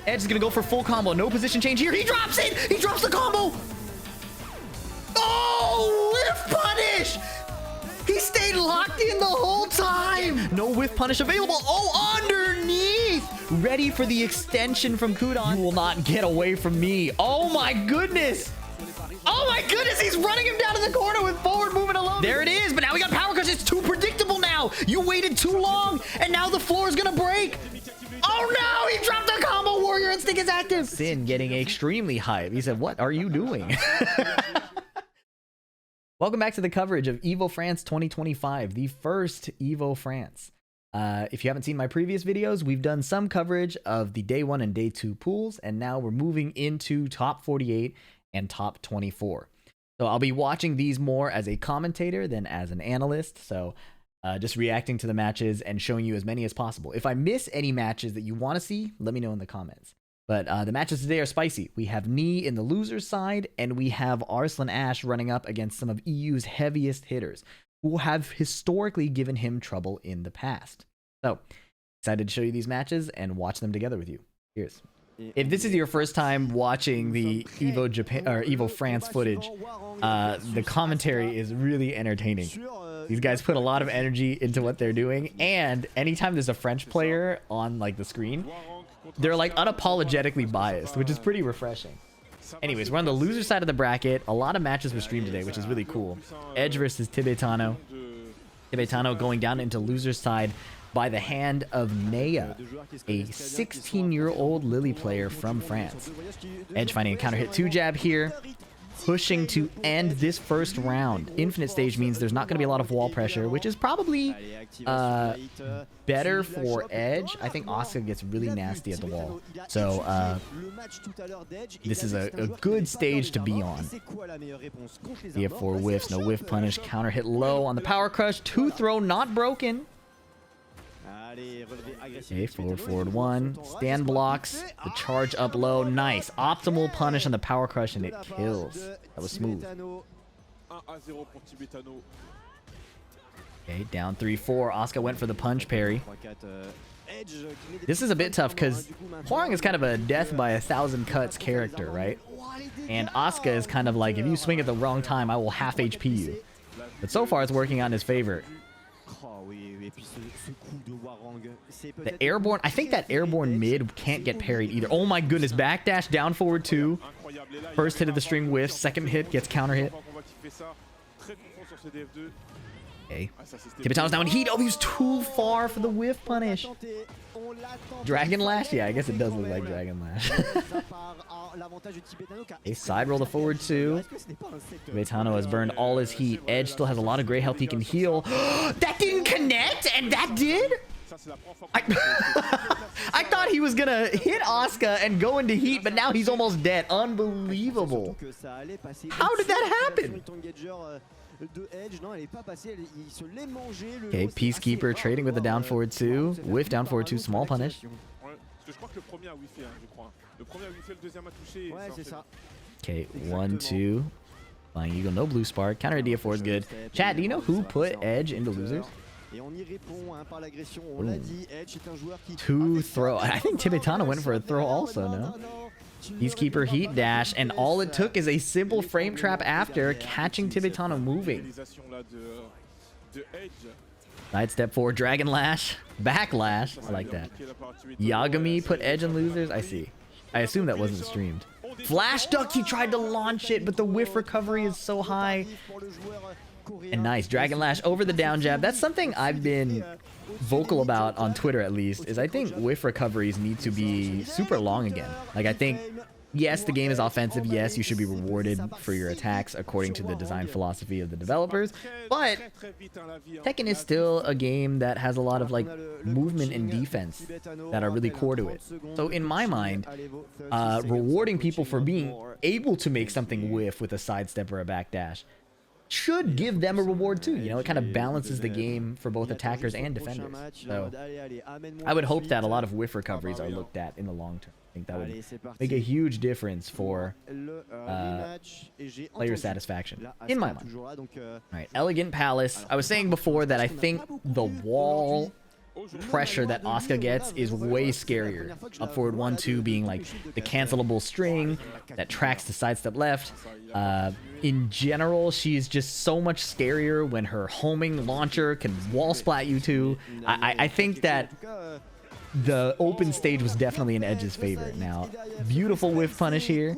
Edge is gonna go for full combo. No position change here. He drops it. He drops the combo. Oh, whiff punish. He stayed locked in the whole time. No whiff punish available. Oh, underneath. Ready for the extension from Qudans. You will not get away from me. Oh my goodness. Oh my goodness, he's running him down in the corner with forward movement alone. There it is, but now we got power crush. It's too predictable now. You waited too long, and now the floor is gonna break. Oh no, he dropped a combo. Warrior Instinct is active. Sin getting extremely hype. He said, what are you doing? Welcome back to the coverage of EVO France 2025, the first EVO France. If you haven't seen my previous videos, we've done some coverage of the day 1 and day 2 pools, and now we're moving into top 48 and top 24. So I'll be watching these more as a commentator than as an analyst. So just reacting to the matches and showing you as many as possible. If I miss any matches that you want to see, let me know in the comments. But the matches today are spicy. We have Knee in the loser's side, and we have Arslan Ash running up against some of EU's heaviest hitters, who have historically given him trouble in the past. So, excited to show you these matches and watch them together with you. Cheers. If this is your first time watching the EVO Japan or EVO France footage, the commentary is really entertaining. These guys put a lot of energy into what they're doing, and anytime there's a French player on like the screen, they're like unapologetically biased, which is pretty refreshing. Anyways, we're on the loser side of the bracket. A lot of matches were streamed today, which is really cool. Edge versus Tibetano. Tibetano going down into loser's side by the hand of Nea, a 16-year-old Lily player from France. Edge finding a counter hit 2 jab here, pushing to end this first round. Infinite stage means there's not going to be a lot of wall pressure, which is probably better for Edge. I think Asuka gets really nasty at the wall. So this is a good stage to be on. We have 4 whiffs, no whiff punish, counter hit low on the power crush, 2 throw not broken. Okay, forward 1. Stand blocks. The charge up low. Nice. Optimal punish on the power crush, and it kills. That was smooth. Okay, down 3-4. Asuka went for the punch parry. This is a bit tough because Hwoarang is kind of a death by 1,000 cuts character, right? And Asuka is kind of like, if you swing at the wrong time, I will half HP you. But so far, it's working out in his favor. The airborne, I think that airborne mid can't get parried either. Oh my goodness, backdash down forward 2. First hit of the string whiff, second hit gets counter hit. Okay. Tibetano's now in heat. Oh, he's too far for the whiff punish. Dragon Lash? Yeah, I guess it does look like Dragon Lash. A side roll to forward 2. Tibetano has burned all his heat. Edge still has a lot of gray health he can heal. That didn't connect, and that did? I thought he was gonna hit Asuka and go into heat, but now he's almost dead. Unbelievable. How did that happen? Okay, Peacekeeper trading with the down forward 2. Whiff down forward 2, small punish. Okay, 1-2. Flying Eagle, no blue spark. Counter DF4 is good. Chat, do you know who put Edge into losers? Ooh. 2 throw. I think Tibetano went for a throw also, no? Peacekeeper heat dash, and all it took is a simple frame trap after catching Tibetano moving. Side step 4, Dragon Lash, Backlash. I like that. Yagami put Edge in losers. I see. I assume that wasn't streamed. Flash duck, he tried to launch it, but the whiff recovery is so high. And nice, Dragon Lash over the down jab. That's something I've been vocal about on Twitter, at least, is I think whiff recoveries need to be super long again. Like, I think, yes, the game is offensive. Yes, you should be rewarded for your attacks according to the design philosophy of the developers. But Tekken is still a game that has a lot of like movement and defense that are really core to it. So in my mind, rewarding people for being able to make something whiff with a sidestep or a backdash should give them a reward too. You know, it kind of balances the game for both attackers and defenders. So I would hope that a lot of whiff recoveries are looked at in the long term. I think that would make a huge difference for player satisfaction, in my mind. All right, Elegant Palace. I was saying before that I think the wall pressure that Asuka gets is way scarier. Up forward 1-2 being like the cancelable string that tracks the sidestep left. In general, she's just so much scarier when her homing launcher can wall splat you too. I think that the open stage was definitely in Edge's favor. Now, beautiful whiff punish here.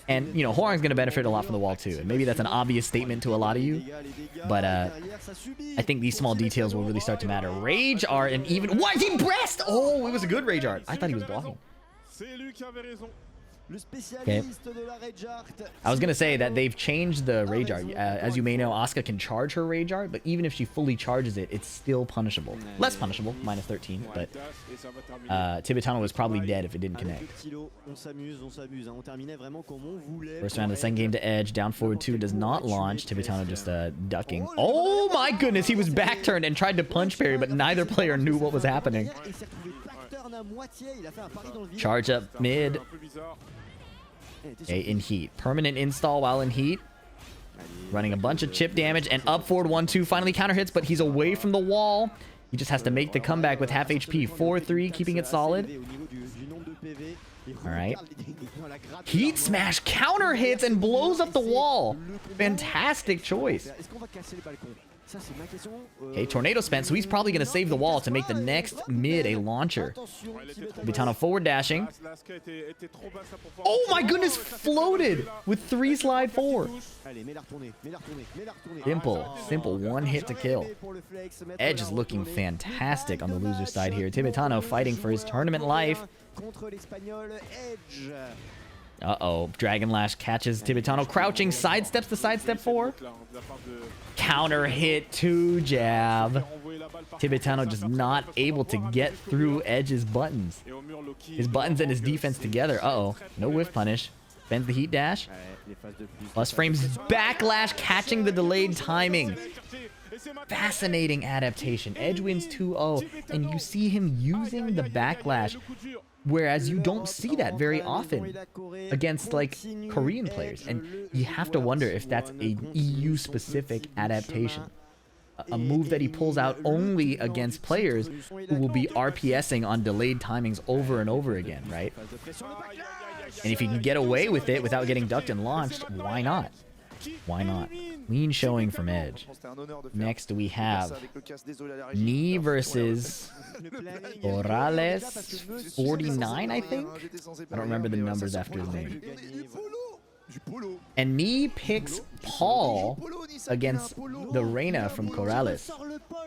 And, you know, Hwoarang's going to benefit a lot from the wall too. And maybe that's an obvious statement to a lot of you. But I think these small details will really start to matter. Rage art and even... What? He breast! Oh, it was a good rage art. I thought he was blocking. Okay. I was going to say that they've changed the rage art. As you may know, Asuka can charge her rage art, but even if she fully charges it, it's still punishable. Less punishable, minus 13, but Tibetano was probably dead if it didn't connect. First round of the second game to Edge. Down forward 2 does not launch. Tibetano just ducking. Oh my goodness, he was back turned and tried to punch parry, but neither player knew what was happening. Charge up mid. Okay, in heat. Permanent install while in heat. Running a bunch of chip damage and up forward 1-2 finally counter hits, but he's away from the wall. He just has to make the comeback with half HP. 4-3, keeping it solid. Alright. Heat smash counter hits and blows up the wall. Fantastic choice. Okay, tornado spent, so he's probably going to save the wall to make the next mid a launcher. Tibetano forward dashing. Oh my goodness, floated with 3 slide 4. Simple one hit to kill. Edge is looking fantastic on the loser side here. Tibetano fighting for his tournament life. Uh-oh, Dragon Lash catches Tibetano, crouching, sidesteps the sidestep 4. Counter hit 2 jab. Tibetano just not able to get through Edge's buttons. His buttons and his defense together. Uh-oh, no whiff punish. Bends the heat dash. Plus frames backlash, catching the delayed timing. Fascinating adaptation. Edge wins 2-0, and you see him using the backlash, whereas you don't see that very often against like Korean players, and you have to wonder if that's a EU specific adaptation, a move that he pulls out only against players who will be RPSing on delayed timings over and over again, right? And if you can get away with it without getting ducked and launched, why not? Why not? Clean showing from Edge. Next we have Knee versus Orales 49, I think? I don't remember the numbers after his name. And Knee picks Paul against the Reina from Corrales.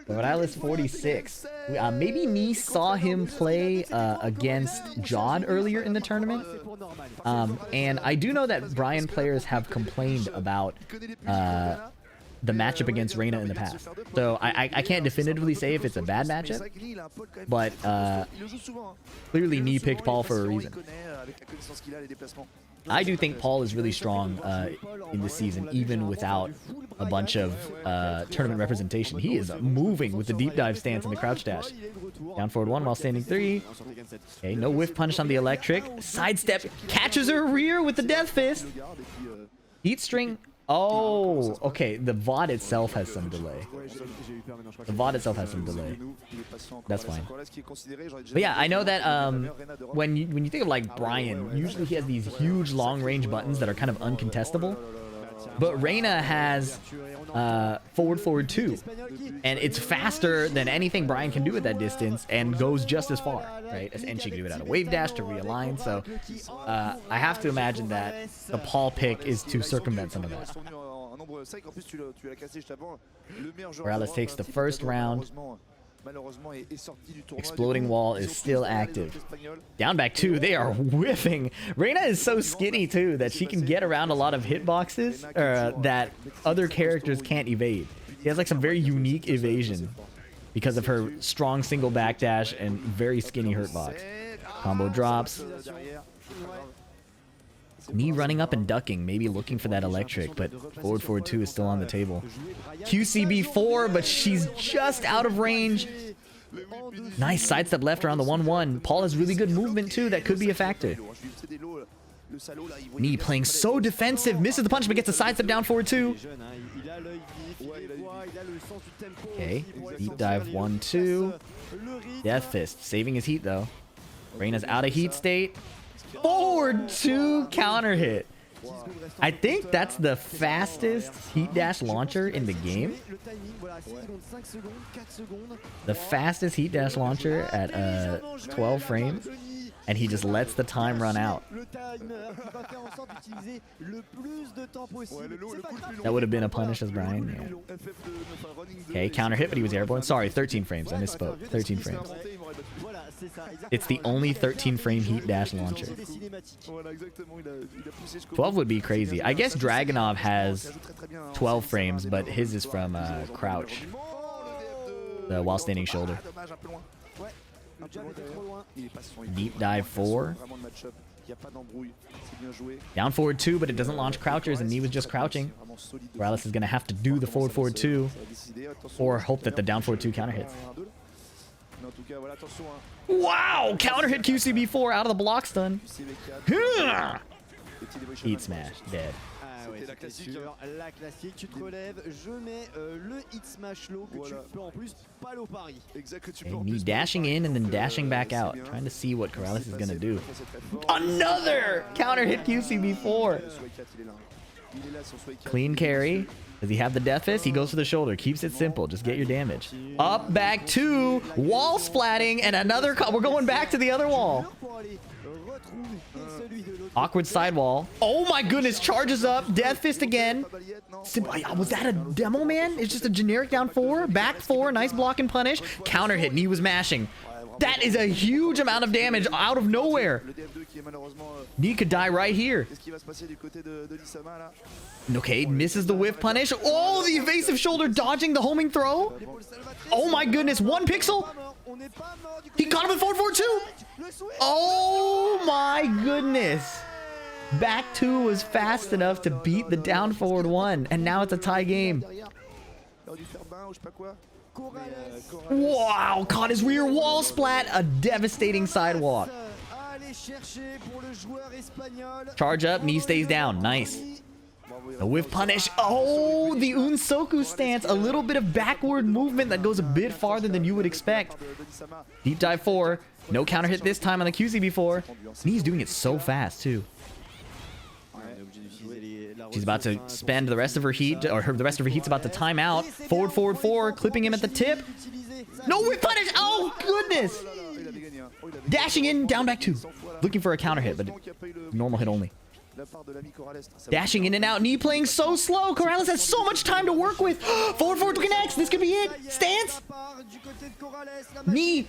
Corrales 46. Maybe Knee saw him play against Jodd earlier in the tournament. And I do know that Bryan players have complained about the matchup against Reina in the past. So I can't definitively say if it's a bad matchup, but clearly Knee picked Paul for a reason. I do think Paul is really strong in this season, even without a bunch of tournament representation. He is moving with the deep dive stance and the crouch dash. Down forward 1 while standing 3. Okay, no whiff punish on the electric. Sidestep, catches her rear with the death fist. Heat string. Oh, okay. The VOD itself has some delay. The VOD itself has some delay. That's fine. But yeah, I know that when you think of like Bryan, usually he has these huge long range buttons that are kind of uncontestable. But Reina has forward 2, and it's faster than anything Bryan can do at that distance, and goes just as far, right? And she can do it out of wave dash to realign. So I have to imagine that the Paul pick is to circumvent some of that. Morales takes the first round. Exploding wall is still active. Down back 2, they are whiffing. Reina is so skinny too that she can get around a lot of hitboxes that other characters can't evade. She has like some very unique evasion because of her strong single backdash and very skinny hurtbox. Combo drops. Knee running up and ducking, maybe looking for that electric, but forward 2 is still on the table. QCB 4, but she's just out of range. Nice sidestep left around the 1-1. Paul has really good movement too, that could be a factor. Knee playing so defensive, misses the punch, but gets a sidestep down forward 2. Okay, deep dive 1-2. Death Fist, saving his heat though. Reina's out of heat state. Forward 2 counter hit. I think that's the fastest heat dash launcher in the game. The fastest heat dash launcher at 12 frames. And he just lets the time run out. That would have been a punish as Bryan. Yeah. Okay, counter hit, but he was airborne. Sorry, 13 frames. I misspoke. 13 frames. It's the only 13 frame heat dash launcher. 12 would be crazy. I guess Dragunov has 12 frames, but his is from crouch. The while standing shoulder. Deep dive 4. Down forward 2, but it doesn't launch crouchers, and Knee was just crouching. Morales is going to have to do the forward 2 or hope that the down forward 2 counter hits. Wow! Counter hit QCB4 out of the block stun. Heat smash. Dead. La classique, tu te relèves, je mets le hit smash low que tu peux en plus pas low pari. Knee dashing in and then dashing back out, trying to see what Corrales is gonna do. Another counter hit QCB4. Clean carry. Does he have the death fist? He goes for the shoulder. Keeps it simple. Just get your damage. Up, back 2, wall splatting, and another. We're going back to the other wall. Awkward sidewall. Oh my goodness, charges up. Death fist again. Was that a demo, man? It's just a generic down 4. Back 4. Nice block and punish. Counter hit. Knee was mashing. That is a huge amount of damage out of nowhere. Knee could die right here. Okay, misses the whiff punish. Oh, the evasive shoulder dodging the homing throw. Oh my goodness, 1 pixel. He caught him with forward 2. Oh my goodness. Back 2 was fast enough to beat the down forward 1, and now it's a tie game. Wow, caught his rear wall splat, a devastating sidewalk. Charge up, Knee stays down, nice. The whiff punish. Oh, the Unsoku stance, a little bit of backward movement that goes a bit farther than you would expect. Deep dive 4, no counter hit this time on the QCB4. Knee's doing it so fast too. She's about to spend the rest of her heat, or the rest of her heat's about to time out. Forward 4, clipping him at the tip. No whip punish! Oh, goodness! Dashing in, down back 2. Looking for a counter hit, but normal hit only. Dashing in and out, Knee playing so slow. Corrales has so much time to work with. Forward connects. This could be it. Stance. Knee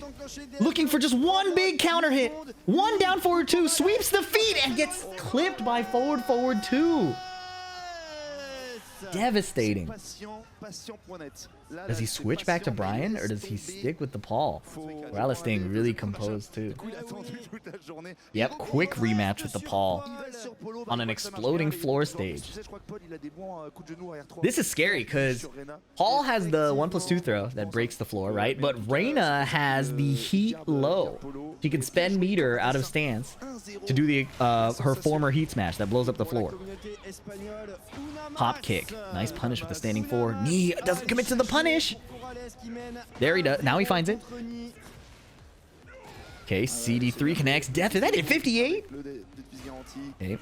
looking for just 1 big counter hit. 1 down forward 2. Sweeps the feet and gets clipped by forward 2. Devastating. Does he switch back to Bryan, or does he stick with the Paul? Morales staying really composed too. Yep, quick rematch with the Paul on an exploding floor stage. This is scary because Paul has the 1+2 throw that breaks the floor, right? But Reina has the heat low. She can spend meter out of stance to do the her former heat smash that blows up the floor. Hop kick. Nice punish with the standing 4. Knee doesn't commit to the punish. There he does. Now he finds it. Okay, CD3 connects. Death. That did 58? Okay.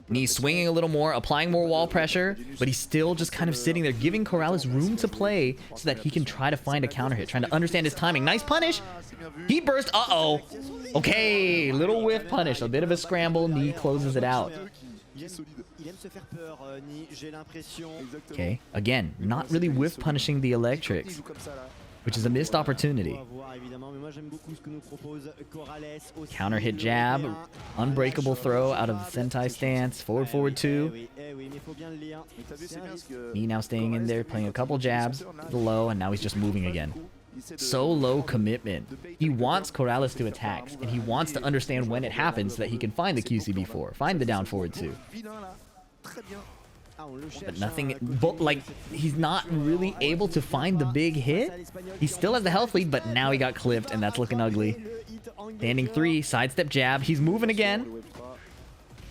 Knee swinging a little more, applying more wall pressure, but he's still just kind of sitting there, giving Corrales room to play so that he can try to find a counter hit, trying to understand his timing. Nice punish. Heat burst. Uh-oh. Okay, little whiff punish. A bit of a scramble. Knee closes it out. Okay, again, not really whiff punishing the electrics, which is a missed opportunity. Counter hit jab, unbreakable throw out of the Sentai stance, forward 2. Knee now staying in there, playing a couple jabs to the low, and now he's just moving again. So low commitment. He wants Corrales to attack, and he wants to understand when it happens so that he can find the QCB4, find the down forward 2. But nothing, like, he's not really able to find the big hit. He still has the health lead, but now he got clipped, and that's looking ugly. Standing 3, sidestep jab. He's moving again.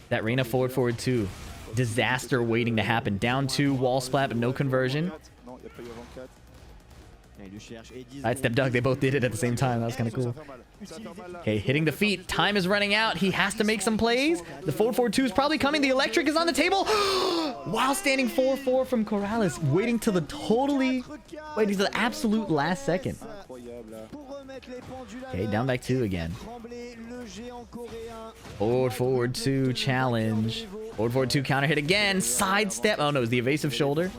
That Reina forward 2. Disaster waiting to happen. Down 2, wall splat, but no conversion. Sidestep duck, they both did it at the same time. That was kind of cool. Okay, hitting the feet. Time is running out. He has to make some plays. The forward 2 is probably coming. The electric is on the table. While standing 4-4 from Corrales. Waiting till the absolute last second. Okay, down back 2 again. Forward 2 challenge. Forward 2 counter hit again. Sidestep. Oh no, it was the evasive shoulder.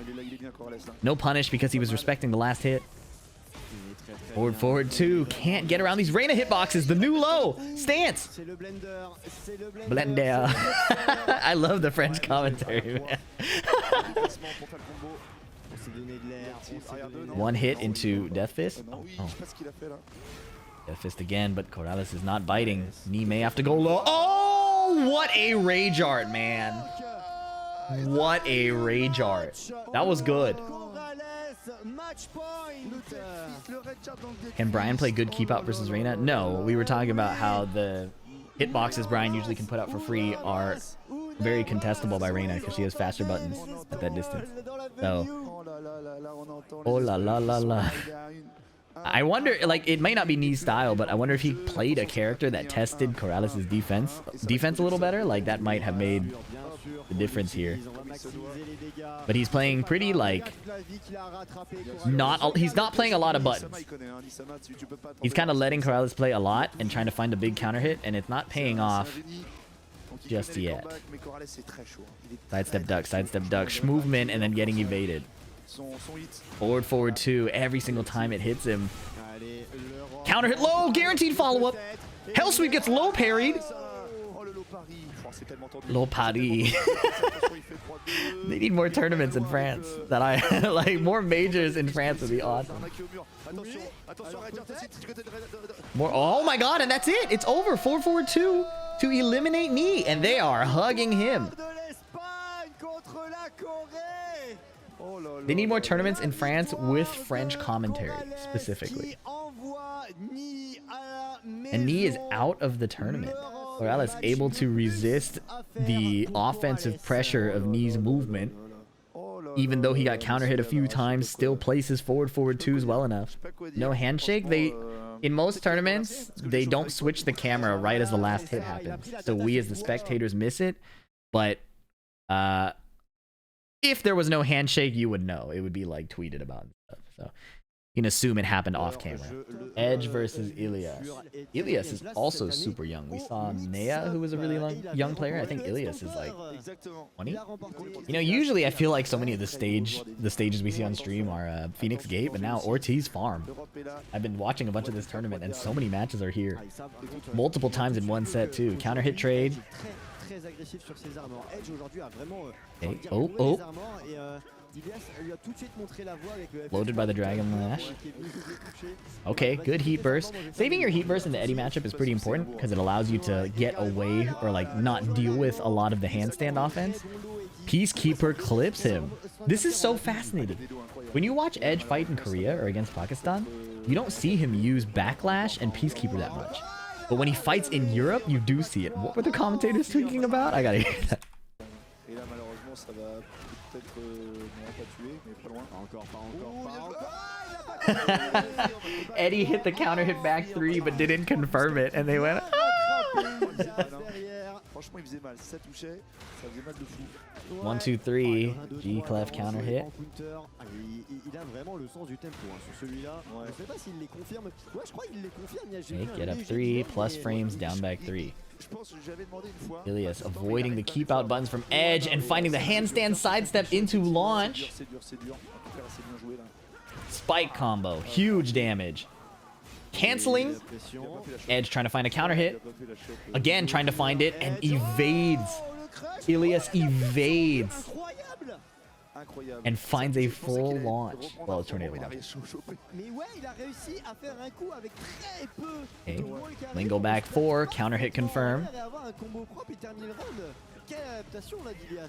No punish because he was respecting the last hit. Forward 2 can't get around these Reina hitboxes. The new low stance. Blender. I love the French commentary, man. One hit into Death Fist. Oh. Death Fist again, but Corrales is not biting. Knee may have to go low. Oh, what a rage art, man. What a rage art. That was good. Can Bryan play good keep out versus Reina? No, we were talking about how the hitboxes Bryan usually can put out for free are very contestable by Reina because she has faster buttons at that distance. So, oh la la la la. I wonder, like, it might not be knee style, but I wonder if he played a character that tested Corrales' defense a little better. Like, that might have made the difference here. But he's playing pretty, like, he's not playing a lot of buttons. He's kind of letting Corrales play a lot and trying to find a big counter hit, and it's not paying off just yet. Sidestep duck, movement, and then getting evaded. Forward 2 every single time it hits him. Counter hit low, guaranteed follow-up. Hell Sweep gets low parried. Low parry. They need more tournaments in France. That I like more majors in France would be awesome. More. Oh my god, and that's it. It's over. 4-4-2 to eliminate knee, and they are hugging him. They need more tournaments in France with French commentary, specifically. And Knee is out of the tournament. Corrales able to resist the offensive pressure of Knee's movement. Even though he got counter hit a few times, still places forward 2s well enough. No handshake. In most tournaments, they don't switch the camera right as the last hit happens. So we as the spectators miss it. But if there was no handshake, you would know. It would be like tweeted about and stuff. So you can assume it happened off camera. Edge versus Ilias. Ilias is also super young. We saw Nea, who was a really young player. I think Ilias is like 20. You know, usually I feel like so many of the stages we see on stream are Phoenix Gate, but now Ortiz Farm. I've been watching a bunch of this tournament, and so many matches are here. Multiple times in one set too. Counter hit trade. Okay. Oh. Loaded by the Dragon Lash. Okay, good heat burst. Saving your heat burst in the Eddy matchup is pretty important because it allows you to get away or like not deal with a lot of the handstand offense. Peacekeeper clips him. This is so fascinating. When you watch Edge fight in Korea or against Pakistan, you don't see him use Backlash and Peacekeeper that much. But when he fights in Europe, you do see it. What were the commentators tweaking about? I gotta hear that. Eddy hit the counter hit back 3 but didn't confirm it, and they went 1, 2, 3. G clef counter hit. Okay, get up 3 plus frames, down back 3. Ilias avoiding the keep out buttons from Edge and finding the handstand sidestep into launch. Spike combo, huge damage. Canceling. Edge trying to find a counter hit. Again trying to find it and evades. Ilias evades. And finds a full launch. Well, it's tornado launch. Okay, Lingo back 4, counter hit confirm.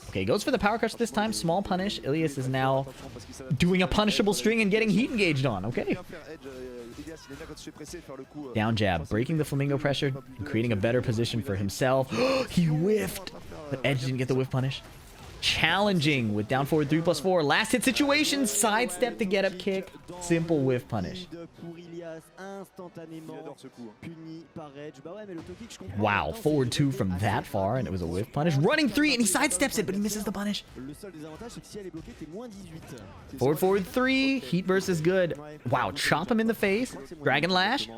Okay, goes for the power crush this time. Small punish. Ilias is now doing a punishable string and getting heat engaged on. Okay. Down jab, breaking the flamingo pressure and creating a better position for himself. He whiffed. But Edge didn't get the whiff punish. Challenging with down forward 3+4. Last hit situation. Sidestep to get up kick. Simple whiff punish. Wow. Forward 2 from that far, and it was a whiff punish. Running 3, and he sidesteps it, but he misses the punish. Forward 3. Heat burst is good. Wow. Chop him in the face. Dragon Lash.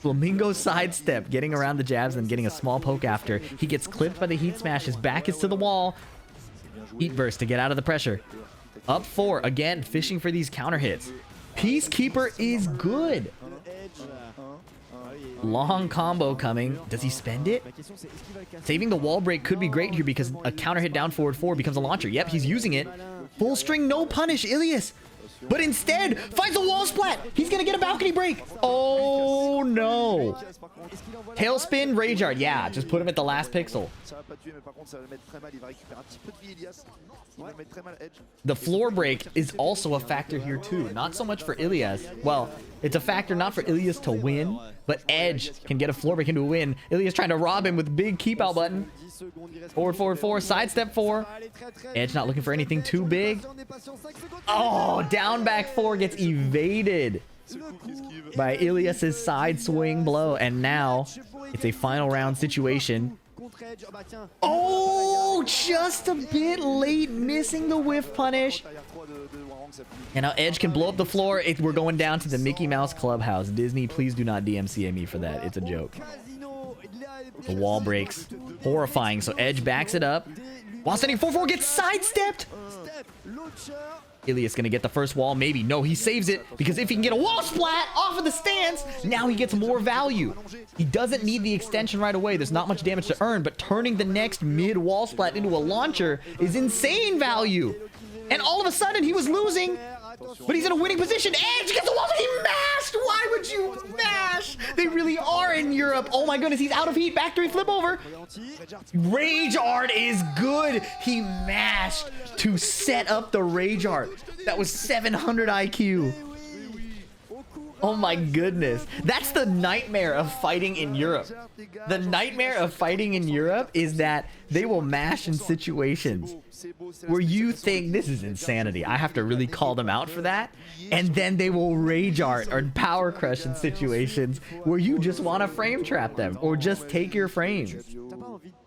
Flamingo sidestep, getting around the jabs and getting a small poke after. He gets clipped by the heat smash. His back is to the wall. Heat burst to get out of the pressure. Up 4. Again, fishing for these counter hits. Peacekeeper is good. Long combo coming. Does he spend it? Saving the wall break could be great here because a counter hit down forward 4 becomes a launcher. Yep, he's using it. Full string, no punish, Ilias. But instead, finds a wall splat. He's going to get a balcony break. Oh, no. Tailspin, Rageyard. Yeah, just put him at the last pixel. The floor break is also a factor here, too. Not so much for Ilias. Well, it's a factor not for Ilias to win, but Edge can get a floor break into a win. Ilias trying to rob him with big keep out button. Forward 4, sidestep 4. Edge not looking for anything too big. Oh, down back 4 gets evaded by Ilias's side swing blow, and now it's a final round situation. Oh, just a bit late, missing the whiff punish. And now Edge can blow up the floor. We're going down to the Mickey Mouse Clubhouse. Disney, please do not DMCA me for that. It's a joke. The wall breaks. Horrifying. So Edge backs it up. While standing 4-4 gets sidestepped. Ilias gonna get the first wall. Maybe. No, he saves it because if he can get a wall splat off of the stance, now he gets more value. He doesn't need the extension right away. There's not much damage to earn, but turning the next mid wall splat into a launcher is insane value. And all of a sudden he was losing, but he's in a winning position. Edge gets the wall, he mashed. Why would you mash? They really are in Europe. Oh my goodness, he's out of heat. Back 3 flip over. Rage art is good. He mashed to set up the rage art. That was 700 IQ. Oh my goodness. That's the nightmare of fighting in Europe. The nightmare of fighting in Europe is that they will mash in situations where you think this is insanity. I have to really call them out for that. And then they will rage art or power crush in situations where you just want to frame trap them or just take your frames.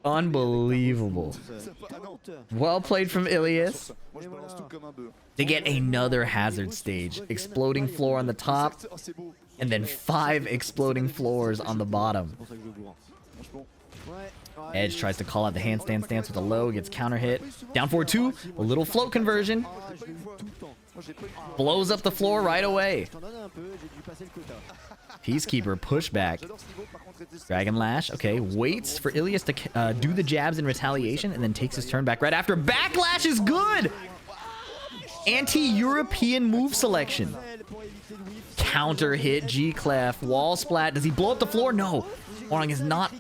Unbelievable. Well played from Ilias. To get another hazard stage. Exploding floor on the top. And then 5 exploding floors on the bottom. Edge tries to call out the handstand stance with a low. Gets counter hit. Down forward 2. A little float conversion. Blows up the floor right away. Peacekeeper pushback. Dragon Lash. Okay, waits for Ilias to do the jabs in retaliation and then takes his turn back right after. Backlash is good! Anti-European move selection. Counter hit, G-Clef, wall splat. Does he blow up the floor? No. Hwoarang is not.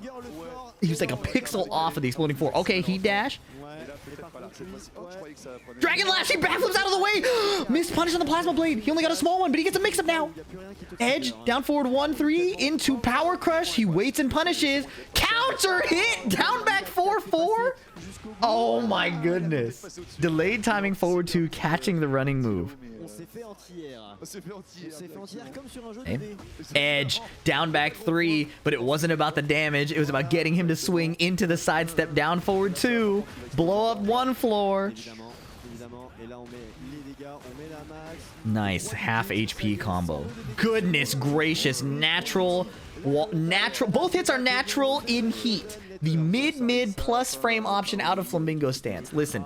He was like a pixel off of the exploding floor. Okay, heat dash. Dragon Lash, he backflips out of the way. Missed punish on the plasma blade. He only got a small one, but he gets a mix-up now. Edge, down forward 1-3 into power crush. He waits and punishes. Counter hit, down back 4-4. Oh my goodness. Delayed timing forward 2, catching the running move. Okay. Edge, down back 3, but it wasn't about the damage. It was about getting him to swing into the sidestep down forward 2. Blow up 1 floor. Nice half HP combo. Goodness gracious, natural. Both hits are natural in heat. The mid plus frame option out of Flamingo stance. Listen,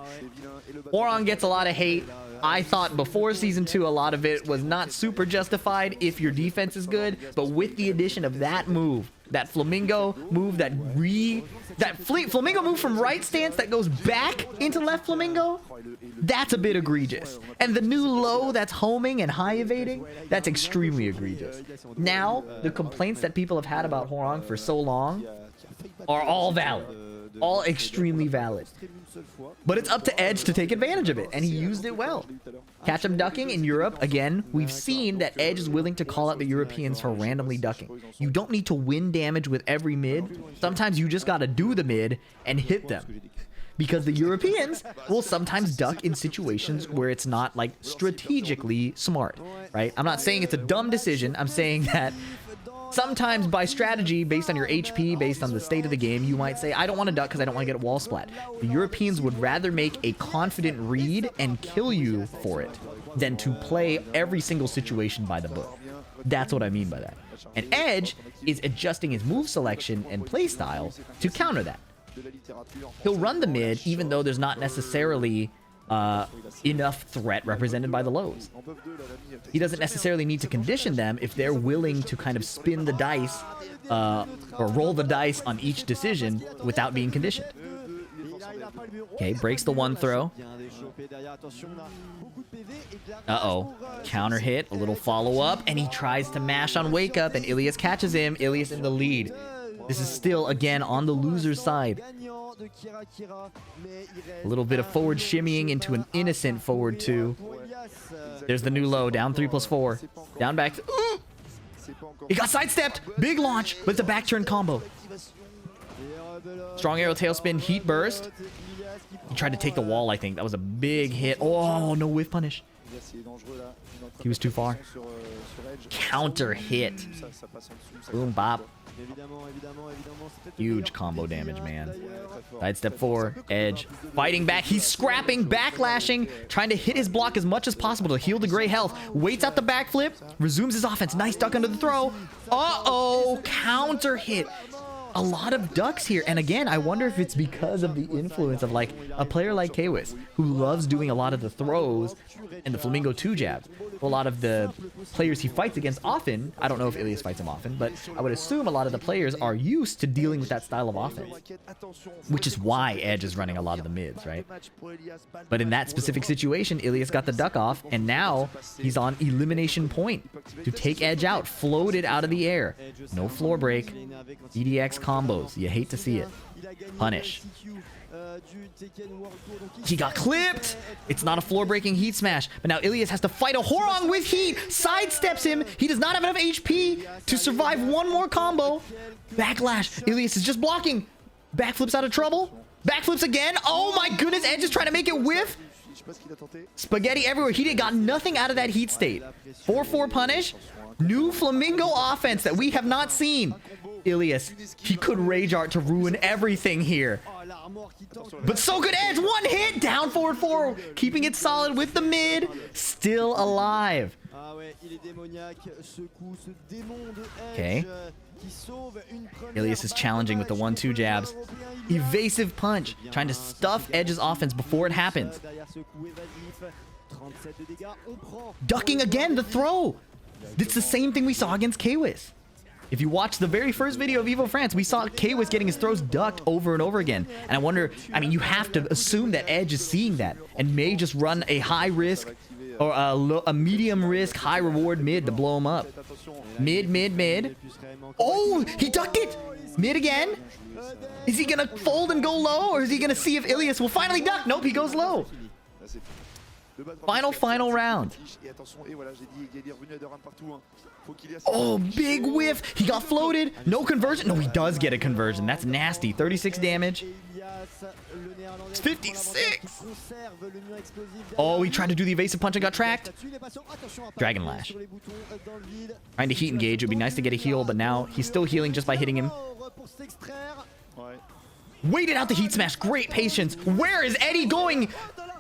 Hwoarang gets a lot of hate. I thought before Season 2, a lot of it was not super justified if your defense is good, but with the addition of that move, that Flamingo move, Flamingo move from right stance that goes back into left Flamingo, that's a bit egregious. And the new low that's homing and high evading, that's extremely egregious. Now, the complaints that people have had about Hwoarang for so long are all valid. All extremely valid. But it's up to Edge to take advantage of it, and he used it well. Catch him ducking in Europe. Again, we've seen that Edge is willing to call out the Europeans for randomly ducking. You don't need to win damage with every mid. Sometimes you just gotta do the mid and hit them. because the Europeans will sometimes duck in situations where it's not like strategically smart, right? I'm not saying it's a dumb decision. I'm saying that sometimes by strategy, based on your HP, based on the state of the game, you might say, I don't want to duck because I don't want to get a wall splat. The Europeans would rather make a confident read and kill you for it than to play every single situation by the book. That's what I mean by that. And Edge is adjusting his move selection and playstyle to counter that. He'll run the mid even though there's not necessarily enough threat represented by the lows. He doesn't necessarily need to condition them if they're willing to kind of spin the dice or roll the dice on each decision without being conditioned. Okay, breaks the one throw. Uh-oh. Counter hit, a little follow-up, and he tries to mash on wake up, and Ilias catches him. Ilias in the lead. This is still, again, on the loser's side. A little bit of forward shimmying into an innocent forward 2. There's the new low, down 3+4. Down back. Ooh! He got sidestepped. Big launch, but it's a back turn combo. Strong arrow tailspin, heat burst. He tried to take the wall, I think. That was a big hit. Oh, no whiff punish. He was too far. Counter hit. Boom, bop. Huge combo damage, man. Sidestep 4, Edge. Fighting back. He's scrapping, backlashing, trying to hit his block as much as possible to heal the gray health. Waits out the backflip, resumes his offense. Nice duck under the throw. Uh-oh, counter hit. A lot of ducks here, and again, I wonder if it's because of the influence of like a player like Kawis, who loves doing a lot of the throws and the Flamingo 2 jabs. A lot of the players he fights against often, I don't know if Ilias fights him often, but I would assume a lot of the players are used to dealing with that style of offense, which is why Edge is running a lot of the mids, right? But in that specific situation, Ilias got the duck off, and now he's on elimination point to take Edge out, floated out of the air. No floor break. EDX combos. You hate to see it. Punish. He got clipped. It's not a floor breaking heat smash, but now Ilias has to fight a Hwoarang with heat. Sidesteps him. He does not have enough HP to survive one more combo. Backlash. Ilias is just blocking. Backflips out of trouble. Backflips again. Oh my goodness. Edge is trying to make it whiff. Spaghetti everywhere. He got nothing out of that heat state. 4-4 punish. New Flamingo offense that we have not seen. Ilias, he could rage art to ruin everything here. But so good Edge. One hit. Down forward 4. Keeping it solid with the mid. Still alive. Okay. Ilias is challenging with the 1-2 jabs. Evasive punch. Trying to stuff Edge's offense before it happens. Ducking again the throw. It's the same thing we saw against Kawis. If you watch the very first video of Evo France, we saw Kawis getting his throws ducked over and over again. And I wonder, I mean, you have to assume that Edge is seeing that and may just run a high risk or a medium risk, high reward mid to blow him up. Mid, mid, mid. Oh, he ducked it. Mid again. Is he going to fold and go low, or is he going to see if Ilias will finally duck? Nope, he goes low. Final round. Oh, big whiff. He got floated. No conversion. No, he does get a conversion. That's nasty. 36 damage. It's 56. Oh, he tried to do the evasive punch and got tracked. Dragon Lash. Trying to heat engage. It would be nice to get a heal, but now he's still healing just by hitting him. Waited out the heat smash. Great patience. Where is Eddy going?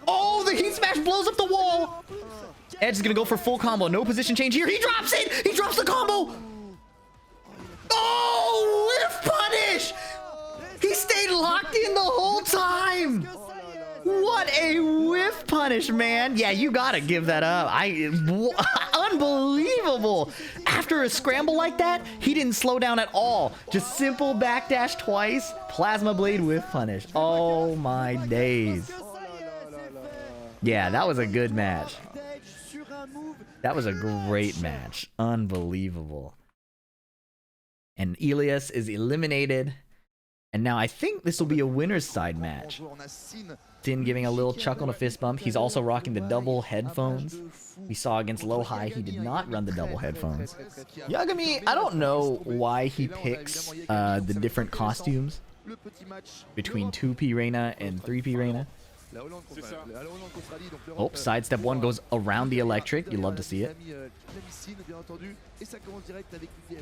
Oh, the heat smash blows up the wall. Edge is going to go for full combo. No position change here. He drops it. He drops the combo. Oh, whiff punish. He stayed locked in the whole time. What a whiff punish, man. Yeah, you got to give that up. Unbelievable. After a scramble like that, he didn't slow down at all. Just simple backdash twice. Plasma blade whiff punish. Oh, my days. Yeah, that was a good match. That was a great match. Unbelievable. And Ilias is eliminated. And now I think this will be a winner's side match. Sin giving a little chuckle and a fist bump. He's also rocking the double headphones. We saw against Lowhigh, he did not run the double headphones. Yagami, I don't know why he picks the different costumes between 2P Reina and 3P Reina. Oh, sidestep one goes around the electric. You love to see it.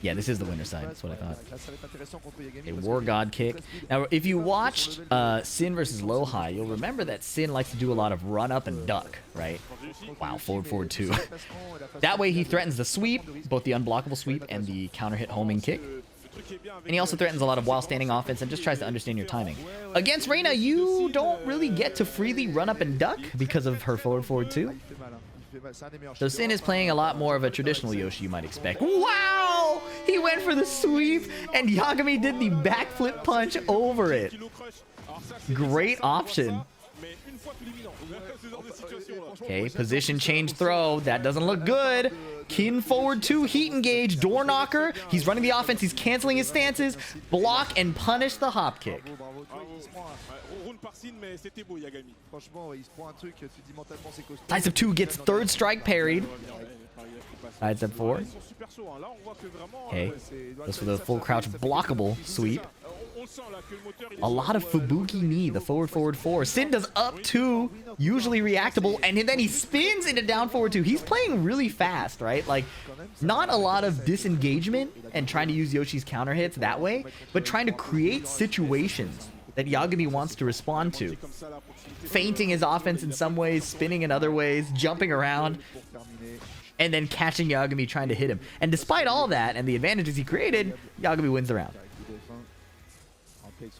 Yeah, this is the winner side. That's what I thought. A War God kick. Now, if you watched Sin versus Lowhigh, you'll remember that Sin likes to do a lot of run up and duck, right? Wow, forward 2. That way he threatens the sweep, both the unblockable sweep and the counter hit homing kick. And he also threatens a lot of while standing offense and just tries to understand your timing. Against Reina, you don't really get to freely run up and duck because of her forward 2. So Sin is playing a lot more of a traditional Yoshi you might expect. Wow! He went for the sweep and Yagami did the backflip punch over it. Great option. Okay, position change throw. That doesn't look good. Kin forward 2, heat engage, door knocker. He's running the offense. He's canceling his stances. Block and punish the hop kick. Sidestep 2 gets third strike parried. Sidestep 4. Okay, goes for the full crouch blockable sweep. A lot of Fubuki knee, the forward 4. Sin does up 2, usually reactable, and then he spins into down forward 2. He's playing really fast, right? Like, not a lot of disengagement and trying to use Yoshi's counter hits that way, but trying to create situations that Yagami wants to respond to. Feinting his offense in some ways, spinning in other ways, jumping around, and then catching Yagami trying to hit him. And despite all that and the advantages he created, Yagami wins the round.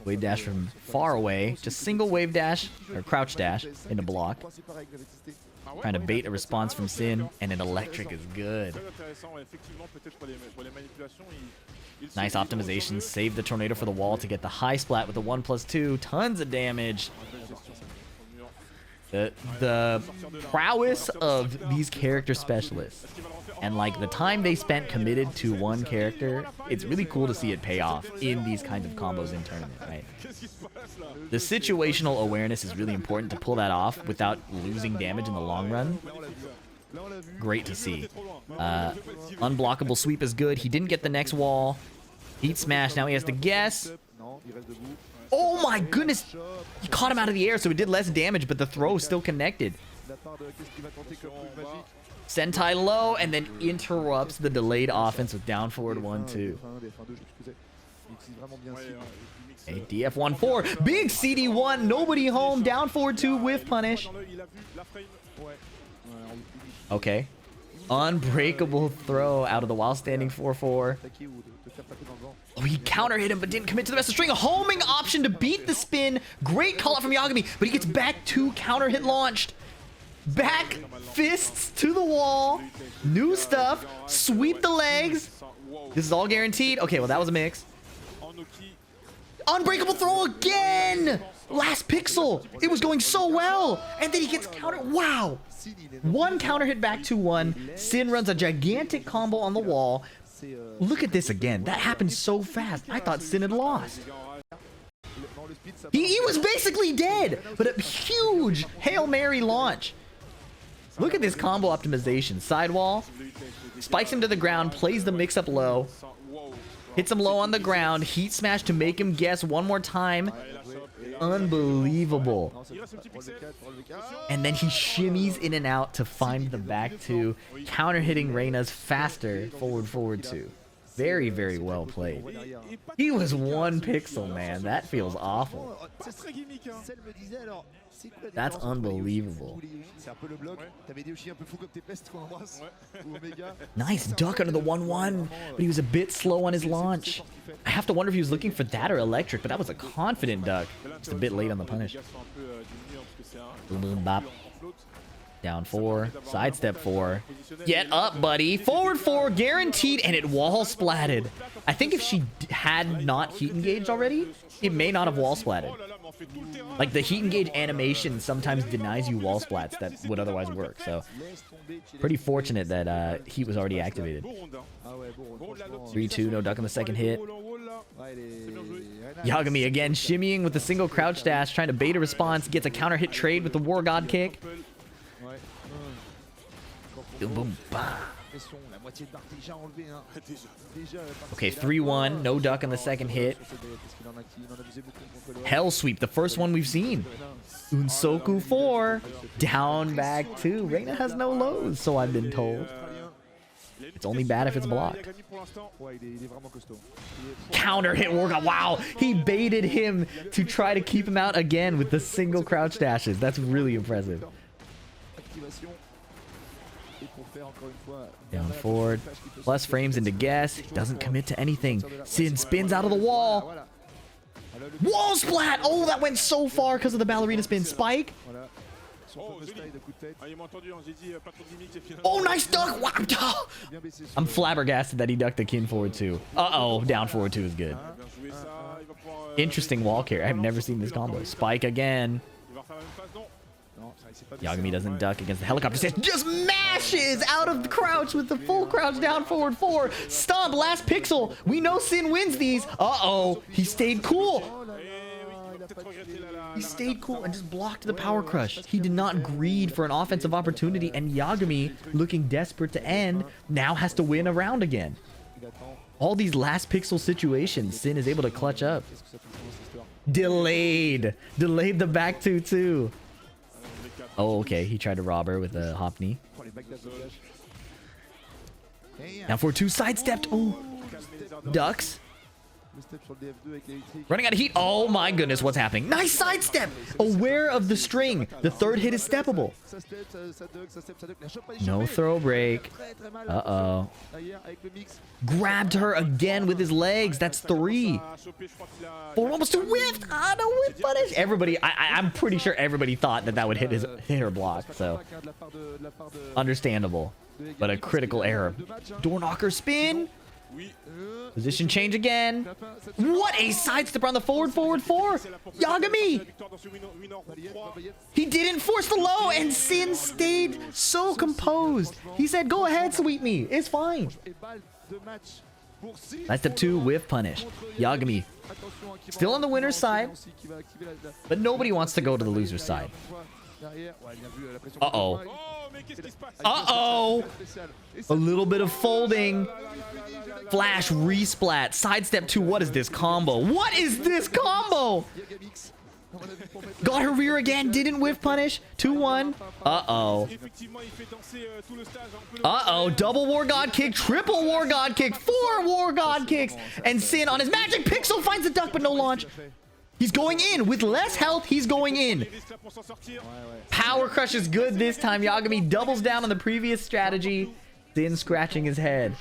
Wave dash from far away, just single wave dash or crouch dash into block. Trying to bait a response from Sin, and an electric is good. Nice optimization, save the tornado for the wall to get the high splat with the 1+2, tons of damage. The prowess of these character specialists and like the time they spent committed to one character, it's really cool to see it pay off in these kinds of combos in tournament, right? The situational awareness is really important to pull that off without losing damage in the long run. Great to see. Unblockable sweep is good. He didn't get the next wall. Heat smash, now he has to guess. Oh my goodness! He caught him out of the air, so it did less damage, but the throw is still connected. Sentai low, and then interrupts the delayed offense with down forward 1-2. Okay, DF1-4. Big CD1, nobody home, down forward 2 with punish. Okay. Unbreakable throw out of the while standing 4-4. Oh, he counter hit him, but didn't commit to the rest of the string. A homing option to beat the spin. Great call out from Yagami, but he gets back 2 counter hit launched. Back fists to the wall. New stuff. Sweep the legs. This is all guaranteed. Okay, well, that was a mix. Unbreakable throw again. Last pixel. It was going so well. And then he gets countered. Wow. 1 counter hit back 2-1. Sin runs a gigantic combo on the wall. Look at this again. That happened so fast. I thought Sin had lost. He was basically dead, but a huge Hail Mary launch. Look at this combo optimization. Sidewall, spikes him to the ground, plays the mix-up low, hits him low on the ground, heat smash to make him guess one more time. Unbelievable. And then he shimmies in and out to find the back 2, counter hitting Reina's faster forward 2. Very, very well played. He was 1 pixel, man. That feels awful. That's unbelievable. Nice duck under the 1-1, but he was a bit slow on his launch. I have to wonder if he was looking for that or electric, but that was a confident duck. Just a bit late on the punish. Boom, boom, bop. Down 4, sidestep 4. Get up, buddy. Forward 4, guaranteed, and it wall splatted. I think if she had not heat engaged already, it may not have wall splatted. Like, the heat engage animation sometimes denies you wall splats that would otherwise work, so pretty fortunate that heat was already activated. 3-2, no duck on the second hit. Yagami again shimmying with a single crouch dash, trying to bait a response, gets a counter hit trade with the War God kick. Boom, boom, bah. Okay, 3-1. No duck on the second hit. Hell sweep, the first one we've seen. Unsoku 4. Down back 2. Reina has no lows, so I've been told. It's only bad if it's blocked. Counter hit Hwoarang. Wow, he baited him to try to keep him out again with the single crouch dashes. That's really impressive. Down forward. Plus frames into guess. He doesn't commit to anything. Sin spins out of the wall. Wall splat! Oh, that went so far because of the ballerina spin. Spike. Oh, nice duck! Wow. I'm flabbergasted that he ducked the kin forward 2. Uh-oh, down forward 2 is good. Interesting wall carry. I've never seen this combo. Spike again. Yagami doesn't duck against the helicopter. Just mashes out of the crouch with the full crouch down forward 4. Stomp, last pixel. We know Sin wins these. Uh-oh, he stayed cool. He stayed cool and just blocked the power crush. He did not greed for an offensive opportunity, and Yagami, looking desperate to end, now has to win a round again. All these last pixel situations, Sin is able to clutch up. Delayed the back 2-2. Oh, okay. He tried to rob her with a hop knee. Now for 2 sidestepped. Oh, ducks. Running out of heat. Oh my goodness, what's happening? Nice sidestep. Aware of the string. The third hit is steppable. No throw break. Uh-oh. Grabbed her again with his legs. That's 3. 4 almost to whiff. Ah, no whiff punish. Everybody, I'm pretty sure everybody thought that would hit her block. So understandable, but a critical error. Door knocker spin. Position change again. What a sidestep on the forward 4. Yagami. He didn't force the low, and Sin stayed so composed. He said, go ahead, sweep me. It's fine. Sidestep 2, whiff punish. Yagami still on the winner's side, but nobody wants to go to the loser's side. Uh-oh. Uh-oh. A little bit of folding. Flash resplat. Sidestep 2. What is this combo? What is this combo? Got her rear again. Didn't whiff punish. 2-1. Uh-oh. Uh-oh. Double War God kick. Triple War God kick. 4 War God kicks. And Sin on his magic pixel finds the duck, but no launch. He's going in. With less health, he's going in. Power crush is good this time. Yagami doubles down on the previous strategy. Sin scratching his head.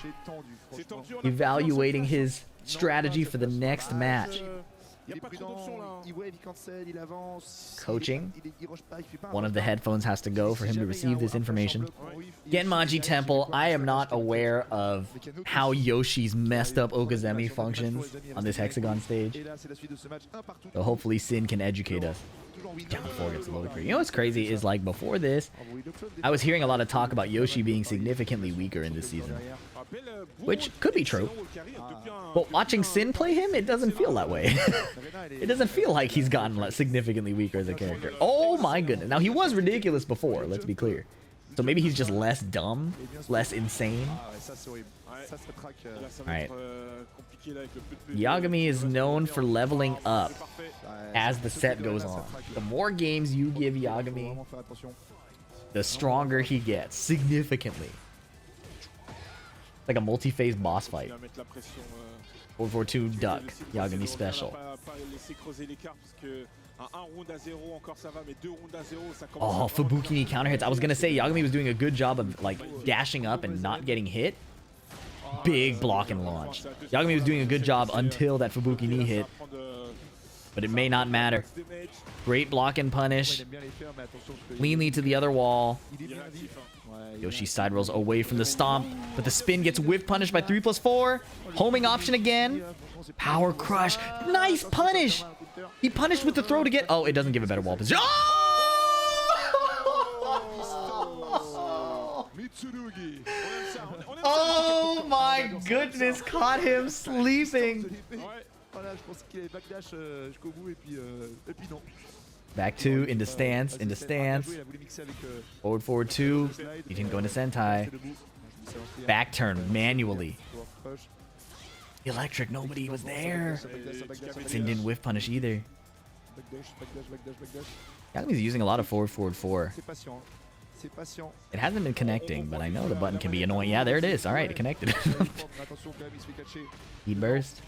Evaluating his strategy for the next match. Coaching. One of the headphones has to go for him to receive this information. Genmaji Temple. I am not aware of how Yoshi's messed up Okazemi functions on this hexagon stage. So hopefully Sin can educate us. Down 4 gets a little crazy. You know what's crazy is, like, before this, I was hearing a lot of talk about Yoshi being significantly weaker in this season, which could be true. But watching Sin play him, it doesn't feel that way. It doesn't feel like he's gotten significantly weaker as a character. Oh my goodness. Now, he was ridiculous before, let's be clear. So maybe he's just less dumb, less insane. Alright. Yagami is known for leveling up as the set goes on. The more games you give Yagami, the stronger he gets, significantly. Like a multi-phase boss fight. 4-4-2 duck, Yagami special. Oh, Fubuki counter hits. I was gonna say Yagami was doing a good job of, like, dashing up and not getting hit. Big block and launch. Yagami was doing a good job until that Fubuki knee hit, but it may not matter. Great block and punish. Cleanly to the other wall. Yoshi side rolls away from the stomp, but the spin gets whiff punished by 3+4. Homing option again. Power crush. Nice punish. He punished with the throw to get... Oh, it doesn't give a better wall position. Oh! Oh my goodness, caught him sleeping. Back 2, into stance, into stance. Forward 2. He didn't go into sentai. Back turn manually. Electric, nobody was there. Sin didn't whiff punish either. Yagami's using a lot of forward, forward, 4. It hasn't been connecting, but I know the button can be annoying. Yeah, there it is. All right, it connected. Heat burst.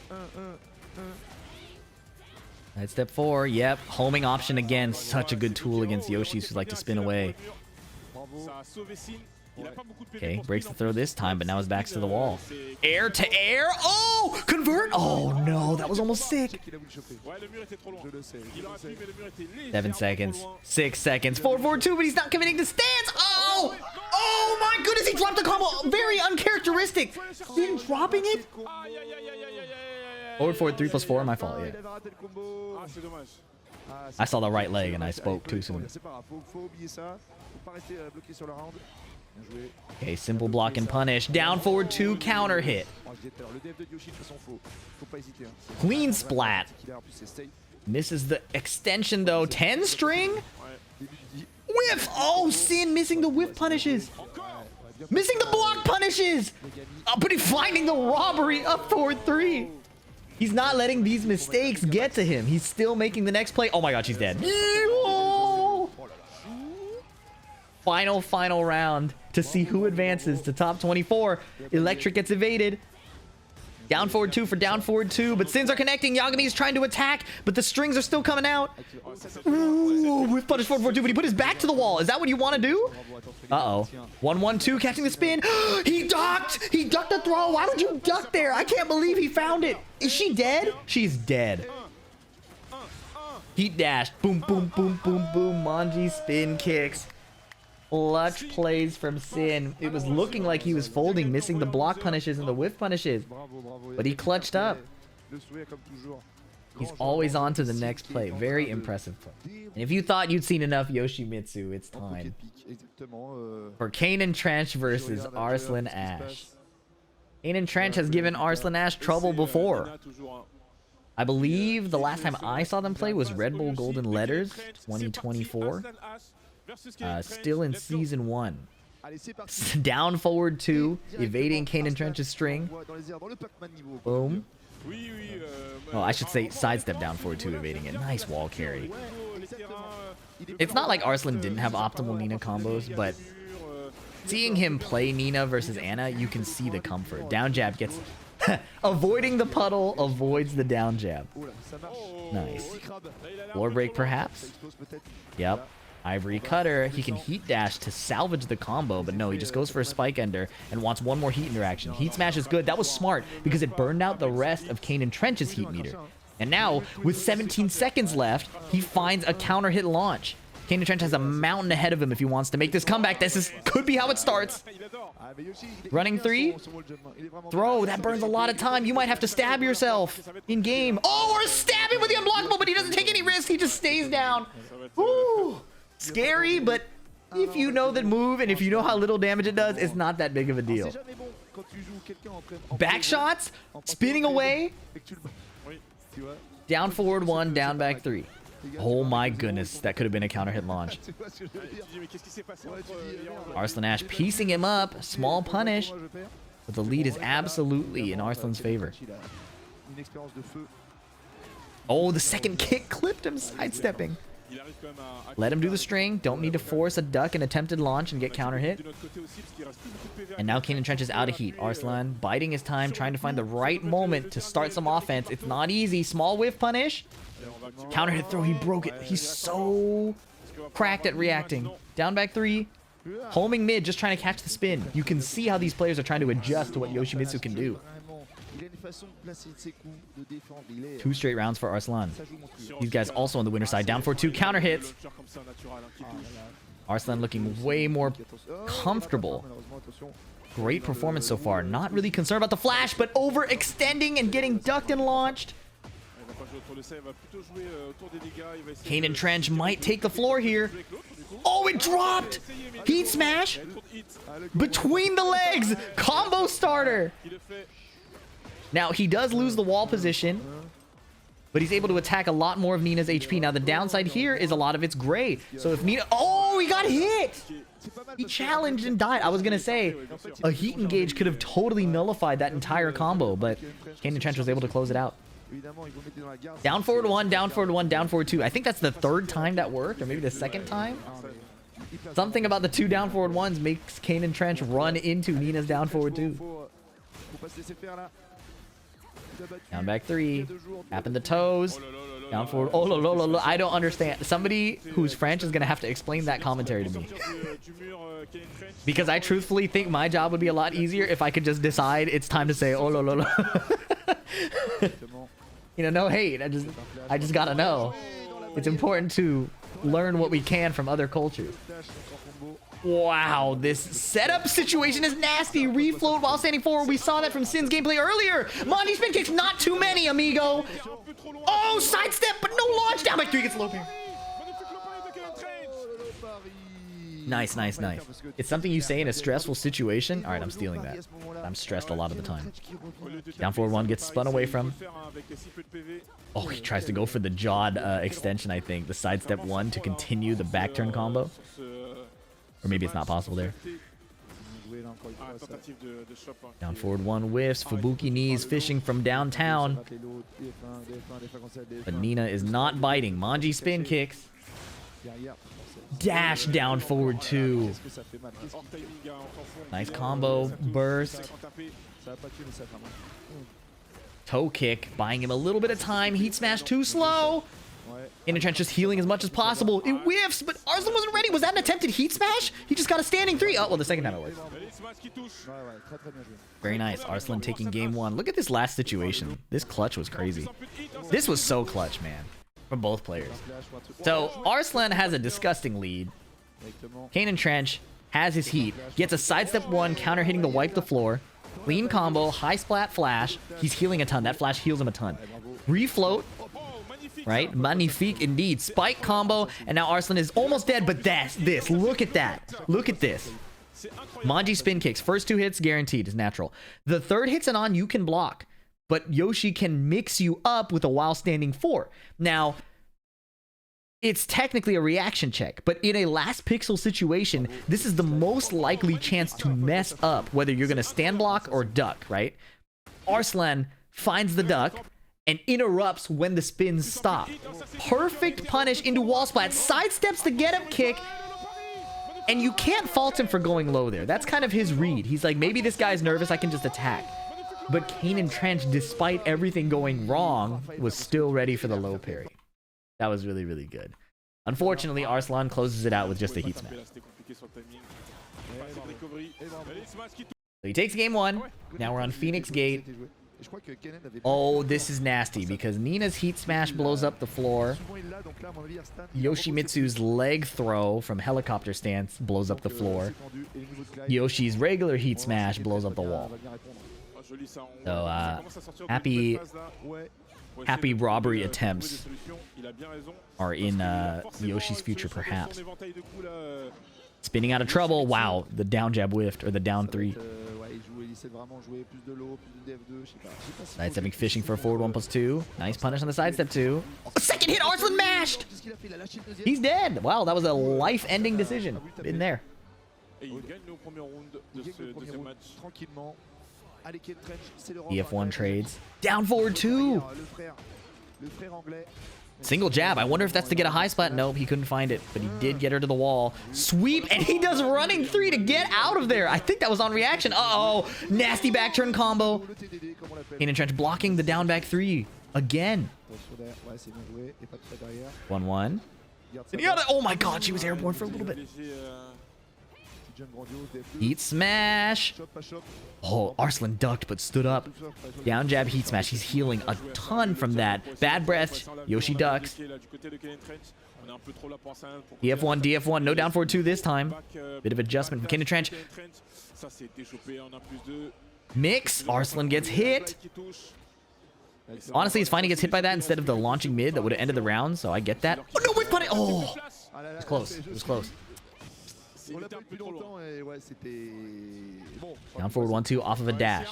Side step 4. Yep, homing option again. Such a good tool against Yoshis who like to spin away. Okay, breaks the throw this time, but now his back's to the wall. Air to air. Oh, convert. Oh no, that was almost sick. 7 seconds. 6 seconds. 4, 4, 2, but he's not committing to stance. Oh, oh my goodness, he dropped a combo. Very uncharacteristic. Sin dropping it. Forward, forward, 3 plus 4. My fault. Yeah. I saw the right leg and I spoke too soon. Okay, simple block and punish. Down forward 2, counter hit. Queen splat. Misses the extension though. 10 string? Whiff! Oh, Sin missing the whiff punishes. Missing the block punishes. But he's finding the robbery up forward 3. He's not letting these mistakes get to him. He's still making the next play. Oh my god, she's dead. Final round to see who advances to top 24. Electric gets evaded. Down forward 2 for down forward 2, but Sins are connecting. Yagami is trying to attack, but the strings are still coming out. Ooh, whiff punish forward 4, 2, but he put his back to the wall. Is that what you want to do? Uh-oh. 1, 1, 2, catching the spin. He ducked! He ducked the throw. Why would you duck there? I can't believe he found it. Is she dead? She's dead. Heat dash. Boom, boom, boom, boom, boom. Manji spin kicks. Clutch plays from Sin. It was looking like he was folding, missing the block punishes and the whiff punishes. But he clutched up. He's always on to the next play. Very impressive play. And if you thought you'd seen enough Yoshimitsu, it's time for Kaneandtrench versus Arslan Ash. Kaneandtrench has given Arslan Ash trouble before. I believe the last time I saw them play was Red Bull Golden Letters 2024. Still in season 1. Down forward 2, evading Kaneandtrench's string. Boom. Oh, I should say sidestep down forward 2, evading it. Nice wall carry. It's not like Arslan didn't have optimal Nina combos, but seeing him play Nina versus Anna, you can see the comfort. Down jab gets... Avoiding the puddle, avoids the down jab. Nice. Floor break perhaps? Yep. Ivory cutter. He can heat dash to salvage the combo, but no, he just goes for a spike ender and wants one more heat interaction. Heat smash is good. That was smart because it burned out the rest of Kaneandtrench's heat meter. And now, with 17 seconds left, he finds a counter hit launch. Kaneandtrench has a mountain ahead of him if he wants to make this comeback. Could be how it starts. Running 3. Throw. That burns a lot of time. You might have to stab yourself in game. Oh, or stab him with the unblockable, but he doesn't take any risk. He just stays down. Ooh. Scary, but if you know that move and if you know how little damage it does, it's not that big of a deal. Back shots, spinning away. Down forward 1, down back 3. Oh my goodness, that could have been a counter hit launch. Arslan Ash piecing him up, small punish, but the lead is absolutely in Arslan's favor. Oh, the second kick clipped him sidestepping. Let him do the string. Don't need to force a duck and attempted launch and get counter hit. And now Kaneandtrench is out of heat. Arslan biding his time, trying to find the right moment to start some offense. It's not easy. Small whiff punish. Counter hit throw. He broke it. He's so cracked at reacting. Down back 3. Homing mid, just trying to catch the spin. You can see how these players are trying to adjust to what Yoshimitsu can do. 2 straight rounds for Arslan. These guys also on the winner side. Down for 2 counter hits. Arslan looking way more comfortable. Great performance so far. Not really concerned about the flash, but overextending and getting ducked and launched. Kaneandtrench might take the floor here. Oh, it dropped! Heat smash! Between the legs! Combo starter! Now, he does lose the wall position, but he's able to attack a lot more of Nina's HP. Now, the downside here is a lot of it's gray. So if Nina... Oh, he got hit! He challenged and died. I was gonna say, a heat engage could have totally nullified that entire combo, but Kaneandtrench was able to close it out. Down forward 1, down forward 1, down forward 2. I think that's the third time that worked, or maybe the second time. Something about the 2 down forward 1s makes Kaneandtrench run into Nina's down forward 2. Down back 3. Tapping the toes. Down forward. Oh, lo. I don't understand. Somebody who's French is going to have to explain that commentary to me. Because I truthfully think my job would be a lot easier if I could just decide it's time to say, oh, lo. You know, no hate. I just got to know. It's important to learn what we can from other cultures. Wow, this setup situation is nasty. Refloat while standing forward. We saw that from Sin's gameplay earlier. Monty spin kicks, not too many, amigo. Oh, sidestep, but no launch. Down by 3 gets low pair. Nice. It's something you say in a stressful situation. All right, I'm stealing that. I'm stressed a lot of the time. Down forward 1 gets spun away from. Oh, he tries to go for the Jodd extension, I think. The sidestep 1 to continue the back turn combo. Or maybe it's not possible there. Down forward 1 whiffs. Fubuki knees fishing from downtown. But Nina is not biting. Manji spin kicks. Dash down forward 2. Nice combo. Burst. Toe kick. Buying him a little bit of time. Heat smash too slow. Kaneandtrench just healing as much as possible. It whiffs, but Arslan wasn't ready. Was that an attempted heat smash? He just got a standing 3. Oh, well, the second time it worked. Very nice. Arslan taking game 1. Look at this last situation. This clutch was crazy. This was so clutch, man, from both players. So Arslan has a disgusting lead. Kaneandtrench has his heat. Gets a sidestep 1, counter hitting the wipe the floor. Clean combo, high splat flash. He's healing a ton. That flash heals him a ton. Refloat. Right? Magnifique indeed. Spike combo, and now Arslan is almost dead, but this. Look at that. Look at this. Manji spin kicks. First 2 hits guaranteed is natural. The third hit's an on, you can block, but Yoshi can mix you up with a while standing 4. Now, it's technically a reaction check, but in a last pixel situation, this is the most likely chance to mess up whether you're going to stand block or duck, right? Arslan finds the duck and interrupts when the spins stop. Perfect punish into wall splat. Sidesteps the get up kick. And you can't fault him for going low there. That's kind of his read. He's like, maybe this guy's nervous, I can just attack. But Kaneandtrench, despite everything going wrong, was still ready for the low parry. That was really, really good. Unfortunately, Arslan closes it out with just a heat smash. So he takes game 1. Now we're on Phoenix Gate. Oh, this is nasty because Nina's heat smash blows up the floor. Yoshimitsu's leg throw from helicopter stance blows up the floor. Yoshi's regular heat smash blows up the wall. So, happy robbery attempts are in Yoshi's future, perhaps. Spinning out of trouble. Wow, the down jab whiffed, or the down 3. Sidestepping fishing for a forward 1+2. Nice punish on the sidestep 2. Oh, second hit, Arslan mashed! He's dead. Wow, that was a life-ending decision. In there. EF1 trades. Down forward 2. Single jab. I wonder if that's to get a high splat. Nope, he couldn't find it, but he did get her to the wall. Sweep, and he does running 3 to get out of there. I think that was on reaction. Uh-oh. Nasty back turn combo. Kaneandtrench blocking the down back 3 again. 1-1. Oh my god, she was airborne for a little bit. Heat smash. Oh, Arslan ducked but stood up. Down jab heat smash. He's healing a ton from that. Bad breath. Yoshi ducks. DF1, DF1. No down forward 2 this time. Bit of adjustment from Kaneandtrench. Mix. Arslan gets hit. Honestly, it's fine he gets hit by that instead of the launching mid that would have ended the round, so I get that. Oh, no, wait, buddy. Oh, it was close. It was close. Down forward 1-2 off of a dash.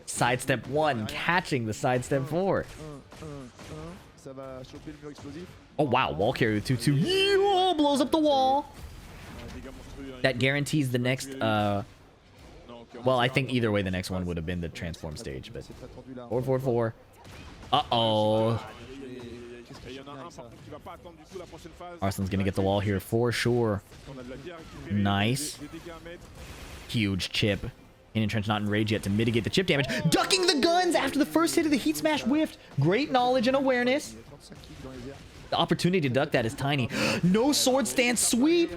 Sidestep 1 catching the sidestep 4. Oh, wow. Wall carry with 2-2. Yeah, blows up the wall. That guarantees the next... well, I think either way, the next one would have been the transform stage, but 4-4-4. Uh-oh. Arslan's gonna get the wall here for sure. Nice. Huge chip. Kaneandtrench not enraged yet to mitigate the chip damage. Ducking the guns after the first hit of the heat smash whiffed. Great knowledge and awareness. The opportunity to duck that is tiny. No sword stance sweep.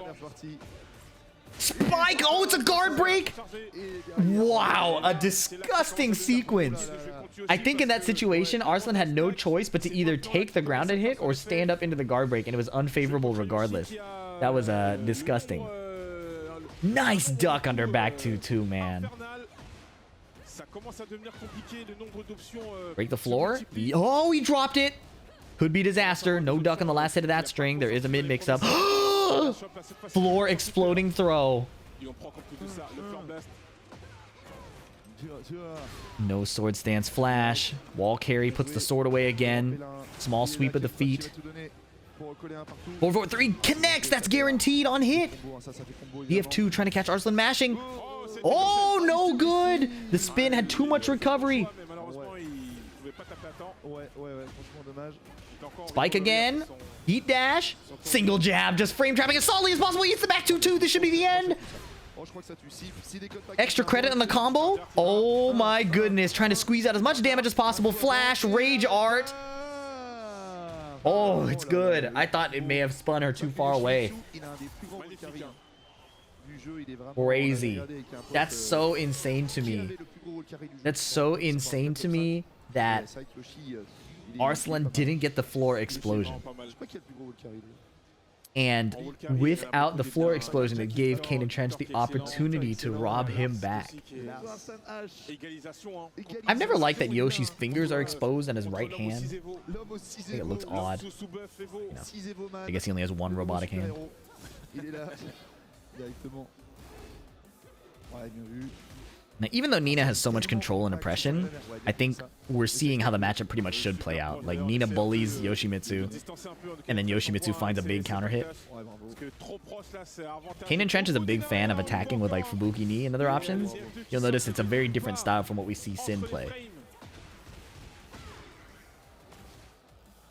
Spike! Oh, it's a guard break! Wow, a disgusting sequence. I think in that situation, Arslan had no choice but to either take the grounded hit or stand up into the guard break, and it was unfavorable regardless. That was disgusting. Nice duck under back 2-2, man. Break the floor. Oh, he dropped it. Could be disaster. No duck on the last hit of that string. There is a mid mix-up. Floor exploding throw. No sword stance flash. Wall carry puts the sword away again. Small sweep of the feet. 4-4-3 connects. That's guaranteed on hit. BF2 trying to catch Arslan mashing. Oh, no good. The spin had too much recovery. Spike again. Heat dash. Single jab. Just frame trapping as solidly as possible. Eats the back 2-2. This should be the end. Extra credit on the combo. Oh my goodness. Trying to squeeze out as much damage as possible. Flash. Rage art. Oh, it's good. I thought it may have spun her too far away. Crazy. That's so insane to me. That's so insane to me that Arslan didn't get the floor explosion. And without the floor explosion, it gave Kaneandtrench the opportunity to rob him back. I've never liked that Yoshi's fingers are exposed on his right hand. I think it looks odd. You know, I guess he only has one robotic hand. Now, even though Nina has so much control and oppression, I think we're seeing how the matchup pretty much should play out. Like, Nina bullies Yoshimitsu, and then Yoshimitsu finds a big counter hit. Kaneandtrench is a big fan of attacking with, like, Fubuki knee and other options. You'll notice it's a very different style from what we see Sin play.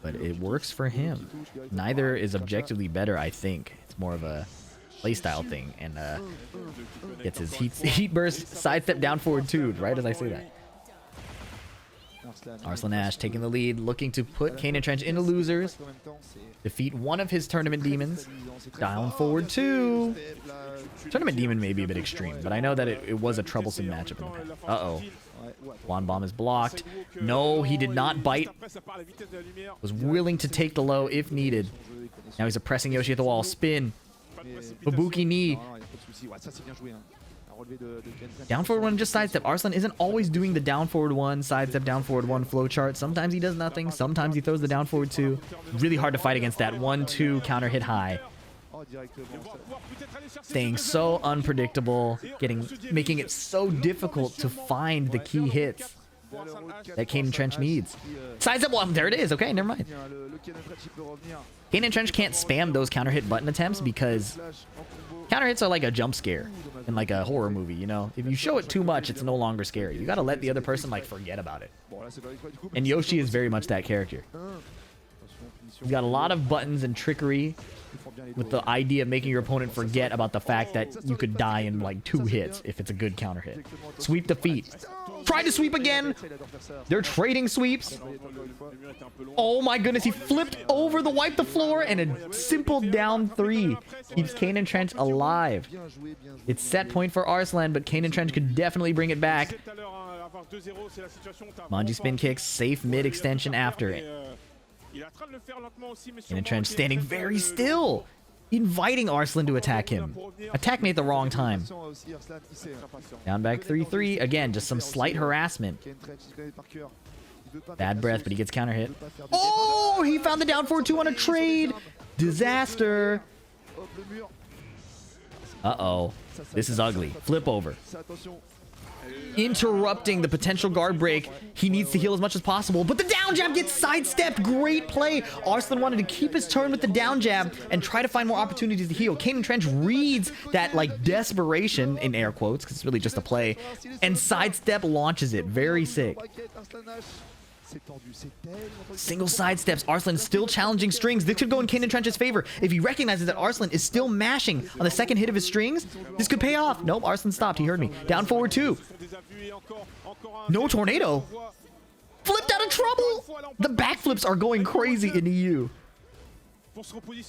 But it works for him. Neither is objectively better, I think. It's more of a playstyle thing, and gets his heat burst, sidestep down forward 2 right as I say that. Arslan Ash taking the lead, looking to put Kaneandtrench into losers. Defeat one of his tournament demons. Down forward 2. Tournament demon may be a bit extreme, but I know that it was a troublesome matchup in the past. Uh-oh. Wand bomb is blocked. No, he did not bite. Was willing to take the low if needed. Now he's oppressing Yoshi at the wall. Spin. Fubuki knee. Down forward 1, just sidestep. Arslan isn't always doing the down forward 1, sidestep, down forward 1 flowchart. Sometimes he does nothing. Sometimes he throws the down forward 2. Really hard to fight against that 1-2 counter hit high. Staying so unpredictable, making it so difficult to find the key hits that Kaneandtrench needs. Sidestep, well, there it is. Okay, never mind. Kaneandtrench can't spam those counter hit button attempts because counter hits are like a jump scare in like a horror movie, you know? If you show it too much, it's no longer scary. You gotta let the other person like forget about it. And Yoshi is very much that character. He's got a lot of buttons and trickery with the idea of making your opponent forget about the fact that you could die in like 2 hits if it's a good counter hit. Sweep the feet. Try to sweep again. They're trading sweeps. Oh my goodness, he flipped over the wipe the floor, and a simple down 3 keeps Kaneandtrench alive. It's set point for Arslan, but Kaneandtrench could definitely bring it back. Manji spin kicks, safe mid extension after it. Kaneandtrench standing very still, inviting Arslan to attack him. Attack me at the wrong time. Down back 3-3. Again, just some slight harassment. Bad breath, but he gets counter hit. Oh, he found the down forward 2 on a trade. Disaster. Uh-oh. This is ugly. Flip over. interrupting the potential guard break. He needs to heal as much as possible, but the down jab gets sidestepped. Great play. Arslan wanted to keep his turn with the down jab and try to find more opportunities to heal. Kaneandtrench reads that like desperation in air quotes, because it's really just a play, and sidestep launches it. Very sick. Single sidesteps. Arslan still challenging strings. This could go in Kaneandtrench's favor. If he recognizes that Arslan is still mashing on the second hit of his strings, this could pay off. Nope, Arslan stopped. He heard me. Down forward 2. No tornado. Flipped out of trouble. The backflips are going crazy in EU.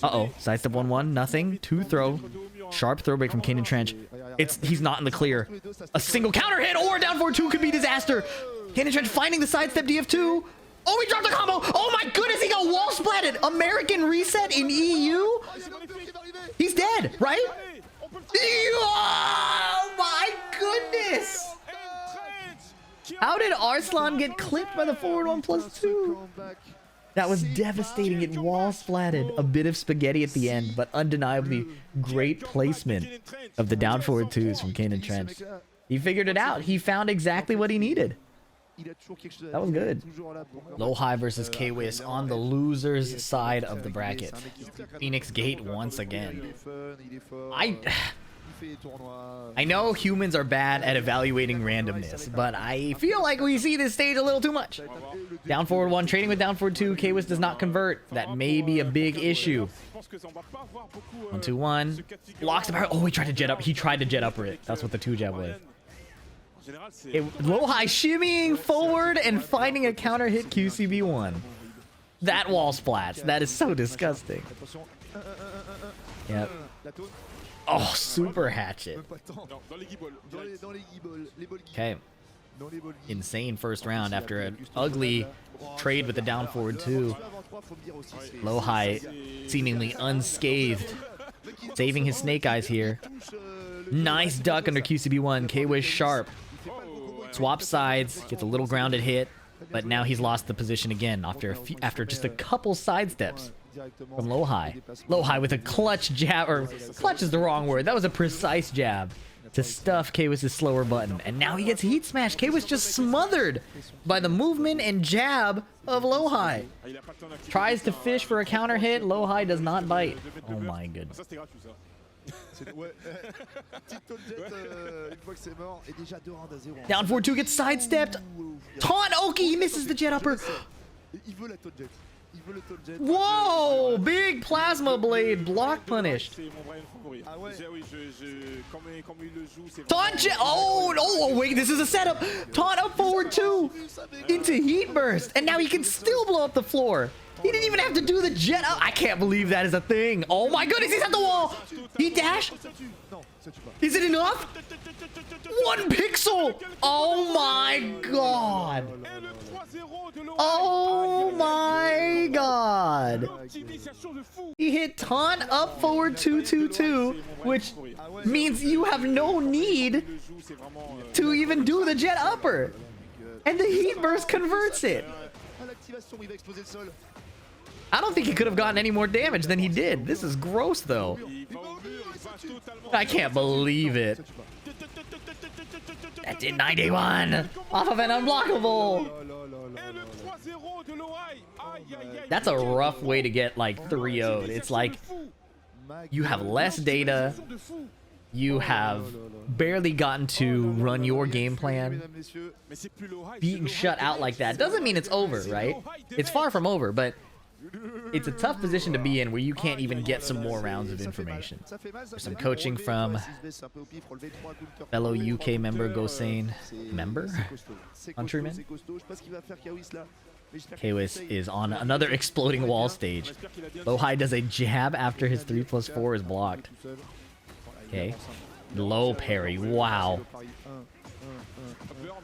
Uh-oh. Sidestep 1-1. Nothing. 2 throw. Sharp throw break from Kaneandtrench. He's not in the clear. A single counter hit or down forward 2 could be disaster. Kaneandtrench finding the sidestep DF2. Oh, he dropped the combo. Oh my goodness, he got wall splatted. American reset in EU. He's dead, right? Oh my goodness. How did Arslan get clipped by the forward 1+2? That was devastating. It wall splatted. A bit of spaghetti at the end, but undeniably great placement of the down forward 2s from Kaneandtrench. He figured it out. He found exactly what he needed. That was good. Lowhigh versus K-Wiz on the loser's side of the bracket. Phoenix Gate once again. I know humans are bad at evaluating randomness, but I feel like we see this stage a little too much. Down forward 1, trading with down forward 2. K-Wiz does not convert. That may be a big issue. 1-2-1. Blocks the power. Oh, he tried to jet up. He tried to jet upper it. That's what the 2 jab was. Lowhigh shimmying forward and finding a counter hit QCB1. That wall splats. That is so disgusting. Yep. Oh, super hatchet. Okay. Insane first round after an ugly trade with the down forward 2. Lowhigh seemingly unscathed. Saving his snake eyes here. Nice duck under QCB1. K-Wiz sharp. Swap sides, gets a little grounded hit, but now he's lost the position again after just a couple side steps from Lowhigh. Lowhigh with a clutch jab, or clutch is the wrong word. That was a precise jab to stuff K-Wiz's slower button, and now he gets heat smashed. K-Wiz just smothered by the movement and jab of Lowhigh. Tries to fish for a counter hit. Lowhigh does not bite. Oh my goodness. Down 4-2 gets sidestepped. Taunt Oki, he misses the jet upper. Whoa! Big plasma blade block punished. Taunt jet. Oh no! Wait, this is a setup. Taunt up forward 2 into heat burst, and now he can still blow up the floor. He didn't even have to do the jet up. I can't believe that is a thing. Oh my goodness, he's at the wall. He dash. Is it enough? 1 pixel. Oh my god. Oh my god. He hit taunt up forward 2-2-2, which means you have no need to even do the jet upper. And the heat burst converts it. I don't think he could have gotten any more damage than he did. This is gross, though. I can't believe it. That did 91 off of an unblockable. That's a rough way to get like 3-0'd. It's like you have less data. You have barely gotten to run your game plan. Being shut out like that doesn't mean it's over, right? It's far from over, but it's a tough position to be in where you can't even get some more rounds of information. There's some coaching from fellow UK member Gosane. Countryman? K-Wiz is on another exploding wall stage. Lowhigh does a jab after his 3+4 is blocked. Okay. Low parry. Wow.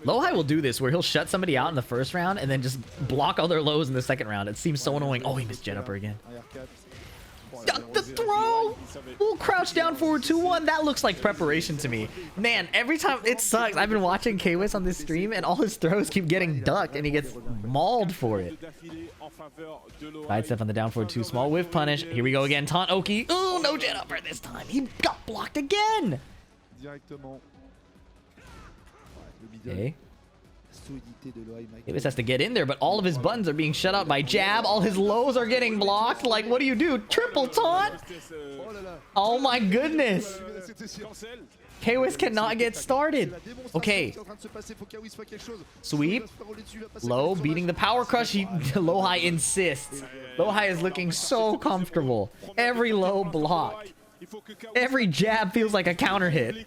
Lowhigh will do this where he'll shut somebody out in the first round and then just block all their lows in the second round. It seems so annoying. Oh, he missed jet upper again. The throw! We'll crouch down forward 2-1. That looks like preparation to me. Man, every time it sucks. I've been watching K-Wiz on this stream and all his throws keep getting ducked and he gets mauled for it. Side step on the down forward 2. Small whiff punish. Here we go again. Taunt Oki. Oh, no jet upper this time. He got blocked again. Okay. Ilias has to get in there, but all of his buttons are being shut out by jab. All his lows are getting blocked. Like, what do you do? Triple taunt? Oh my goodness. Kwis cannot get started. Okay. Sweep. Low beating the power crush. Lowhigh insists. Lowhigh is looking so comfortable. Every low blocked. Every jab feels like a counter hit.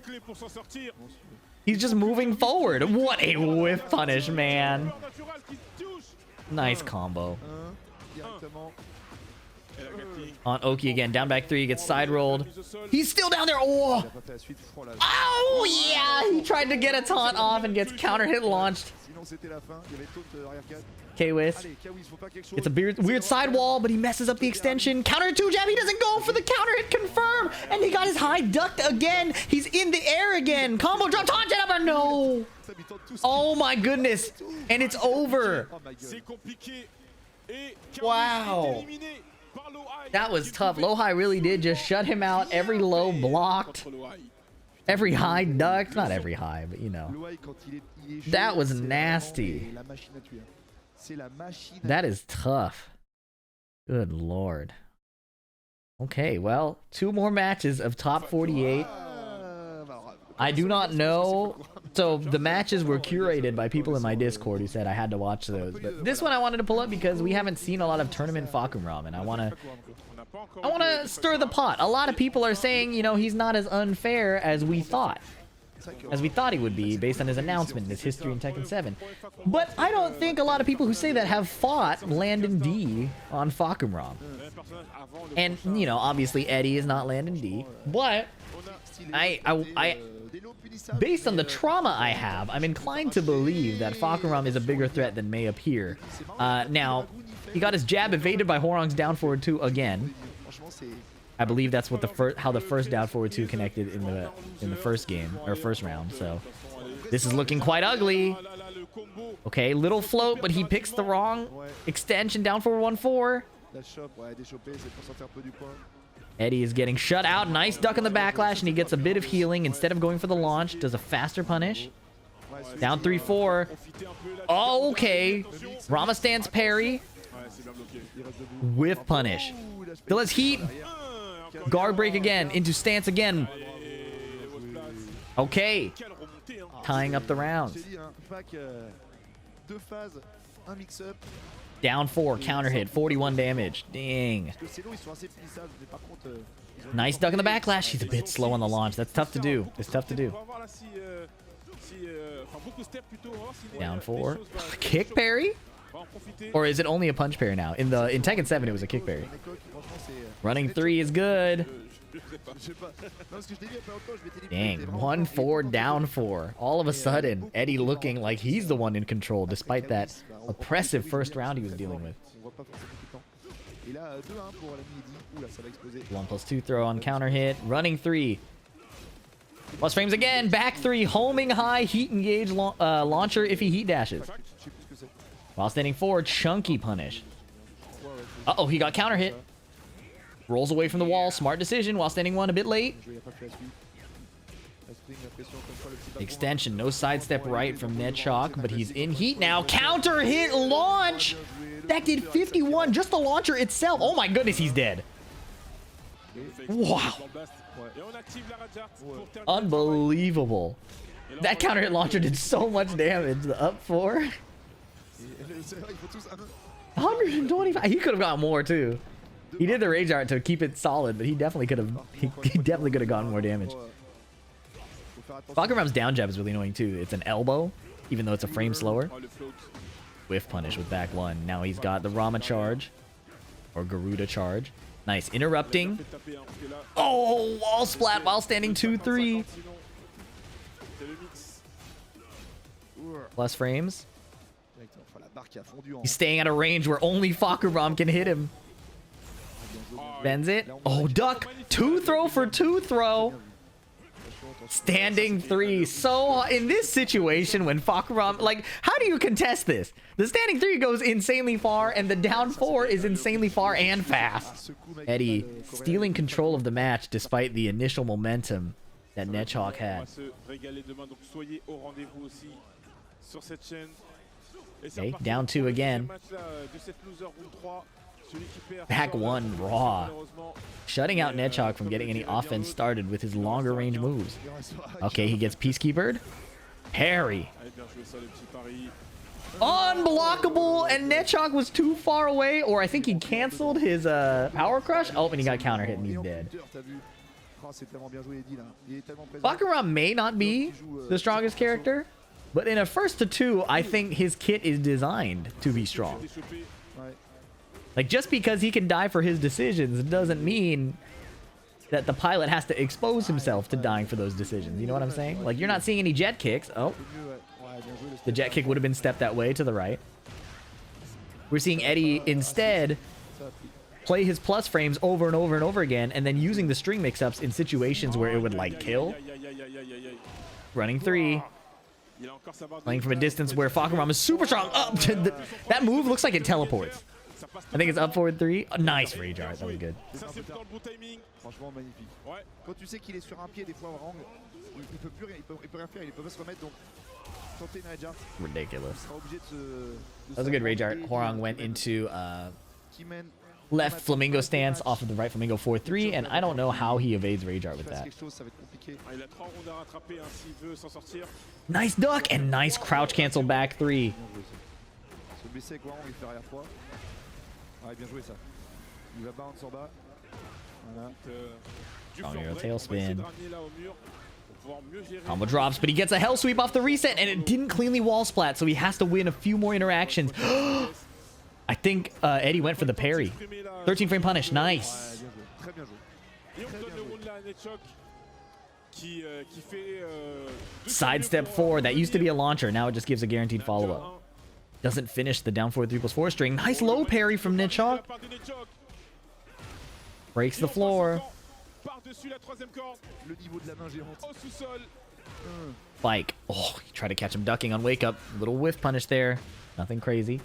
He's just moving forward. What a whiff punish, man. Nice combo. On Oki again. Down back 3. Gets side rolled. He's still down there. Oh, oh yeah. He tried to get a taunt off and gets counter hit launched. Kwis. It's a weird side wall, but he messes up the extension. Counter 2 jab. He doesn't go for the counter hit confirm. And he got his high ducked again. He's in the air again. Combo drop taunt jab. No. Oh my goodness. And it's over. Wow. That was tough. Lowhigh really did just shut him out. Every low blocked. Every high ducked. Not every high, but you know. That was nasty. That is tough. Good lord. Okay, well, 2 more matches of top 48. I do not know. So the matches were curated by people in my Discord who said I had to watch those. But this one I wanted to pull up because we haven't seen a lot of tournament Fahkumram, and I want to stir the pot. A lot of people are saying, you know, he's not as unfair as we thought. As we thought he would be based on his announcement and his history in Tekken 7. But I don't think a lot of people who say that have fought Landon D on Fahkumram. And, you know, obviously Eddy is not Landon D. But I based on the trauma I have, I'm inclined to believe that Fahkumram is a bigger threat than may appear. Now, he got his jab evaded by Hwoarang's down forward 2 again. I believe that's what how the first down forward 2 connected in the first game or first round. So this is looking quite ugly. Okay, little float, but he picks the wrong extension. Down forward 1-4. Eddy is getting shut out. Nice duck on the backlash, and he gets a bit of healing instead of going for the launch. Does a faster punish. Down 3-4. Oh, okay. Rama stands parry. Whiff punish. Still has heat. Guard break again. Into stance again. Okay. Tying up the rounds. Down 4. Counter hit. 41 damage. Dang. Nice duck in the backlash. He's a bit slow on the launch. That's tough to do. It's tough to do. Down 4. Kick parry? Or is it only a punch parry now? In Tekken 7, it was a kick parry. Running 3 is good. Dang. 1-4, down 4. All of a sudden, Eddy looking like he's the one in control, despite that oppressive first round he was dealing with. 1+2 throw on counter hit. Running 3. Plus frames again. Back 3. Homing high. Heat engage launcher if he heat dashes. While standing forward, chunky punish. Uh-oh, he got counter hit. Rolls away from the wall. Smart decision. While standing 1 a bit late. Extension. No sidestep right from Nedchok, but he's in heat now. Counter hit launch. That did 51. Just the launcher itself. Oh my goodness, he's dead. Wow. Unbelievable. That counter hit launcher did so much damage. The up 4. 125. He could have got more too. He did the rage art to keep it solid, but he definitely could have. He definitely could have gotten more damage. Fahkumram's down jab is really annoying too. It's an elbow, even though it's a frame slower. Whiff punish with back 1. Now he's got the Rama charge or Garuda charge. Nice interrupting. Oh, wall splat while standing 2-3. Plus frames. He's staying at a range where only Fahkumram can hit him. Bends it. Oh, duck. 2 throw for 2 throw. Standing 3. So in this situation when Fahkumram, like, how do you contest this? The standing 3 goes insanely far and the down 4 is insanely far and fast. Eddy stealing control of the match despite the initial momentum that Nedchok had. Okay, down 2 again. Back 1 raw. Shutting out Nedchok from getting any offense started with his longer range moves. Okay, he gets Peacekeepered. Parry. Unblockable, and Nedchok was too far away, or I think he canceled his power crush. Oh, and he got counter hit and he's dead. Fahkumram may not be the strongest character, but in a 1st to 2, I think his kit is designed to be strong. Like, just because he can die for his decisions doesn't mean that the pilot has to expose himself to dying for those decisions. You know what I'm saying? Like, you're not seeing any jet kicks. Oh. The jet kick would have been stepped that way to the right. We're seeing Eddy instead play his plus frames over and over and over again, and then using the string mix-ups in situations where it would, like, kill. Running 3. Playing from a distance where Fahkumram is super strong. Up to that move looks like it teleports. I think it's up forward 3. Oh, nice rage art. That was good. Ridiculous. That was a good rage art. Hwoarang went into left flamingo stance off of the right flamingo 4-3, and I don't know how he evades rage art with that. Nice duck and nice crouch cancel back 3. Strong arrow tailspin. Combo drops, but he gets a hell sweep off the reset, and it didn't cleanly wall splat, so he has to win a few more interactions. I think Eddy went for the parry. 13 frame punish. Nice. Sidestep 4. That used to be a launcher. Now it just gives a guaranteed follow-up. Doesn't finish the down forward 3+4 string. Nice low parry from Nedchok. Breaks the floor. Spike. Oh, he tried to catch him ducking on wake up. Little whiff punish there. Nothing crazy.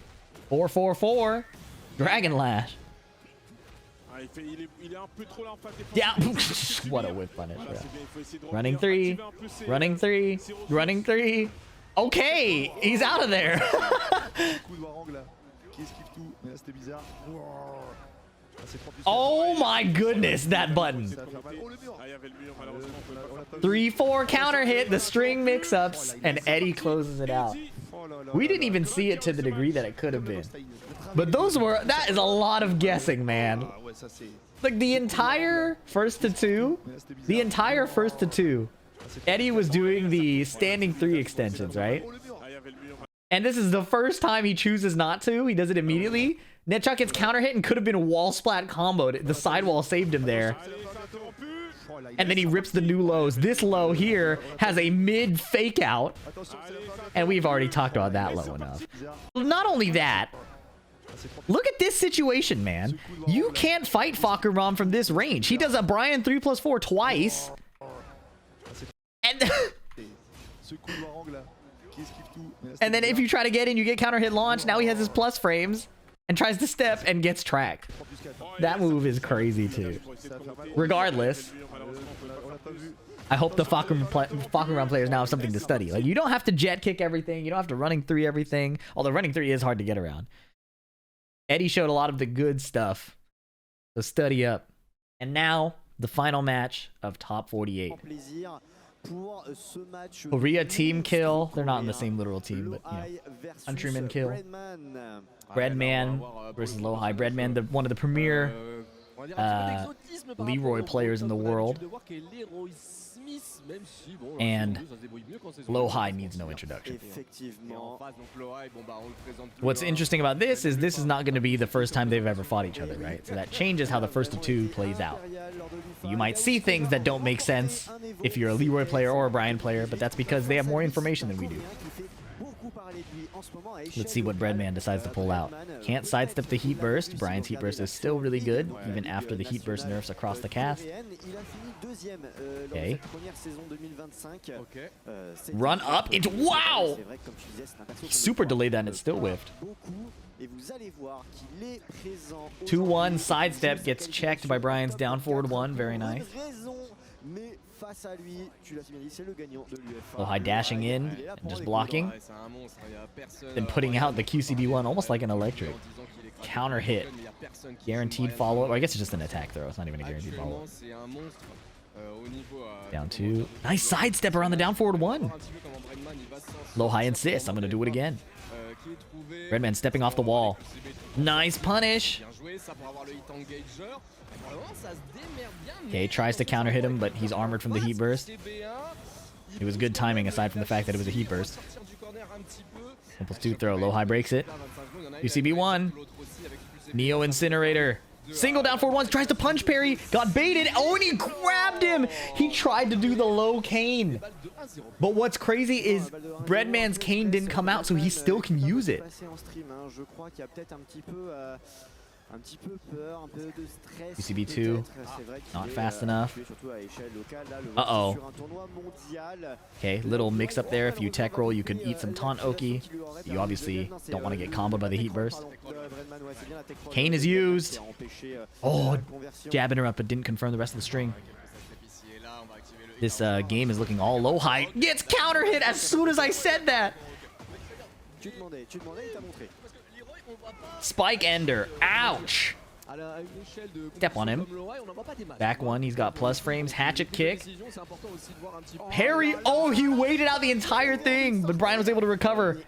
4-4-4. Dragon Lash. Yeah. What a whiff punish. Yeah. Running 3. Running 3. Running 3. Okay, he's out of there. Oh my goodness, that button. 3-4 counter hit, the string mix-ups, and Eddy closes it out. We didn't even see it to the degree that it could have been. But that is a lot of guessing, man. Like the entire 1st to 2, Eddy was doing the standing 3 extensions, right? And this is the first time he chooses not to. He does it immediately. Nedchok gets counter hit and could have been wall splat comboed. The sidewall saved him there. And then he rips the new lows. This low here has a mid fake out. And we've already talked about that low enough. Not only that, look at this situation, man. You can't fight Fahkumram from this range. He does a Bryan 3+4 twice. And then if you try to get in, you get counter hit launch. Now he has his plus frames and tries to step and gets tracked. That move is crazy too. Regardless, I hope the Fahkumram players now have something to study. Like, you don't have to jet kick everything. You don't have to running 3 everything. Although running 3 is hard to get around. Eddy showed a lot of the good stuff. So study up. And now, the final match of top 48. Korea team kill. They're not in the same literal team, but yeah. Countryman kill. Breadman versus Lowhigh. Breadman, one of the premier Leroy players in the world. And Lowhigh needs no introduction. What's interesting about this is not going to be the first time they've ever fought each other, right? So that changes how the 1st to 2 plays out. You might see things that don't make sense if you're a Leroy player or a Bryan player, but that's because they have more information than we do. Let's see what Breadman decides to pull out. Can't sidestep the heat burst. Bryan's heat burst is still really good, even after the heat burst nerfs across the cast. Okay. Run up into... Wow! Super delayed that and it still whiffed. 2-1 sidestep gets checked by Bryan's down forward 1. Very nice. face à lui. Tu l'as si bien dit, c'est le gagnant de l'UFA. Lowhigh dashing in and just blocking. Then putting out the QCB1 almost like an electric. Counter hit. Guaranteed follow-up. Or I guess it's just an attack throw. It's not even a guaranteed follow-up. Down 2. Nice sidestep around the down forward 1. Lowhigh insists. I'm going to do it again. Breadman stepping off the wall. Nice punish. Okay, tries to counter hit him, but he's armored from the heat burst. It was good timing aside from the fact that it was a heat burst. +2 throw. Lowhigh breaks it. UCB1. Neo Incinerator. Single down forward once. Tries to punch parry. Got baited. Oh, and he grabbed him. He tried to do the low cane. But what's crazy is Breadman's cane didn't come out, so he still can use it. UCB2, not fast enough. Uh-oh. Okay, little mix up there. If you tech roll, you could eat some taunt Oki. You obviously don't want to get comboed by the heat burst. Cane is used. Oh, jab interrupt, but didn't confirm the rest of the string. This game is looking all Lowhigh. Gets counter hit as soon as I said that. Spike ender. Ouch. Step on him. Back one. He's got plus frames. Hatchet kick. Parry. Oh, he waited out the entire thing, but Bryan was able to recover.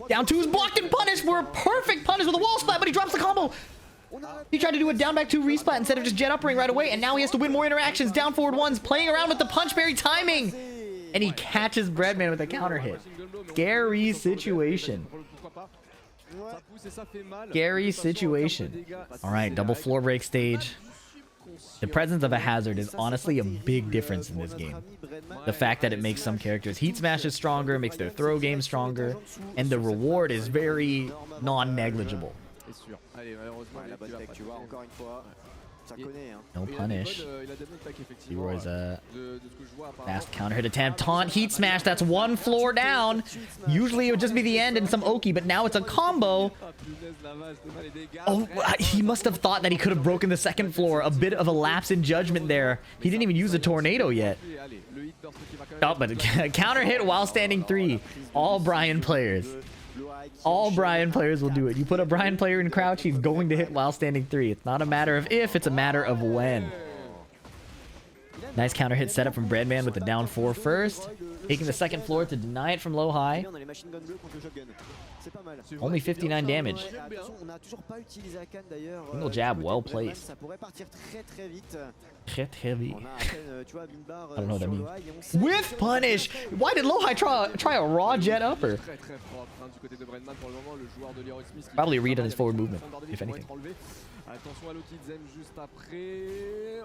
Down 2 is blocked and punished for a perfect punish with a wall splat, but he drops the combo. He tried to do a down back 2 resplat instead of just jet uppering right away, and now he has to win more interactions. Down forward 1's playing around with the punch parry timing, and he catches Breadman with a counter hit. Scary situation. Scary situation. All right, double floor break stage. The presence of a hazard is honestly a big difference in this game. The fact that it makes some characters' heat smashes stronger, makes their throw game stronger, and the reward is very non-negligible. No punish. Leroy's fast counter hit attempt. Taunt heat smash. That's 1 floor down. Usually it would just be the end and some Oki, but now it's a combo. Oh, he must have thought that he could have broken the 2nd floor. A bit of a lapse in judgment there. He didn't even use a tornado yet. Oh, but counter hit while standing 3. All Bryan players. All Bryan players will do it. You put a Bryan player in crouch, he's going to hit while standing 3. It's not a matter of if, it's a matter of when. Nice counter hit setup from Breadman with the down 4 first. Taking the 2nd floor to deny it from Lowhigh. Only 59 damage. Single jab well placed. Très heavy. I don't know what that means. With punish! Why did Lowhigh try a raw jet upper? Probably read on his forward movement, if anything.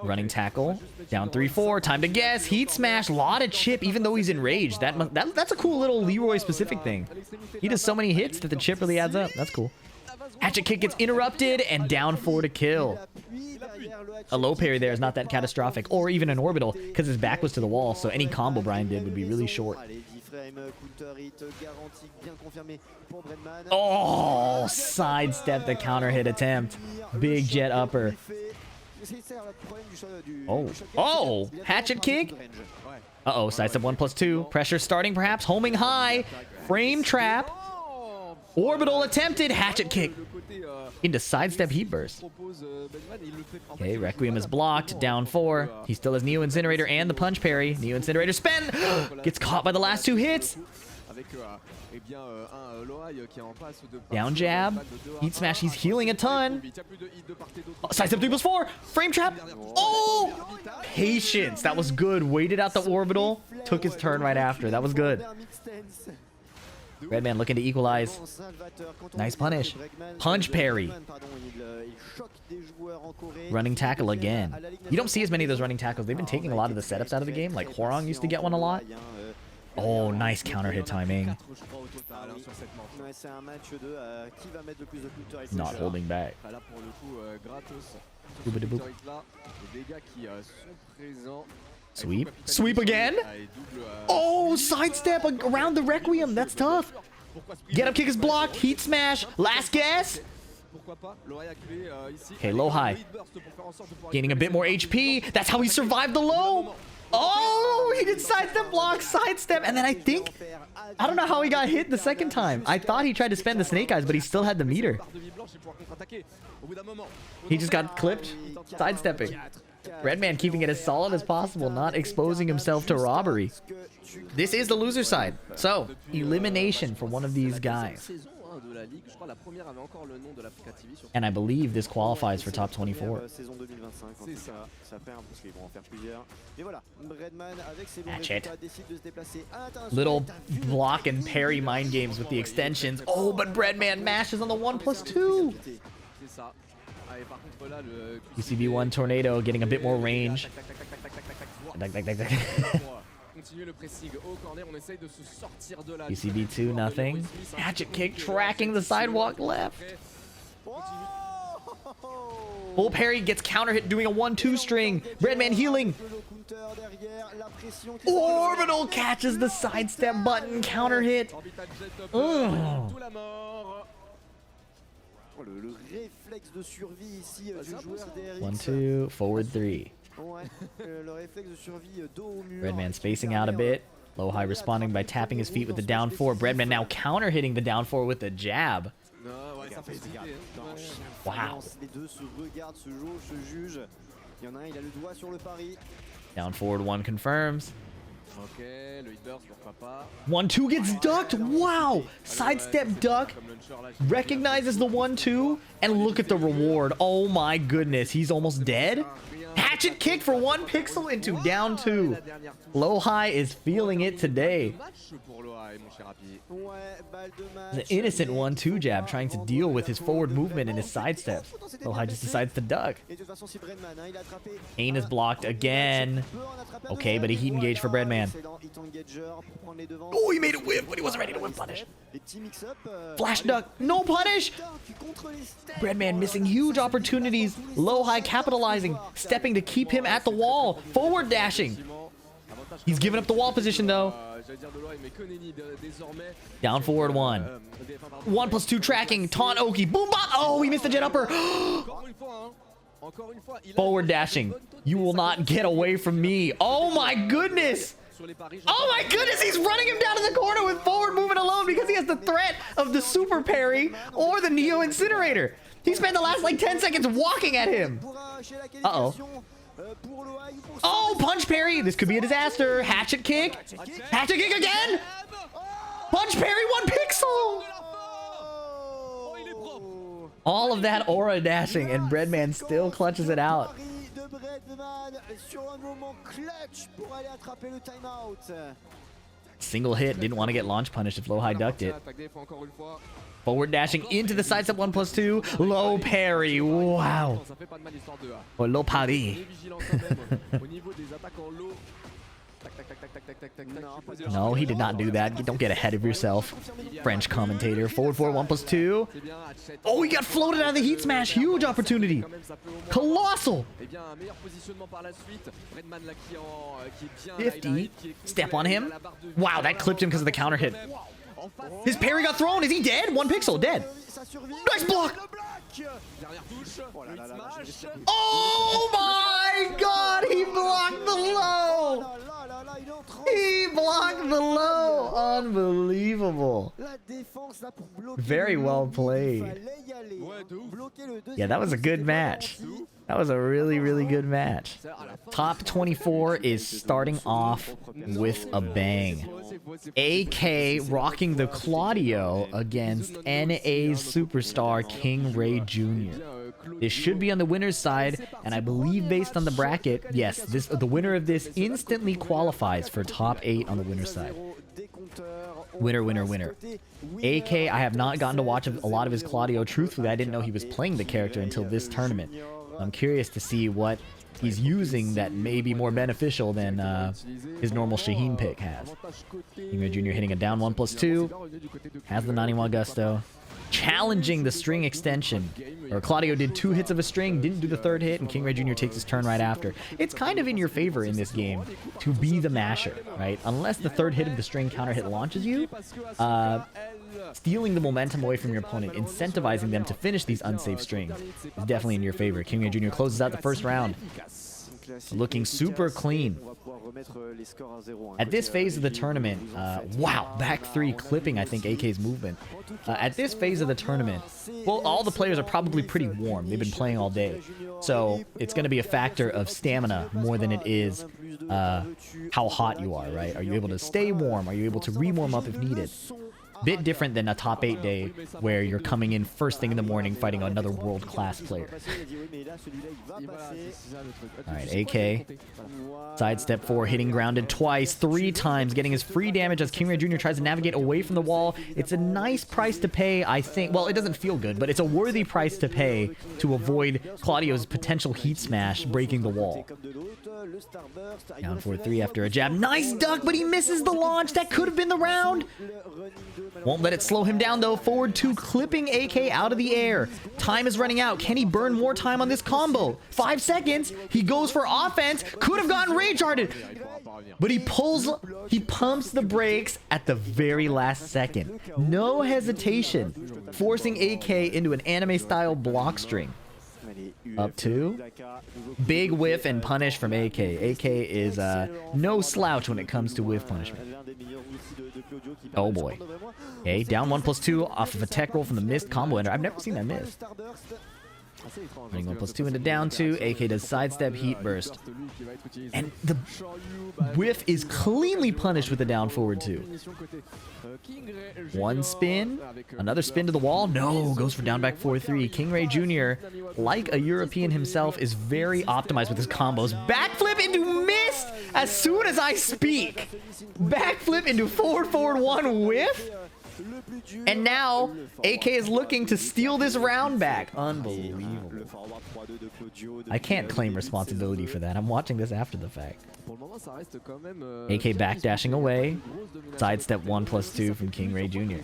Running tackle. Down 3-4. Time to guess. Heat smash. Lot of chip, even though he's enraged. That's a cool little Leroy specific thing. He does so many hits that the chip really adds up. That's cool. Hatchet kick gets interrupted and down 4 to kill. A low parry there is not that catastrophic, or even an orbital, because his back was to the wall, so any combo Bryan did would be really short. Oh, sidestep the counter hit attempt. Big jet upper. Oh, hatchet kick. Uh-oh, sidestep 1+2. Pressure starting perhaps. Homing high. Frame trap. Orbital attempted. Hatchet kick. Into sidestep heat burst. Okay, Requiem is blocked. Down 4. He still has Neo Incinerator and the punch parry. Neo Incinerator spin. Gets caught by the last 2 hits. Down jab. Heat smash. He's healing a ton. Sidestep 3+4. Frame trap. Oh! Patience. That was good. Waited out the orbital. Took his turn right after. That was good. Breadman looking to equalize. Nice punish. Punch parry. Running tackle again. You don't see as many of those running tackles. They've been taking a lot of the setups out of the game. Like Hwoarang used to get one a lot. Oh, nice counter hit timing. Not holding back. Sweep. Sweep again. Oh, sidestep around the Requiem. That's tough. Get up kick is blocked. Heat smash. Last guess. Okay, Lowhigh. Gaining a bit more HP. That's how he survived the low. Oh, he did sidestep block, sidestep, and then I don't know how he got hit the second time. I thought he tried to spend the snake eyes, but he still had the meter. He just got clipped, sidestepping. Breadman keeping it as solid as possible, not exposing himself to robbery. This is the loser side. So, elimination for one of these guys. And I believe this qualifies for top 24. Match it. Little block and parry mind games with the extensions. Oh, but Breadman mashes on the 1+2. UCB1 Tornado getting a bit more range. UCB2 nothing. Hatchet kick tracking the sidewalk left. Full parry gets counter hit doing a 1-2 string. Breadman healing. Orbital catches the sidestep button. Counter hit. Ugh. 1-2 forward 3. Breadman spacing out a bit. Lowhigh responding by tapping his feet with the down 4. Breadman now counter hitting the down 4 with the jab. Wow. Down forward 1 confirms. 1-2 gets ducked. Wow. Sidestep duck. Recognizes the 1-2. And look at the reward. Oh my goodness. He's almost dead. Hatchet kick for 1 pixel into down 2. Lowhigh is feeling it today. The innocent 1-2 jab trying to deal with his forward movement and his sidesteps. Lowhigh just decides to duck. Ain is blocked again. Okay, but a heat engage for Breadman. Oh, he made a whip, but he wasn't ready to whip punish. Flash duck, no punish. Breadman missing huge opportunities. Lowhigh capitalizing, stepping to keep him at the wall. Forward dashing. He's giving up the wall position though. Down forward 1. 1+2 tracking. Taunt Oki. Boom bop. Oh, he missed the jet upper. Forward dashing. You will not get away from me. Oh my goodness. Oh my goodness, he's running him down to the corner with forward movement alone because he has the threat of the super parry or the Neo Incinerator. He spent the last like 10 seconds walking at him. Uh-oh. Oh, punch parry. This could be a disaster. Hatchet kick. Hatchet kick again. Punch parry 1 pixel. All of that aura dashing and Breadman still clutches it out. Single hit. Didn't want to get launch punished if Lowhigh ducked it. Forward dashing into the sidestep 1+2. Low parry. Wow. Or low parry. No, he did not do that. Don't get ahead of yourself. French commentator. Forward 1+2. Oh, he got floated out of the heat smash. Huge opportunity. Colossal. 50. Step on him. Wow, that clipped him because of the counter hit. His parry got thrown. Is he dead? 1 pixel. Dead. Nice block. Oh my god. He blocked the low. He blocked the low. Unbelievable. Very well played. Yeah, that was a good match. That was a really, really good match. Top 24 is starting off with a bang. AK rocking the Claudio against NA's superstar Kingreyjr Jr. This should be on the winner's side, and I believe based on the bracket, yes, the winner of this instantly qualifies for top 8 on the winner's side. Winner, winner, winner. AK, I have not gotten to watch a lot of his Claudio. Truthfully, I didn't know he was playing the character until this tournament. I'm curious to see what he's using that may be more beneficial than his normal Shaheen pick has. Kingreyjr Jr. hitting a down 1+2. Has the 91 gusto. Challenging the string extension. Or Claudio did 2 hits of a string, didn't do the 3rd hit, and Kingreyjr Jr. takes his turn right after. It's kind of in your favor in this game to be the masher, right? Unless the 3rd hit of the string counter hit launches you, stealing the momentum away from your opponent, incentivizing them to finish these unsafe strings is definitely in your favor. Kingreyjr Jr. closes out the 1st round. looking super clean. At this phase of the tournament, wow, back three clipping, I think, AK's movement. At this phase of the tournament, well, all the players are probably pretty warm. They've been playing all day. So it's going to be a factor of stamina more than it is how hot you are, right? Are you able to stay warm? Are you able to re-warm up if needed? Bit different than a top 8 day where you're coming in first thing in the morning fighting another world-class player. Alright, AK. Sidestep 4, hitting grounded twice, 3 times, getting his free damage as Kingreyjr Jr. tries to navigate away from the wall. It's a nice price to pay, I think. Well, it doesn't feel good, but it's a worthy price to pay to avoid Claudio's potential heat smash breaking the wall. Down 4-3 after a jab. Nice duck, but he misses the launch. That could have been the round. Won't let it slow him down, though. Forward 2, clipping AK out of the air. Time is running out. Can he burn more time on this combo? 5 seconds. He goes for offense. Could have gotten rage-hearted. But he pumps the brakes at the very last second. No hesitation. Forcing AK into an anime-style block string. Up 2. Big whiff and punish from AK. AK is no slouch when it comes to whiff punishment. Oh boy. Okay, down 1+2 off of a tech roll from the missed combo ender. I've never seen that miss. Running 1+2 into down 2. AK does sidestep heat burst. And the whiff is cleanly punished with the down forward 2. One spin. Another spin to the wall. No, goes for down back 4-3. Kingreyjr Jr., like a European himself, is very optimized with his combos. Backflip into miss as soon as I speak. Backflip into forward 1 whiff. And now, AK is looking to steal this round back. Unbelievable. I can't claim responsibility for that. I'm watching this after the fact. AK backdashing away. Sidestep 1+2 from Kingreyjr Jr.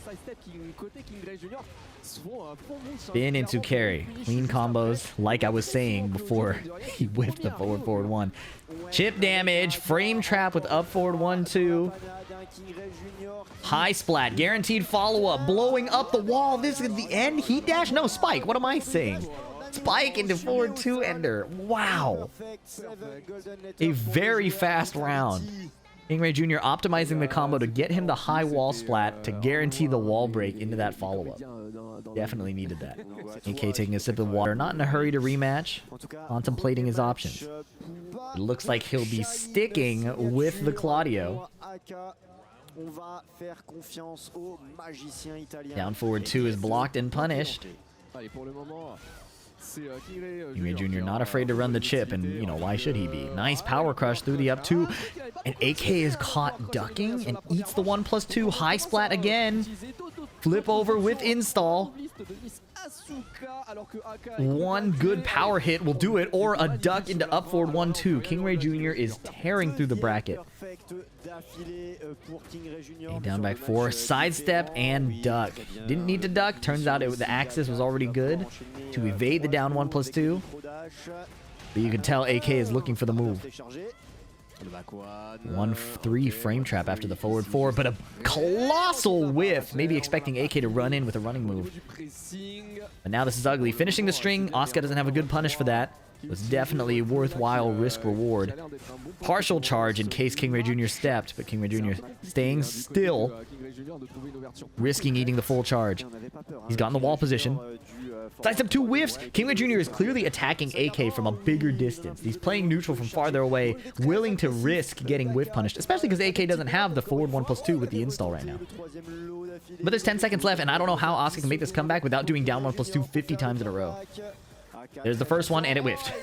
Spin into carry. Clean combos, like I was saying before he whiffed the forward 1. Chip damage. Frame trap with up forward 1-2. High splat. Guaranteed follow-up. Blowing up the wall. This is the end. Heat dash? No, spike. What am I saying? Spike into forward 2 ender. Wow. A very fast round. Kingreyjr Jr. optimizing the combo to get him the high wall splat to guarantee the wall break into that follow-up. Definitely needed that. AK taking a sip of water. Not in a hurry to rematch. Contemplating his options. It looks like he'll be sticking with the Claudio. Down forward 2 is blocked and punished. Kingreyjr Jr. not afraid to run the chip, and, you know, why should he be? Nice power crush through the up 2. And AK is caught ducking and eats the 1+2. High splat again. Flip over with install. One good power hit will do it, or a duck into up forward 1-2. Kingreyjr Jr. is tearing through the bracket. Okay, down back 4. Sidestep and duck. Didn't need to duck. Turns out the axis was already good to evade the down 1+2. But you can tell AK is looking for the move. 1-3 frame trap after the forward 4, but a colossal whiff. Maybe expecting AK to run in with a running move. But now this is ugly. Finishing the string. Asuka doesn't have a good punish for that. It was definitely a worthwhile risk-reward. Partial charge in case Kingreyjr Jr. stepped, but Kingreyjr Jr. staying still, risking eating the full charge. He's got in the wall position. Sidestep 2 whiffs. Kingreyjr Jr. is clearly attacking AK from a bigger distance. He's playing neutral from farther away, willing to risk getting whiff punished, especially because AK doesn't have the forward 1+2 with the install right now. But there's 10 seconds left, and I don't know how Asuka can make this comeback without doing down 1+2 50 times in a row. There's the first one, and it whiffed.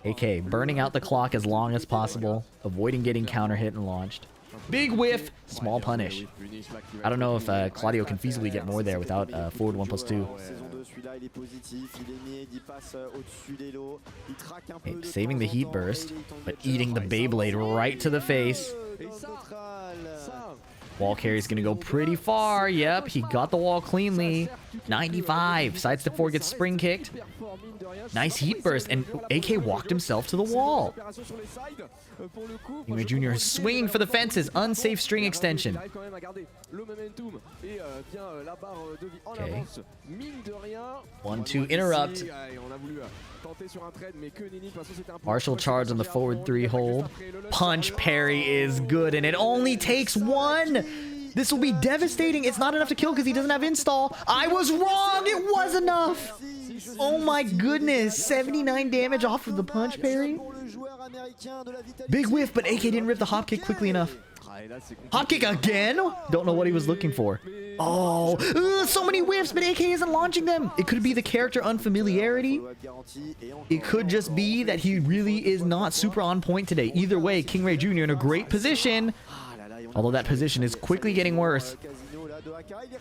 AK burning out the clock as long as possible, avoiding getting counter hit and launched. Big whiff, small punish. I don't know if Claudio can feasibly get more there without forward 1+2. Okay, saving the heat burst, but eating the Beyblade right to the face. Wall carry is going to go pretty far. Yep, he got the wall cleanly. 95. Sidestep 4 gets spring kicked. Nice heat burst, and AK walked himself to the wall. Kingreyjr Jr. is swinging for the fences. misses. Unsafe string extension. Okay. 1-2 interrupt. Partial charge on the forward 3 hold. Punch parry is good, and it only takes 1. This will be devastating. It's not enough to kill because he doesn't have install. I was wrong. It was enough. Oh my goodness. 79 damage off of the punch parry. Big whiff, but AK didn't rip the hop kick quickly enough. Hop kick again? Don't know what he was looking for. Oh, so many whiffs, but AK isn't launching them. It could be the character unfamiliarity. It could just be that he really is not super on point today. Either way, Kingreyjr in a great position. Although that position is quickly getting worse.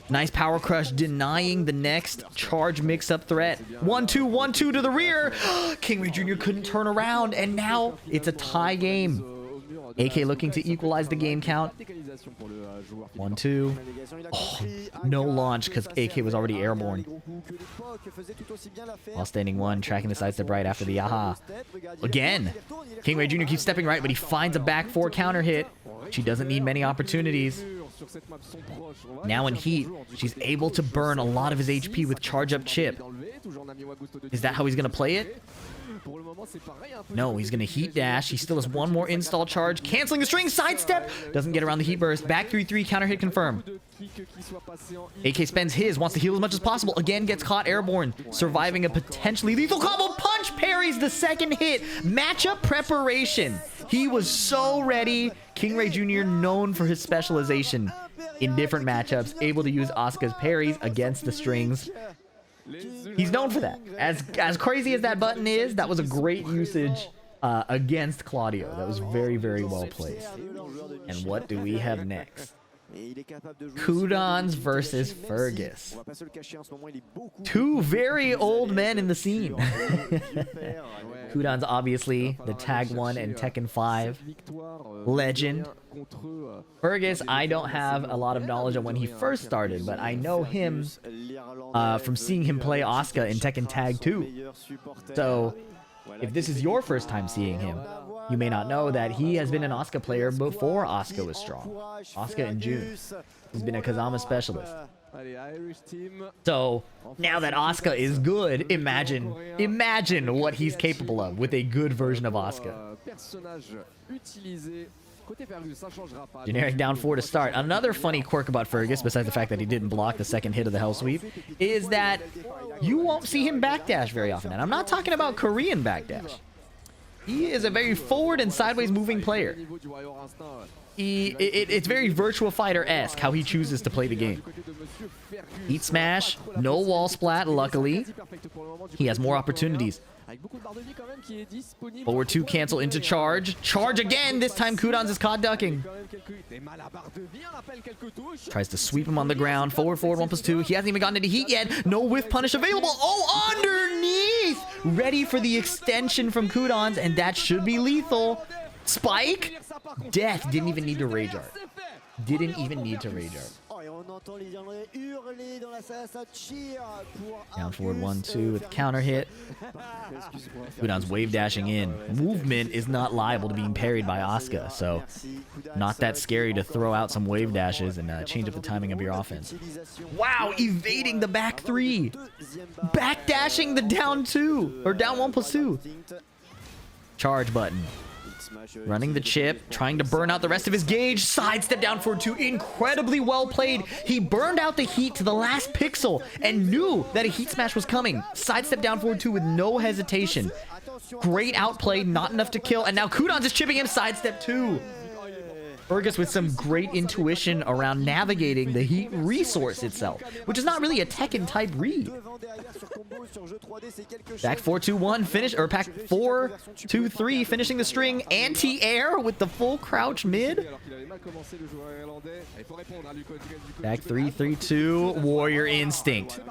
Nice power crush, denying the next charge mix-up threat. 1-2, 1-2 to the rear. Kingreyjr couldn't turn around, and now it's a tie game. AK looking to equalize the game count. 1-2. Oh, no launch because AK was already airborne. While standing 1, tracking the sidestep right after the yaha. Again, Kingreyjr keeps stepping right, but he finds a back 4 counter hit. She doesn't need many opportunities. Now in heat, she's able to burn a lot of his HP with charge up chip. Is that how he's going to play it? No, he's going to heat dash. He still has 1 more install charge. Canceling the string, sidestep. Doesn't get around the heat burst. Back 3-3, counter hit confirmed. AK spends his, wants to heal as much as possible. Again, gets caught airborne. Surviving a potentially lethal combo. Punch parries the second hit. Matchup preparation. He was so ready. Kingreyjr, known for his specialization in different matchups, able to use Asuka's parries against the strings. He's known for that. As crazy as that button is, that was a great usage against Claudio. That was very, very well placed. And what do we have next? Qudans versus Fergus. 2 very old men in the scene. Qudans, obviously, the Tag 1 and Tekken 5 legend. Fergus, I don't have a lot of knowledge of when he first started, but I know him from seeing him play Asuka in Tekken Tag 2. So, if this is your first time seeing him, you may not know that he has been an Asuka player before Asuka was strong. Asuka in June. He's been a Kazama specialist. So, now that Asuka is good, imagine what he's capable of with a good version of Asuka. Generic down 4 to start. Another funny quirk about Fergus, besides the fact that he didn't block the second hit of the Hell Sweep, is that you won't see him backdash very often. And I'm not talking about Korean backdash. He is a very forward and sideways moving player. It's very Virtua Fighter-esque how he chooses to play the game. Heat smash, no wall splat, luckily. He has more opportunities. Forward 2 cancel into charge. Charge again, this time Qudans is caught ducking. Tries to sweep him on the ground. Forward 1+2. He hasn't even gotten into heat yet. No whiff punish available. Oh, underneath! Ready for the extension from Qudans, and that should be lethal. Spike? Death. Didn't even need to rage art. Didn't even need to rage art. Down forward 1-2 with the counter hit. Qudans wave dashing in. Movement is not liable to being parried by Asuka, so not that scary to throw out some wave dashes and change up the timing of your offense. Wow, evading the back 3. Back dashing the down 2, or down 1+2. Charge button. Running the chip, trying to burn out the rest of his gauge. Sidestep down forward 2. Incredibly well played. He burned out the heat to the last pixel and knew that a heat smash was coming. Sidestep down forward 2 with no hesitation. Great outplay, not enough to kill. And now Qudans is chipping him. Sidestep 2. Fergus with some great intuition around navigating the heat resource itself, which is not really a Tekken type read. Back 4-2-1 finish, or pack 4-2-3 finishing the string. Anti-air with the full crouch mid. Back 3-3-2 Warrior Instinct.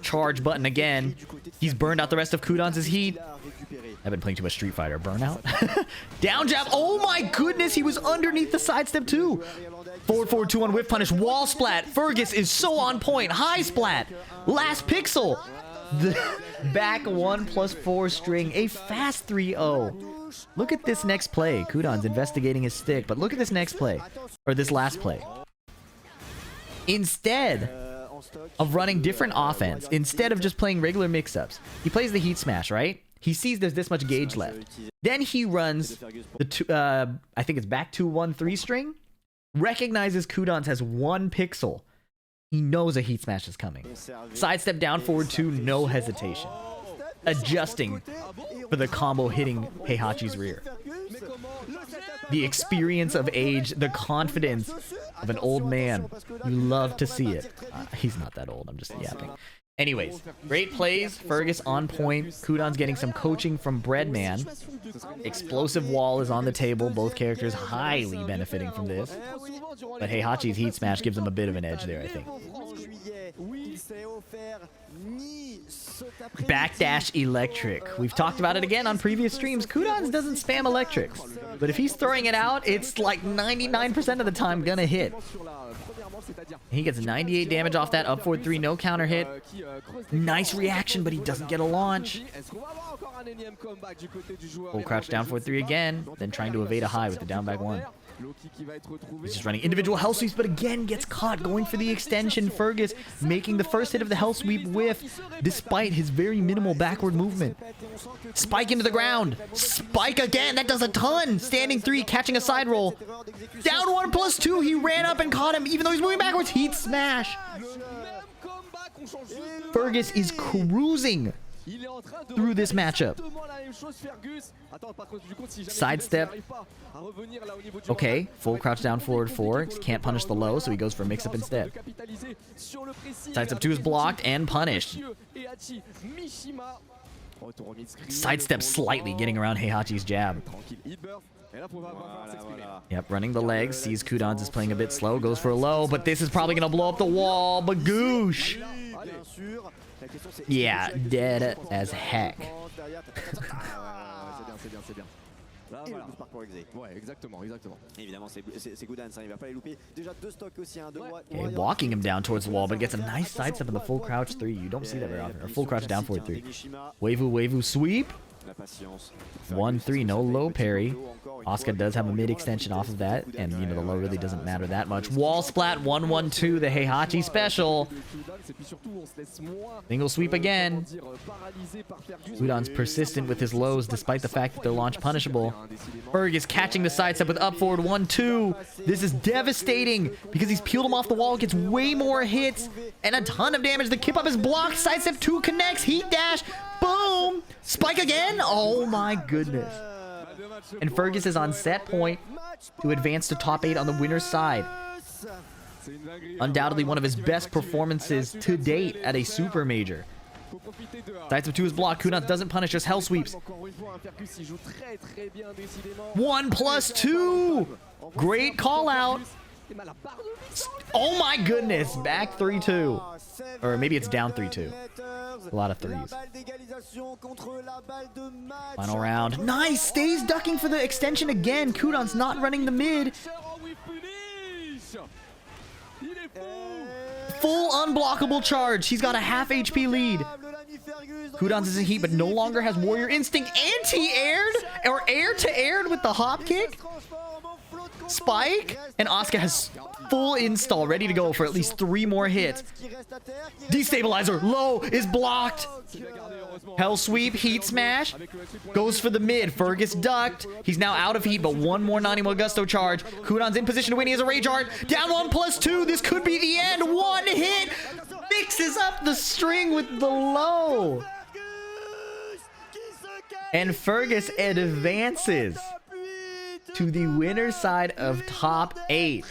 Charge button again. He's burned out the rest of Qudans' heat. I've been playing too much Street Fighter. Burnout. Down jab. Oh my goodness, he was underneath the sidestep too. Forward 2 on whip punish. Wall splat. Fergus is so on point. High splat. Last pixel. The back 1+4 string, a fast 3-0. Look at this next play. Qudans investigating his stick, but look at this next play. Or this last play. Instead of running different offense, instead of just playing regular mix-ups, he plays the heat smash, right? He sees there's this much gauge left. Then he runs the, I think it's back 2-1-3 string. Recognizes Qudans has 1 pixel. He knows a heat smash is coming. Sidestep down forward 2, no hesitation. Adjusting for the combo hitting Heihachi's rear. The experience of age, the confidence of an old man. You love to see it. He's not that old, I'm just yapping. Anyways, great plays. Fergus on point. Qudans getting some coaching from Breadman. Explosive wall is on the table. Both characters highly benefiting from this. But Heihachi's heat smash gives him a bit of an edge there, I think. Backdash electric. We've talked about it again on previous streams. Qudans doesn't spam electrics. But if he's throwing it out, it's like 99% of the time gonna hit. He gets 98 damage off that up forward 3, no counter hit. Nice reaction, but he doesn't get a launch. Full crouch down forward 3 again, then trying to evade a high with the down back 1. He's just running individual hell sweeps, but again gets caught going for the extension. Fergus making the first hit of the hell sweep whiff, despite his very minimal backward movement. Spike into the ground. Spike again. That does a ton. Standing 3, catching a side roll. Down 1+2. He ran up and caught him, even though he's moving backwards. Heat smash. Fergus is cruising through this matchup. Sidestep. Okay, full crouch down forward 4. Can't punish the low, so he goes for mix-up instead. Sidestep 2 is blocked and punished. Sidestep slightly, getting around Heihachi's jab. Yep, running the legs. Sees Qudans is playing a bit slow. Goes for a low, but this is probably going to blow up the wall. Bagoosh! Yeah, dead as heck. Okay, walking him down towards the wall, but gets a nice sidestep in the full crouch 3. You don't see that very often. Or full crouch down forward 3. Waifu sweep. 1-3, no low parry. Asuka does have a mid extension off of that, and you know the low really doesn't matter that much. Wall splat 1-1-2, the Heihachi special. Single sweep again. Qudans persistent with his lows despite the fact that they're launch punishable. Fergus catching the sidestep with up forward 1-2. This is devastating because he's peeled him off the wall, gets way more hits and a ton of damage. The kip up is blocked. Sidestep 2 connects. Heat dash. Boom! Spike again? Oh my goodness. And Fergus is on set point to advance to top 8 on the winner's side. Undoubtedly one of his best performances to date at a super major. Sidestep 2 is blocked. Qudans doesn't punish, just hell sweeps. 1+2! Great call out. Oh my goodness, back 3-2. Or maybe it's down 3-2. A lot of threes. Final round. Nice! Stays ducking for the extension again. Qudans not running the mid. Full unblockable charge. He's got a half HP lead. Qudans is in heat, but no longer has warrior instinct. Anti-aired? Or air-to-aired with the hop kick? Spike, and Asuka has full install ready to go for at least 3 more hits. Destabilizer low is blocked. Hell sweep, heat smash, goes for the mid. Fergus ducked. He's now out of heat, but 1 more Nanimo Gusto charge. Qudans in position to win. He has a rage art. Down 1+2. This could be the end. 1 hit mixes up the string with the low, and Fergus advances to the winner's side of top 8.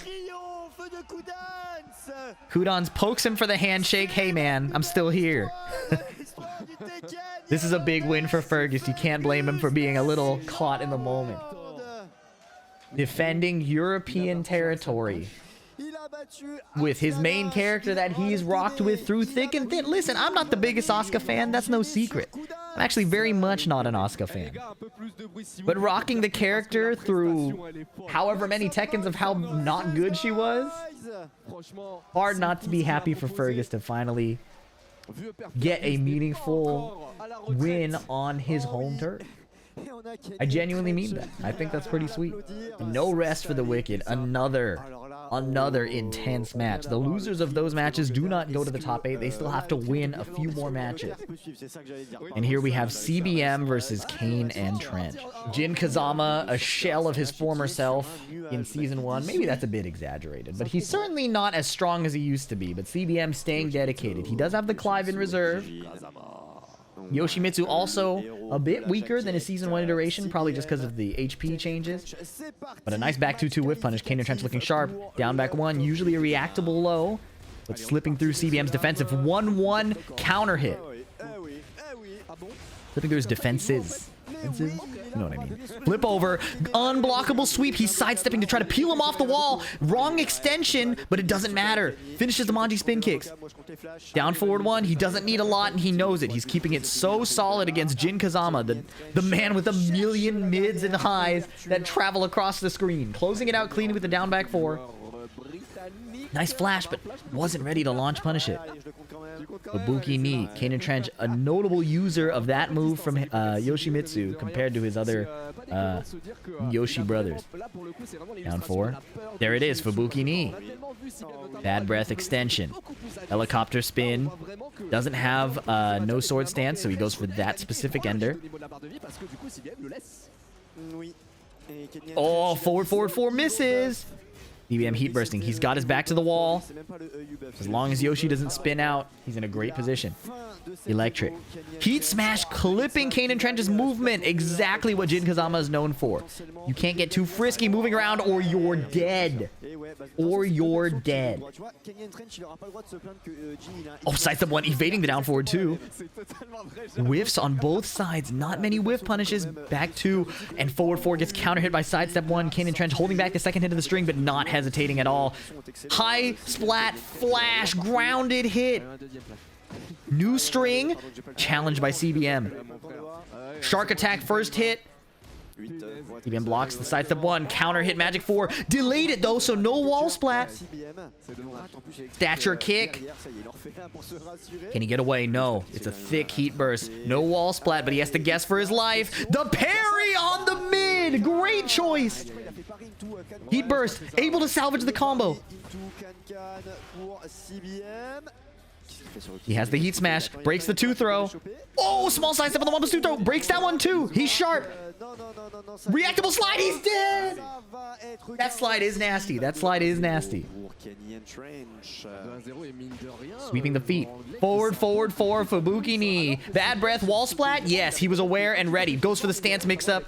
Qudans pokes him for the handshake. Hey man, I'm still here. This is a big win for Fergus. You can't blame him for being a little caught in the moment. Defending European territory with his main character that he's rocked with through thick and thin. Listen, I'm not the biggest Asuka fan. That's no secret. I'm actually very much not an Asuka fan. But rocking the character through however many Tekkens of how not good she was, hard not to be happy for Fergus to finally get a meaningful win on his home turf. I genuinely mean that. I think that's pretty sweet. No rest for the Wicked. Another intense match. The losers of those matches do not go to the top 8. They still have to win a few more matches. And here we have CBM versus Kaneandtrench. Jin Kazama, a shell of his former self in Season 1. Maybe that's a bit exaggerated, but he's certainly not as strong as he used to be. But CBM staying dedicated. He does have the Clive in reserve. Yoshimitsu also a bit weaker than his Season 1 iteration, probably just because of the HP changes. But a nice back 2-2 whiff punish. Kaneandtrench looking sharp. Down back 1, usually a reactable low, but slipping through CBM's defensive 1-1 counter hit. Slipping through his defenses. You know what I mean. Flip over. Unblockable sweep. He's sidestepping to try to peel him off the wall. Wrong extension, but it doesn't matter. Finishes the Manji spin kicks. Down forward 1. He doesn't need a lot, and he knows it. He's keeping it so solid against Jin Kazama, the man with a million mids and highs that travel across the screen. Closing it out clean with the down back 4. Nice flash, but wasn't ready to launch punish it. Ibuki knee. Kaneandtrench, a notable user of that move from Yoshimitsu compared to his other Yoshi brothers. Down 4. There it is, Fubuki knee. Bad breath extension. Helicopter spin. Doesn't have no sword stance, so he goes for that specific ender. Oh, forward 4 misses. CBM heat bursting. He's got his back to the wall. As long as Yoshi doesn't spin out, he's in a great position. Electric. Heat smash clipping Kaneandtrench's movement. Exactly what Jin Kazama is known for. You can't get too frisky moving around or you're dead. Or you're dead. Oh, sidestep 1, evading the down forward 2. Whiffs on both sides. Not many whiff punishes. Back 2 and forward 4 gets counter hit by sidestep 1. Kaneandtrench holding back the second hit of the string, but not hesitating at all. High splat flash grounded hit. New string challenged by CBM. Shark attack first hit. CBM blocks the sidestep 1. Counter hit magic 4. Delayed it though, so no wall splat. Stature kick. Can he get away? No. It's a thick heat burst. No wall splat, but he has to guess for his life. The parry on the mid. Great choice. Heat burst. Able to salvage the combo. He has the heat smash. Breaks the 2 throw. Oh, small sidestep on the 1+2 throw. Breaks that one too. He's sharp. Reactable slide. He's dead. That slide is nasty. That slide is nasty. Sweeping the feet. Forward 4. Fubuki knee. Bad breath. Wall splat. Yes, he was aware and ready. Goes for the stance mix-up.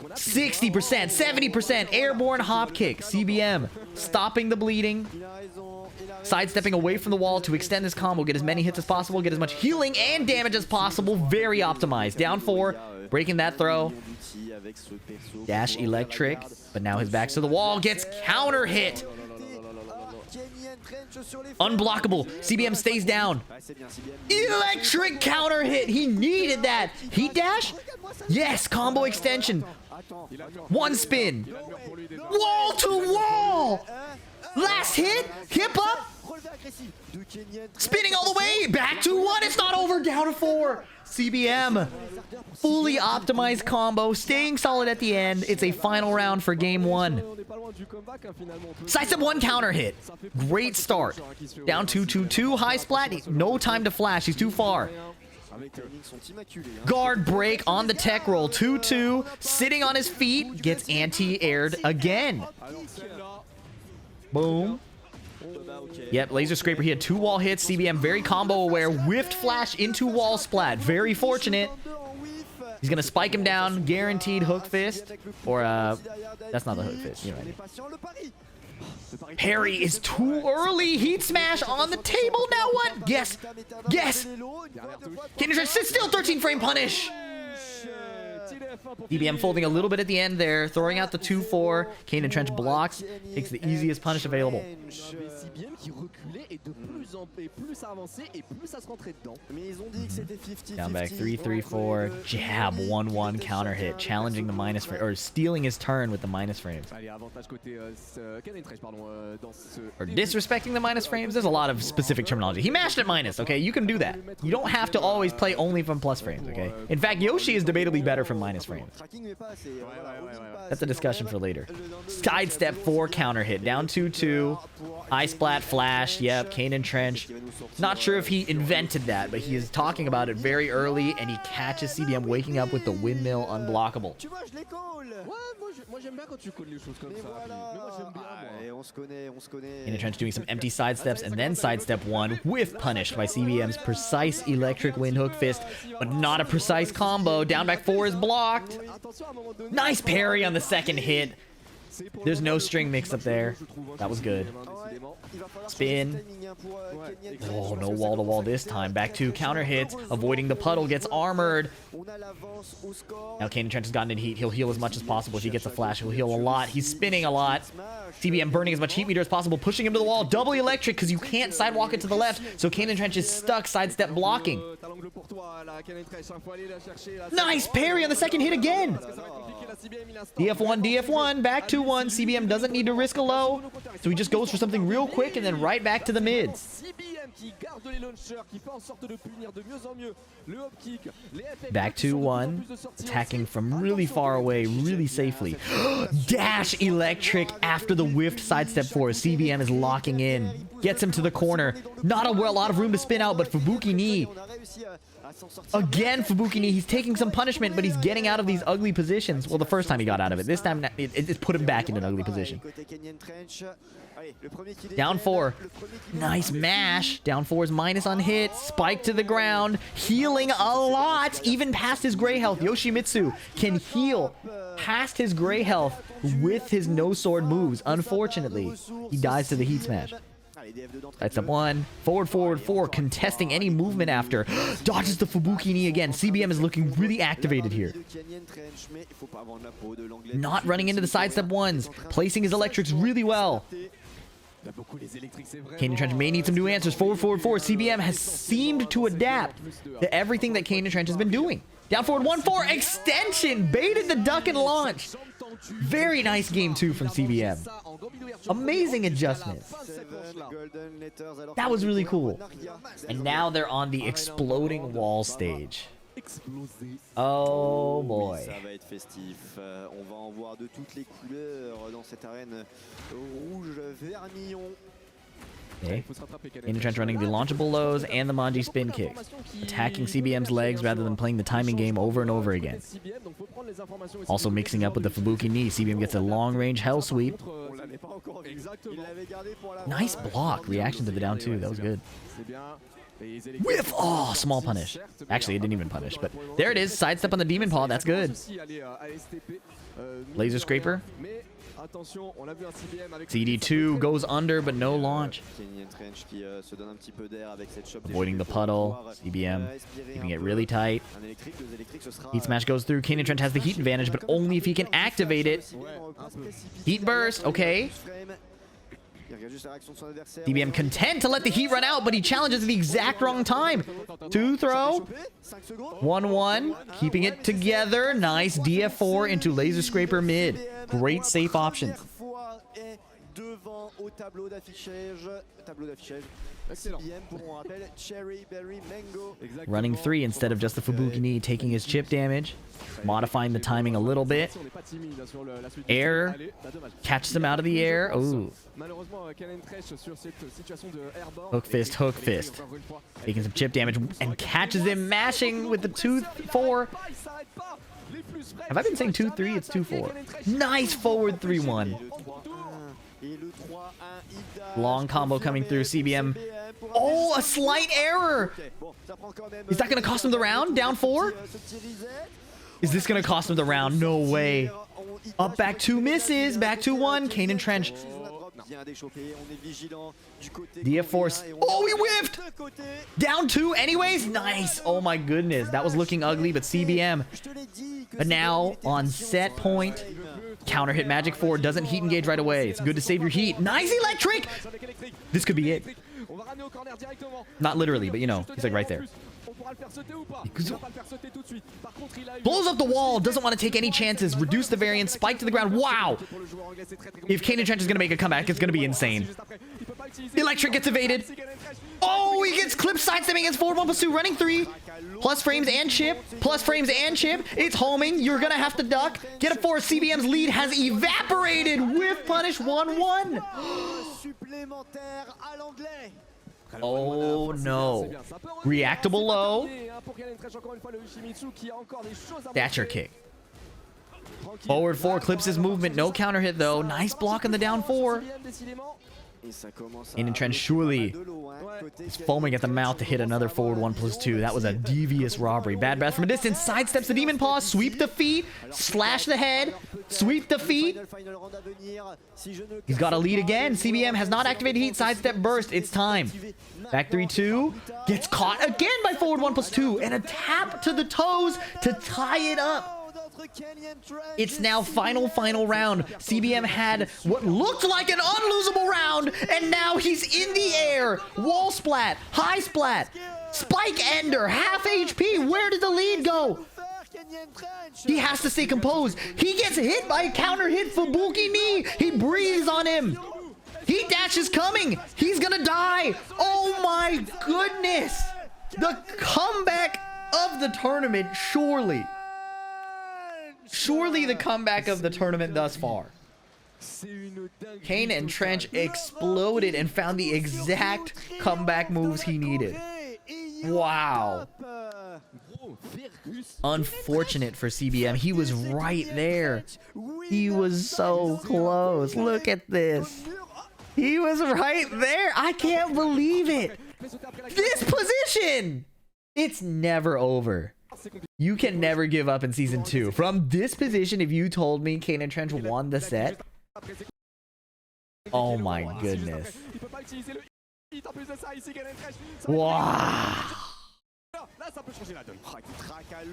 60%, 70%. Airborne hop kick. CBM. Stopping the bleeding. Sidestepping away from the wall to extend this combo. Get as many hits as possible. Get as much healing and damage as possible. Very optimized. Down 4. Breaking that throw. Dash electric. But now his back's to the wall. Gets counter hit. Unblockable. CBM stays down. Electric counter hit. He needed that. Heat dash? Yes. Combo extension. 1 spin. Wall to wall. Last hit. Hip up. Spinning all the way. Back to 1. It's not over. Down to 4. CBM. Fully optimized combo. Staying solid at the end. It's a final round for game 1. Sidestep 1 counter hit. Great start. Down 2-2-2. High splat. No time to flash. He's too far. Guard break on the tech roll. 2-2. Sitting on his feet. Gets anti-aired again. Boom. Yep, laser scraper. He had 2 wall hits. CBM very combo aware. Whiffed flash into wall splat. Very fortunate. He's gonna spike him down. Guaranteed hook fist. Or that's not the hook fist. You know what I mean. Parry is too early. Heat smash on the table. Now what? Yes. Yes. Kingreyjr sit still. 13 frame punish. CBM folding a little bit at the end there, throwing out the 2-4. Kaneandtrench blocks, takes the easiest punish available. Down back 3-3-4, jab 1-1 counter hit, challenging the minus frame, or stealing his turn with the minus frames. Or disrespecting the minus frames. There's a lot of specific terminology. He mashed at minus, okay? You can do that. You don't have to always play only from plus frames, okay? In fact, Yoshi is debatably better from minus frames. That's a discussion for later. Sidestep 4 counter hit, down 2-2. Eye splat flash, yep, Kaneandtrench. Not sure if he invented that, but he is talking about it very early, and he catches CBM waking up with the windmill unblockable. Kaneandtrench doing some empty sidesteps and then sidestep 1 with punish by CBM's precise electric windhook fist, but not a precise combo. Down back 4 is blocked. Nice parry on the second hit. There's no string mix up there. That was good. Spin. Oh, no wall-to-wall this time. Back 2 counter hits. Avoiding the puddle. Gets armored. Now Kaneandtrench has gotten in heat. He'll heal as much as possible. If he gets a flash, he'll heal a lot. He's spinning a lot. CBM burning as much heat meter as possible. Pushing him to the wall. Double electric because you can't sidewalk it to the left. So Kaneandtrench is stuck sidestep blocking. Nice parry on the second hit again. DF1, DF1. Back 2-1. CBM doesn't need to risk a low, so he just goes for something real quick and then right back to the mids. Back 2-1, attacking from really far away, really safely. Dash electric after the whiffed sidestep 4. CBM is locking in. Gets him to the corner. Not a lot of room to spin out, but Fubuki knee. Again, Fubuki knee. He's taking some punishment, but he's getting out of these ugly positions. Well, the first time he got out of it. This time, it put him back in an ugly position. Down 4. Nice mash. Down 4's minus on hit. Spike to the ground. Healing a lot. Even past his gray health. Yoshimitsu can heal past his gray health with his no sword moves. Unfortunately, he dies to the heat smash. Sidestep 1. Forward, forward, 4. Contesting any movement after. Dodges the Fubuki knee again. CBM is looking really activated here. Not running into the sidestep 1s. Placing his electrics really well. Kaneandtrench may need some new answers. Forward, forward, 4. CBM has seemed to adapt to everything that Kaneandtrench has been doing. Down forward, 1-4. Extension. Baited the duck and launch. Very nice game 2 from CBM. Amazing adjustments. That was really cool. And now they're on the exploding wall stage. Oh boy. Okay. Kaneandtrench running the launchable lows and the Manji spin kicks, attacking CBM's legs rather than playing the timing game over and over again. Also mixing up with the Fubuki knee. CBM gets a long-range hell sweep. Nice block. Reaction to the down 2. That was good. Whiff! Oh, small punish. Actually, it didn't even punish, but there it is. Sidestep on the Demon Paw. That's good. Laser Scraper. CD2 goes under, but no launch. Avoiding the puddle. CBM keeping it really tight. Heat Smash goes through. Kaneandtrench has the heat advantage, but only if he can activate it. Heat Burst. Okay. CBM content to let the heat run out, but he challenges at the exact wrong time. 2 throw. 1-1. Keeping it together. Nice DF4 into Laser Scraper mid. Great safe options. Running 3 instead of just the Fubuki knee, taking his chip damage. Modifying the timing a little bit. Air. Catches him out of the air. Ooh. Hook fist, hook fist. Taking some chip damage and catches him mashing with the 2-4. Have I been saying 2-3? It's 2-4. Nice forward 3-1. Long combo coming through. CBM. Oh, a slight error. Is that going to cost him the round? Down 4? Is this going to cost him the round? No way. Up back 2 misses. Back 2-1. Kaneandtrench DF force. Oh, he whiffed! Down 2 anyways? Nice. Oh my goodness. That was looking ugly, but CBM. But now on set point. Counter hit magic 4. Doesn't heat engage right away. It's good to save your heat. Nice electric! This could be it. Not literally, but you know, he's like right there. Blows up the wall. Doesn't want to take any chances. Reduce the variance. Spike to the ground. Wow. If Kaneandtrench is going to make a comeback, it's going to be insane. Electric gets evaded. Oh, he gets clipped sidestepping against forward 1+2. Running 3. Plus frames and chip. Plus frames and chip. It's homing. You're going to have to duck. Get a 4. CBM's lead has evaporated. Whiff punish 1-1. Oh no. Reactable low. Thatcher kick. Forward 4 clips his movement. No counter hit though. Nice block on the down 4. Kaneandtrench surely is foaming at the mouth to hit another forward 1+2. That was a devious robbery. Bad breath from a distance. Sidesteps the demon paw. Sweep the feet. Slash the head. Sweep the feet. He's got a lead again. CBM has not activated heat. Sidestep burst. It's time. Back 3-2. Gets caught again by forward 1+2. And a tap to the toes to tie it up. It's now final round. CBM had what looked like an unlosable round, and now he's in the air. Wall splat, high splat, spike ender, half HP. Where did the lead go? He has to stay composed. He gets hit by a counter hit Fubuki knee. He breathes on him. Heat dash is coming. He's gonna die. Oh my goodness. The comeback of the tournament, surely. Surely the comeback of the tournament thus far. Kaneandtrench exploded and found the exact comeback moves he needed. Wow. Unfortunate for CBM. He was right there. He was so close. Look at this. He was right there. I can't believe it. This position. It's never over. You can never give up in season 2. From this position, if you told me Kaneandtrench won the set, oh my goodness. Wow.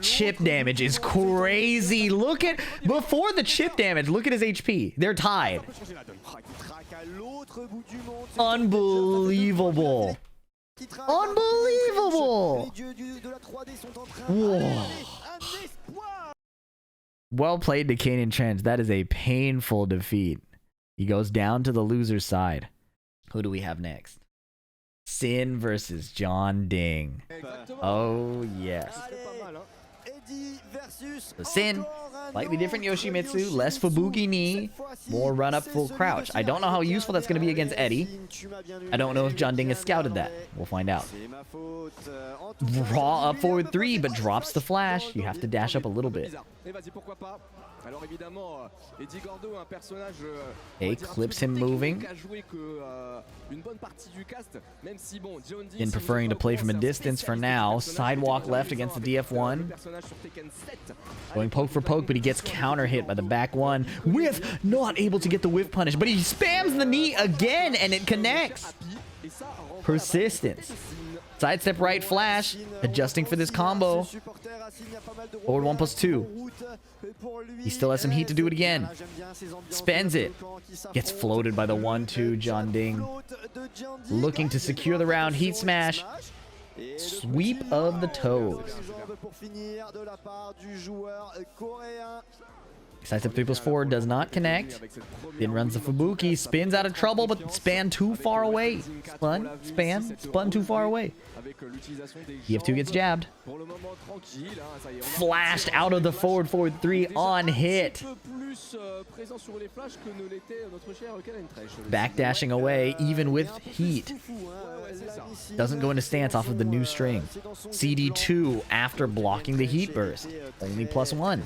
Chip damage is crazy. Look at, before the chip damage, look at his HP. They're tied. Unbelievable. Unbelievable. Whoa. Well played to Kaneandtrench. That is a painful defeat. He goes down to the loser's side. Who do we have next? Sin versus Jeondding. Oh yes. So Sin, slightly different Yoshimitsu, less Fubuki knee, more run up full crouch. I don't know how useful that's going to be against Eddy. I don't know if Jeondding has scouted that. We'll find out. Raw up forward 3, but drops the flash. You have to dash up a little bit. Okay, clips him moving. In preferring to play from a distance for now. Sidewalk left against the DF1. Going poke for poke, but he gets counter hit by the back 1. Whiff! Not able to get the whiff punish, but he spams the knee again and it connects. Persistence. Sidestep right flash. Adjusting for this combo. Forward 1+2. He still has some heat to do it again. Spends it. Gets floated by the 1-2 Jeondding. Looking to secure the round. Heat smash. Sweep of the toes. Sidestep 3+4 does not connect. Then runs the Fubuki. Spins out of trouble, but span too far away. Spun too far away. DF2 gets jabbed. Flashed out of the forward 3 on hit. Backdashing away, even with heat. Doesn't go into stance off of the new string. CD2 after blocking the heat burst. Only +1.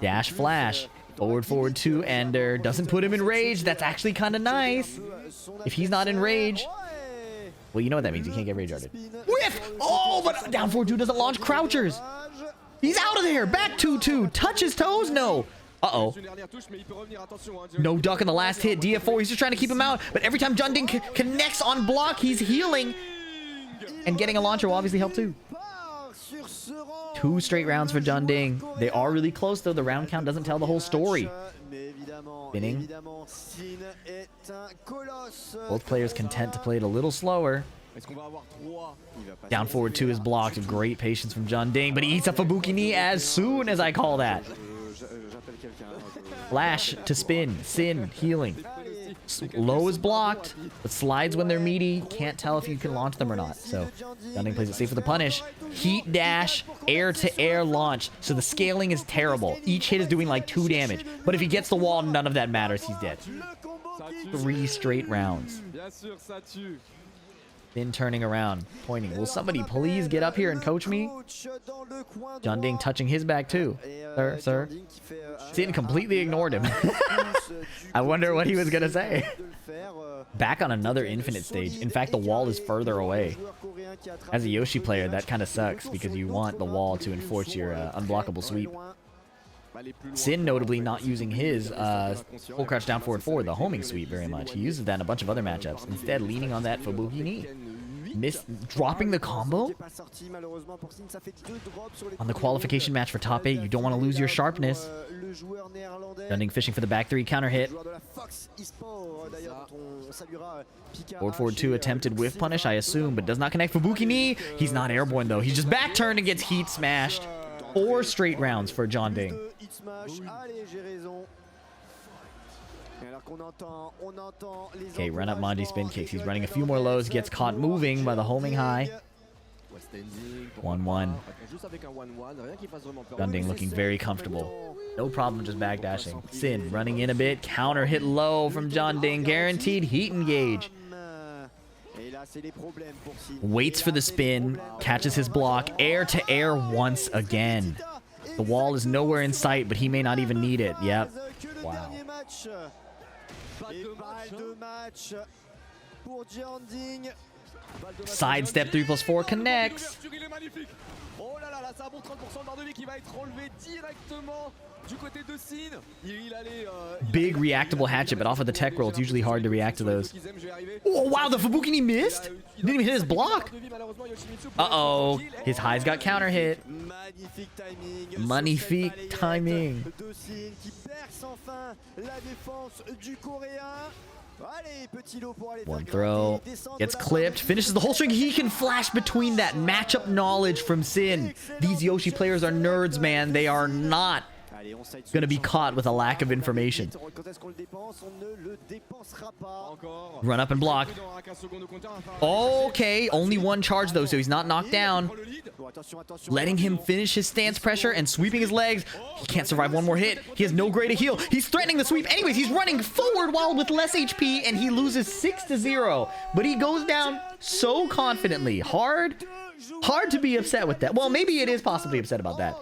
Dash flash. Forward 2 ender. Doesn't put him in rage. That's actually kind of nice. If he's not in rage. Well, you know what that means. You can't get rage guarded. Whiff! Oh, but down 4-2 doesn't launch crouchers. He's out of there. Back 2-2. Touch his toes? No. Uh-oh. No duck in the last hit. DF4, he's just trying to keep him out. But every time Jeondding connects on block, he's healing. And getting a launcher will obviously help too. 2 straight rounds for Jeondding. They are really close though. The round count doesn't tell the whole story. Spinning. Both players content to play it a little slower. Down forward 2 is blocked. Great patience from Jeondding, but he eats up a Fubuki knee as soon as I call that. Flash to spin. Sin, healing. Low is blocked, but slides when they're meaty. Can't tell if you can launch them or not. So Jeondding plays it safe for the punish. Heat dash, air to air launch. So the scaling is terrible. Each hit is doing like 2 damage. But if he gets the wall, none of that matters. He's dead. 3 straight rounds. Then turning around, pointing. Will somebody please get up here and coach me? Jeondding touching his back too. Sir. Sin completely ignored him. I wonder what he was going to say. Back on another infinite stage. In fact, the wall is further away. As a Yoshi player, that kind of sucks because you want the wall to enforce your unblockable sweep. Sin notably not using his full crouch down forward forward, the homing sweep very much. He uses that in a bunch of other matchups. Instead, leaning on that Fubuki knee. Dropping the combo? On the qualification match for top 8, you don't want to lose your sharpness. Jeondding fishing for the back 3 counter hit. Forward 2 attempted whiff punish, I assume, but does not connect. Fubuki knee. He's not airborne though. He's just back turned and gets heat smashed. 4 straight rounds for Jeondding. Okay, run up Manji spin kicks. He's running a few more lows, gets caught moving by the homing high. 1-1. Jeondding looking very comfortable. No problem just backdashing. Sin running in a bit. Counter hit low from Jeondding. Guaranteed heat engage. Waits for the spin. Catches his block. Air to air once again. The wall is nowhere in sight, but he may not even need it. Yep. Wow. Sidestep 3+4 connects. Big reactable hatchet, but off of the tech roll, it's usually hard to react to those. Oh, wow, the Fubuki knee missed? Didn't even hit his block. Uh-oh. His high's got counter hit. Magnifique timing. One throw. Gets clipped. Finishes the whole string. He can flash between that. Matchup knowledge from Sin. These Yoshi players are nerds, man. They are not going to be caught with a lack of information. Run up and block. Okay, only 1 charge though, so he's not knocked down. Letting him finish his stance pressure and sweeping his legs. He can't survive 1 more hit. He has no gray to heal. He's threatening the sweep. Anyways, he's running forward while with less HP, and he loses 6-0. But he goes down so confidently. Hard to be upset with that. Well, maybe it is possibly upset about that.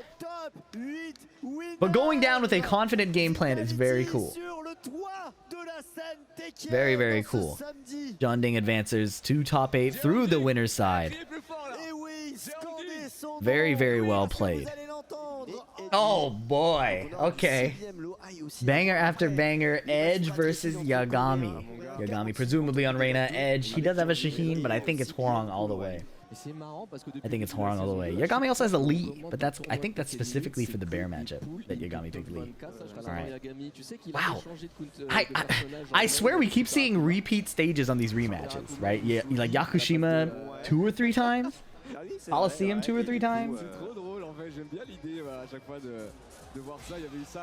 But going down with a confident game plan is very cool. Very, very cool. Jeondding advances to top 8 through the winner's side. Very, very well played. Oh boy. Okay. Banger after banger. Edge versus Yagami. Yagami presumably on Reina. Edge. He does have a Shaheen, but I think it's Hwoarang all the way. I think it's Hwoarang all the way. Yagami also has a lead, but I think that's specifically for the bear matchup that Yagami took the lead. Alright. Wow. I swear we keep seeing repeat stages on these rematches, right? Yeah, like Yakushima 2 or 3 times? Coliseum 2 or 3 times?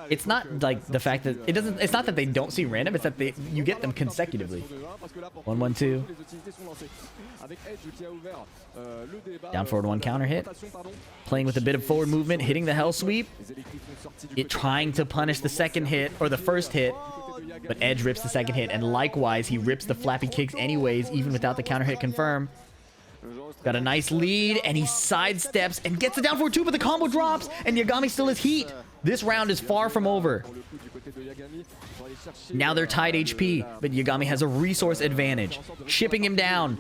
It's not like the fact that it's not that they don't see random, it's that you get them consecutively. 1-1-2. Down forward 1 counter hit. Playing with a bit of forward movement, hitting the hell sweep. It trying to punish the second hit or the first hit, but Edge rips the second hit, and likewise he rips the flappy kicks anyways, even without the counter hit confirm. Got a nice lead, and he sidesteps and gets the down forward 2, but the combo drops, and Yagami still has heat. This round is far from over. Now they're tied HP, but Yagami has a resource advantage. Chipping him down.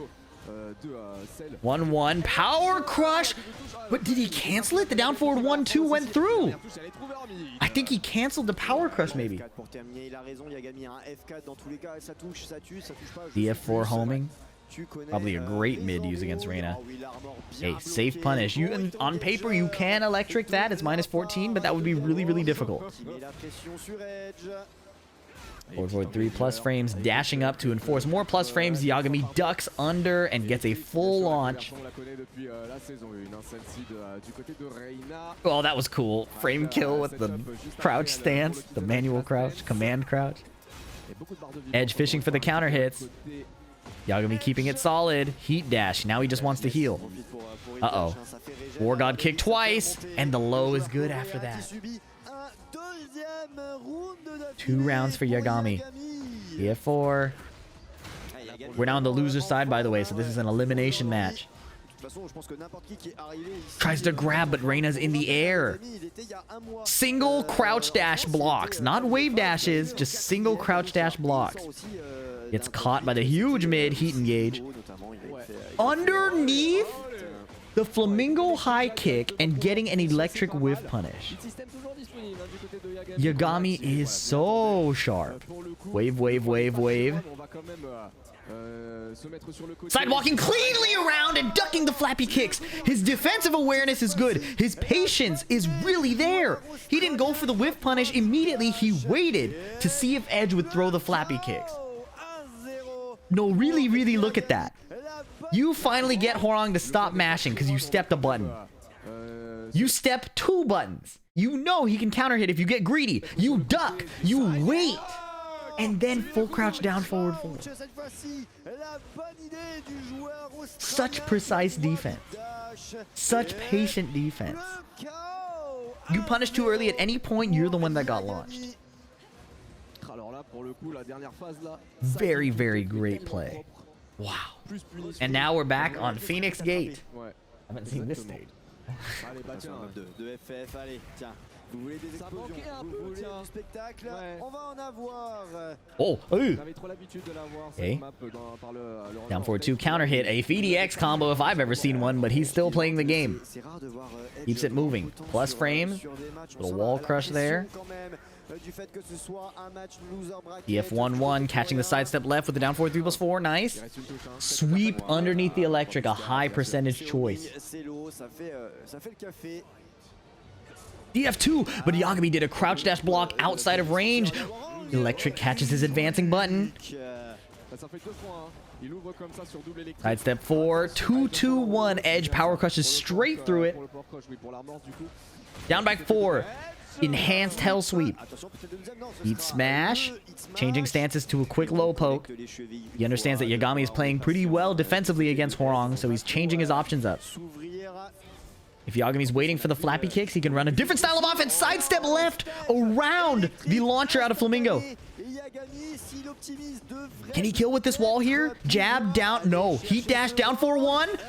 1-1. Power crush. But did he cancel it? The down forward 1-2 went through. I think he canceled the power crush maybe. DF4 homing. Probably a great mid use against Reina. Hey, safe punish. On paper, you can electric that. It's -14, but that would be really, really difficult. Forward 3 plus frames, dashing up to enforce more plus frames. Yagami ducks under and gets a full launch. Oh, that was cool. Frame kill with the crouch stance, the manual crouch, command crouch. Edge fishing for the counter hits. Yagami keeping it solid. Heat dash. Now he just wants to heal. Uh-oh. War God kick twice, and the low is good after that. 2 rounds for Yagami. EF4. We're now on the loser side, by the way, so this is an elimination match. Tries to grab, but Reina's in the air. Single crouch dash blocks. Not wave dashes, just single crouch dash blocks. Gets caught by the huge mid heat engage. Underneath the flamingo high kick and getting an electric whiff punish. Yagami is so sharp. Wave, wave, wave, wave. Sidewalking cleanly around and ducking the flappy kicks. His defensive awareness is good. His patience is really there. He didn't go for the whiff punish immediately. He waited to see if Edge would throw the flappy kicks. No, really, really look at that. You finally get Hwoarang to stop mashing because you stepped a button. You step 2 buttons. You know he can counter hit if you get greedy. You duck. You wait. And then full crouch down forward 4. Such precise defense. Such patient defense. You punish too early at any point, you're the one that got launched. Very, very great play. Wow. And now we're back on Phoenix Gate. I haven't seen this stage. Oh, okay. Down forward 2 counter hit. A FDX combo if I've ever seen one, but he's still playing the game. Keeps it moving. Plus frames. Little wall crush there. EF1-1 catching the sidestep left with the down forward 3 plus 4. Nice. Sweep underneath the electric. A high percentage choice. DF2, but Yagami did a crouch dash block outside of range. Electric catches his advancing button. Sidestep 4, 2-2-1. Edge power crushes straight through it. Down back 4. Enhanced hell sweep. Heat smash. Changing stances to a quick low poke. He understands that Yagami is playing pretty well defensively against Hwoarang, so he's changing his options up. If Yagami's waiting for the flappy kicks, he can run a different style of offense. Sidestep left around the launcher out of Flamingo. Can he kill with this wall here? Jab down. No. Heat dash down 4-1.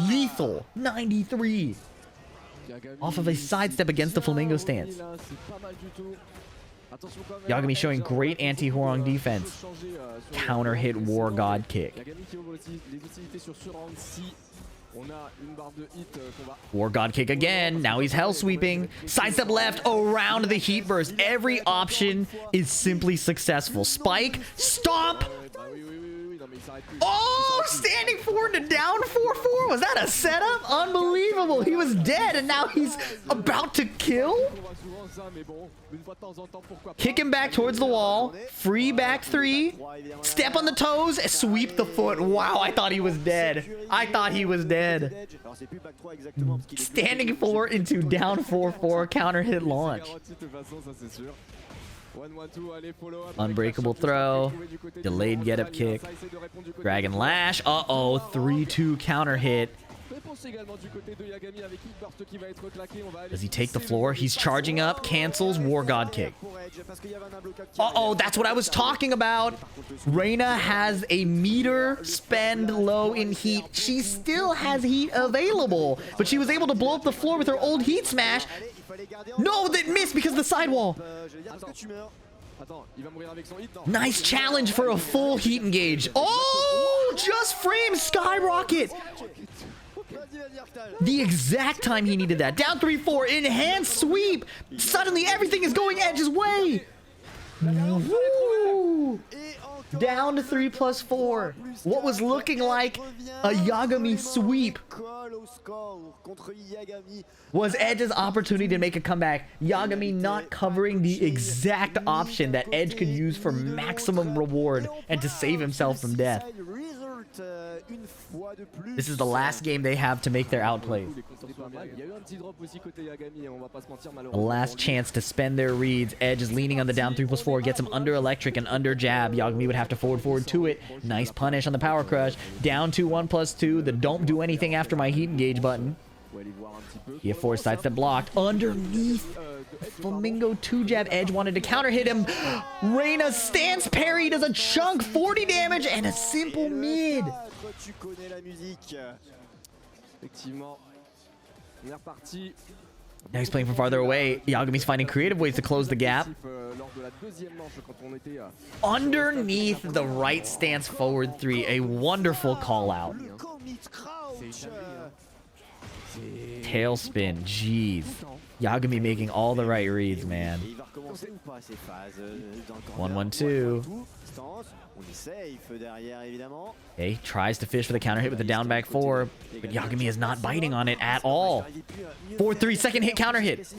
Lethal. 93. Off of a sidestep against the Flamingo stance. Yagami showing great anti-Hwoarang defense. Counter hit War God kick. War God kick again. Now he's hell sweeping. Sidestep left around the heat burst. Every option is simply successful. Spike. Stomp. Oh, standing forward to down 4-4. Was that a setup? Unbelievable. He was dead and now he's about to kill. Kick him back towards the wall. Free back 3. Step on the toes. Sweep the foot. Wow, I thought he was dead. I thought he was dead. Standing forward into down 4-4 counter hit launch. Unbreakable throw. Delayed get up kick. Dragon lash. Uh-oh. 3-2 counter hit. Does he take the floor? He's charging up. Cancels. War God kick. Uh-oh. That's what I was talking about. Reina has a meter spend low in heat. She still has heat available, but she was able to blow up the floor with her old heat smash. No, that missed because of the sidewall. Nice challenge for a full heat engage. Oh, just frame skyrocket. The exact time he needed that. Down 3-4. Enhanced sweep. Suddenly everything is going Edge's way. Woo! Down to 3+4. What was looking like a Yagami sweep was Edge's opportunity to make a comeback. Yagami not covering the exact option that Edge could use for maximum reward and to save himself from death. This is the last game they have to make their outplays. The last chance to spend their reads. Edge is leaning on the down 3+4, gets him under electric and under jab. Yagami would have to forward to it. Nice punish on the power crush. Down to 1+2. The don't do anything after my heat engage button. EF4 sidestep blocked. Underneath. Flamingo 2 jab. Edge wanted to counter hit him. Reina stance parry, does a chunk, 40 damage, and a simple mid. Now he's playing from farther away. Yagami's finding creative ways to close the gap. Underneath the right stance forward 3. A wonderful call out. Tailspin. Jeez. Yagami making all the right reads, man. 1-1-2. Okay, tries to fish for the counter hit with the down back 4, but Yagami is not biting on it at all. 4-3, second hit counter hit.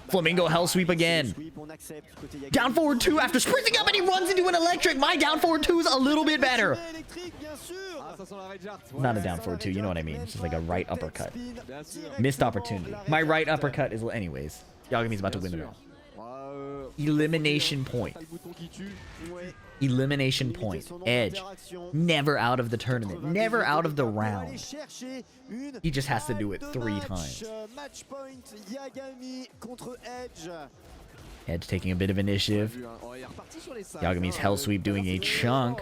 Flamingo hell sweep again. Down forward 2 after sprinting up, and he runs into an electric. My down forward 2 is a little bit better. Not a down forward 2, you know what I mean. It's just like a right uppercut. Missed opportunity. My right uppercut is... Anyways, Yagami's about to win the round. Elimination point. Elimination point. Edge. Never out of the tournament. Never out of the round. He just has to do it 3 times. Edge taking a bit of initiative. Yagami's hell sweep doing a chunk.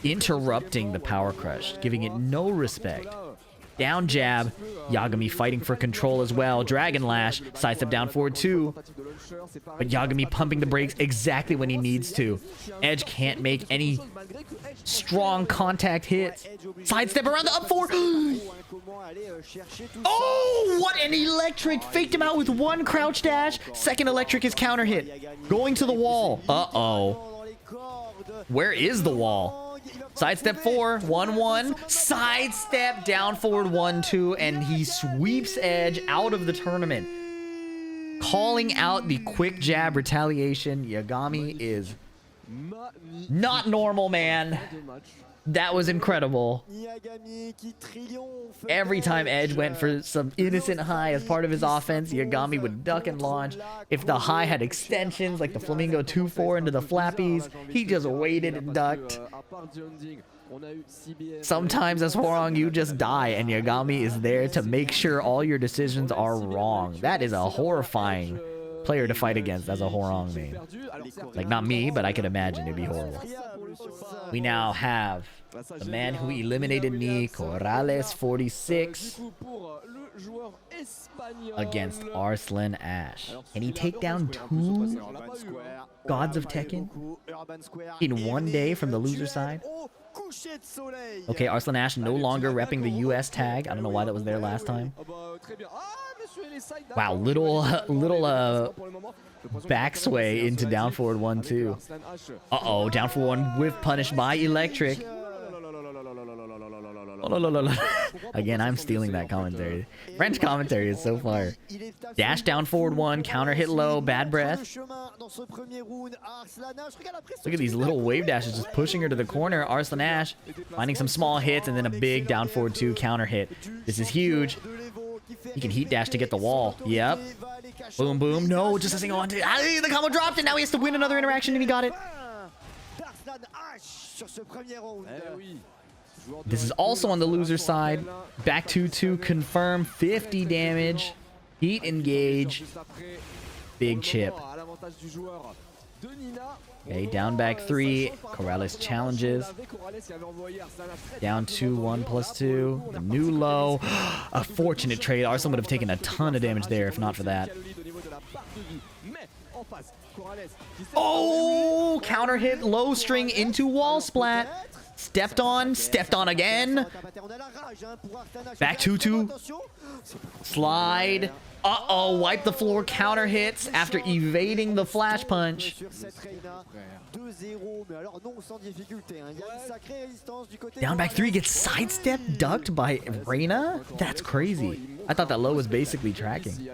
Interrupting the power crush. Giving it no respect. Down jab. Yagami fighting for control as well. Dragon Lash. Sidestep down forward 2. But Yagami pumping the brakes exactly when he needs to. Edge can't make any strong contact hits. Sidestep around the up 4. Oh, what an electric. Faked him out with 1 crouch dash. Second electric is counter hit. Going to the wall. Uh-oh. Where is the wall? Sidestep 4, 1-1, sidestep down forward 1-2, and he sweeps Edge out of the tournament. Calling out the quick jab retaliation. Yagami is not normal, man. That was incredible. Every time Edge went for some innocent high as part of his offense, Yagami would duck and launch. If the high had extensions like the Flamingo 2-4 into the flappies, he just waited and ducked. Sometimes as Hwoarang, you just die, and Yagami is there to make sure all your decisions are wrong. That is a horrifying player to fight against as a Hwoarang main. Like, not me, but I could imagine it'd be horrible. We now have the man who eliminated me, Corrales 46, against Arslan Ash. Can he take down 2 gods of Tekken in one day from the loser side? Okay, Arslan Ash no longer repping the US tag. I don't know why that was there last time. Wow, little backsway into down forward 1-2. Uh-oh, down forward 1 whiff punish by electric. Again, I'm stealing that commentary. French commentary is so fire. Dash down forward 1, counter hit low, bad breath. Look at these little wave dashes just pushing her to the corner. Arslan Ash finding some small hits and then a big down forward 2 counter hit. This is huge. He can heat dash to get the wall. Yep. Boom, boom. No, just a single one. The combo dropped and now he has to win another interaction and he got it. This is also on the loser side. Back 2-2 confirm. 50 damage. Heat engage. Big chip. Okay, down back 3. Corrales challenges. Down 2-1+2. The new low. A fortunate trade. Arslan would have taken a ton of damage there if not for that. Oh! Counter hit low string into wall splat. Stepped on again. Back 2-2. Slide. Uh-oh, wipe the floor, counter hits after evading the flash punch. Down back 3 gets sidestepped, ducked by Reina? That's crazy. I thought that low was basically tracking.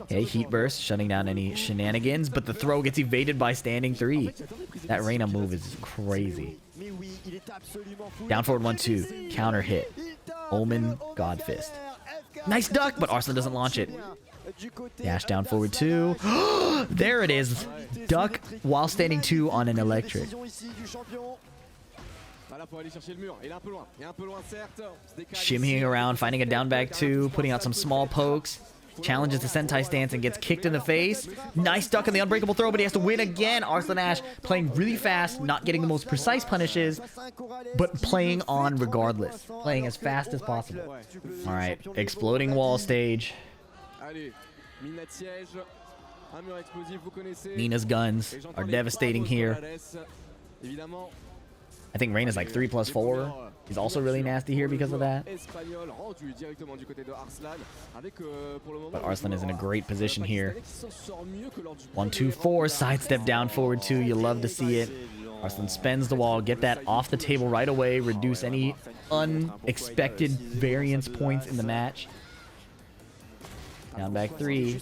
Okay, heat burst, shutting down any shenanigans, but the throw gets evaded by standing 3. That Reina move is crazy. Down forward 1-2, counter hit. Omen, God Fist. Nice duck, but Arslan doesn't launch it. Dash down forward 2. There it is. Duck while standing 2 on an electric. Shimmying around, finding a down back 2, putting out some small pokes. Challenges the Sentai stance and gets kicked in the face. Nice duck in the unbreakable throw, but he has to win again. Arslan Ash playing really fast, not getting the most precise punishes, but playing on regardless. Playing as fast as possible. Alright, exploding wall stage. Nina's guns are devastating here. I think Reina's like 3+4. He's also really nasty here because of that. But Arslan is in a great position here. 1-2-4, sidestep down forward 2. You love to see it. Arslan spends the wall, get that off the table right away, reduce any unexpected variance points in the match. Down back 3.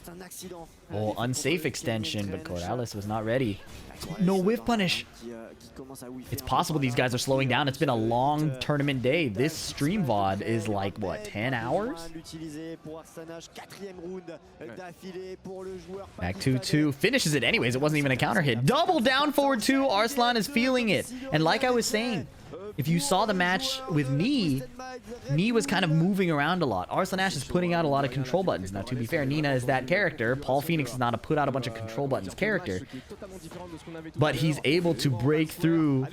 Oh, unsafe extension, but Qudans was not ready. No whiff punish. It's possible these guys are slowing down. It's been a long tournament day. This stream VOD is like, what, 10 hours? Back 2-2. Finishes it anyways. It wasn't even a counter hit. Double down forward 2. Arslan is feeling it. And like I was saying, if you saw the match with Knee was kind of moving around a lot. Arslan Ash is putting out a lot of control buttons. Now, to be fair, Nina is that character. Paul Phoenix is not a put out a bunch of control buttons character. But he's able to break through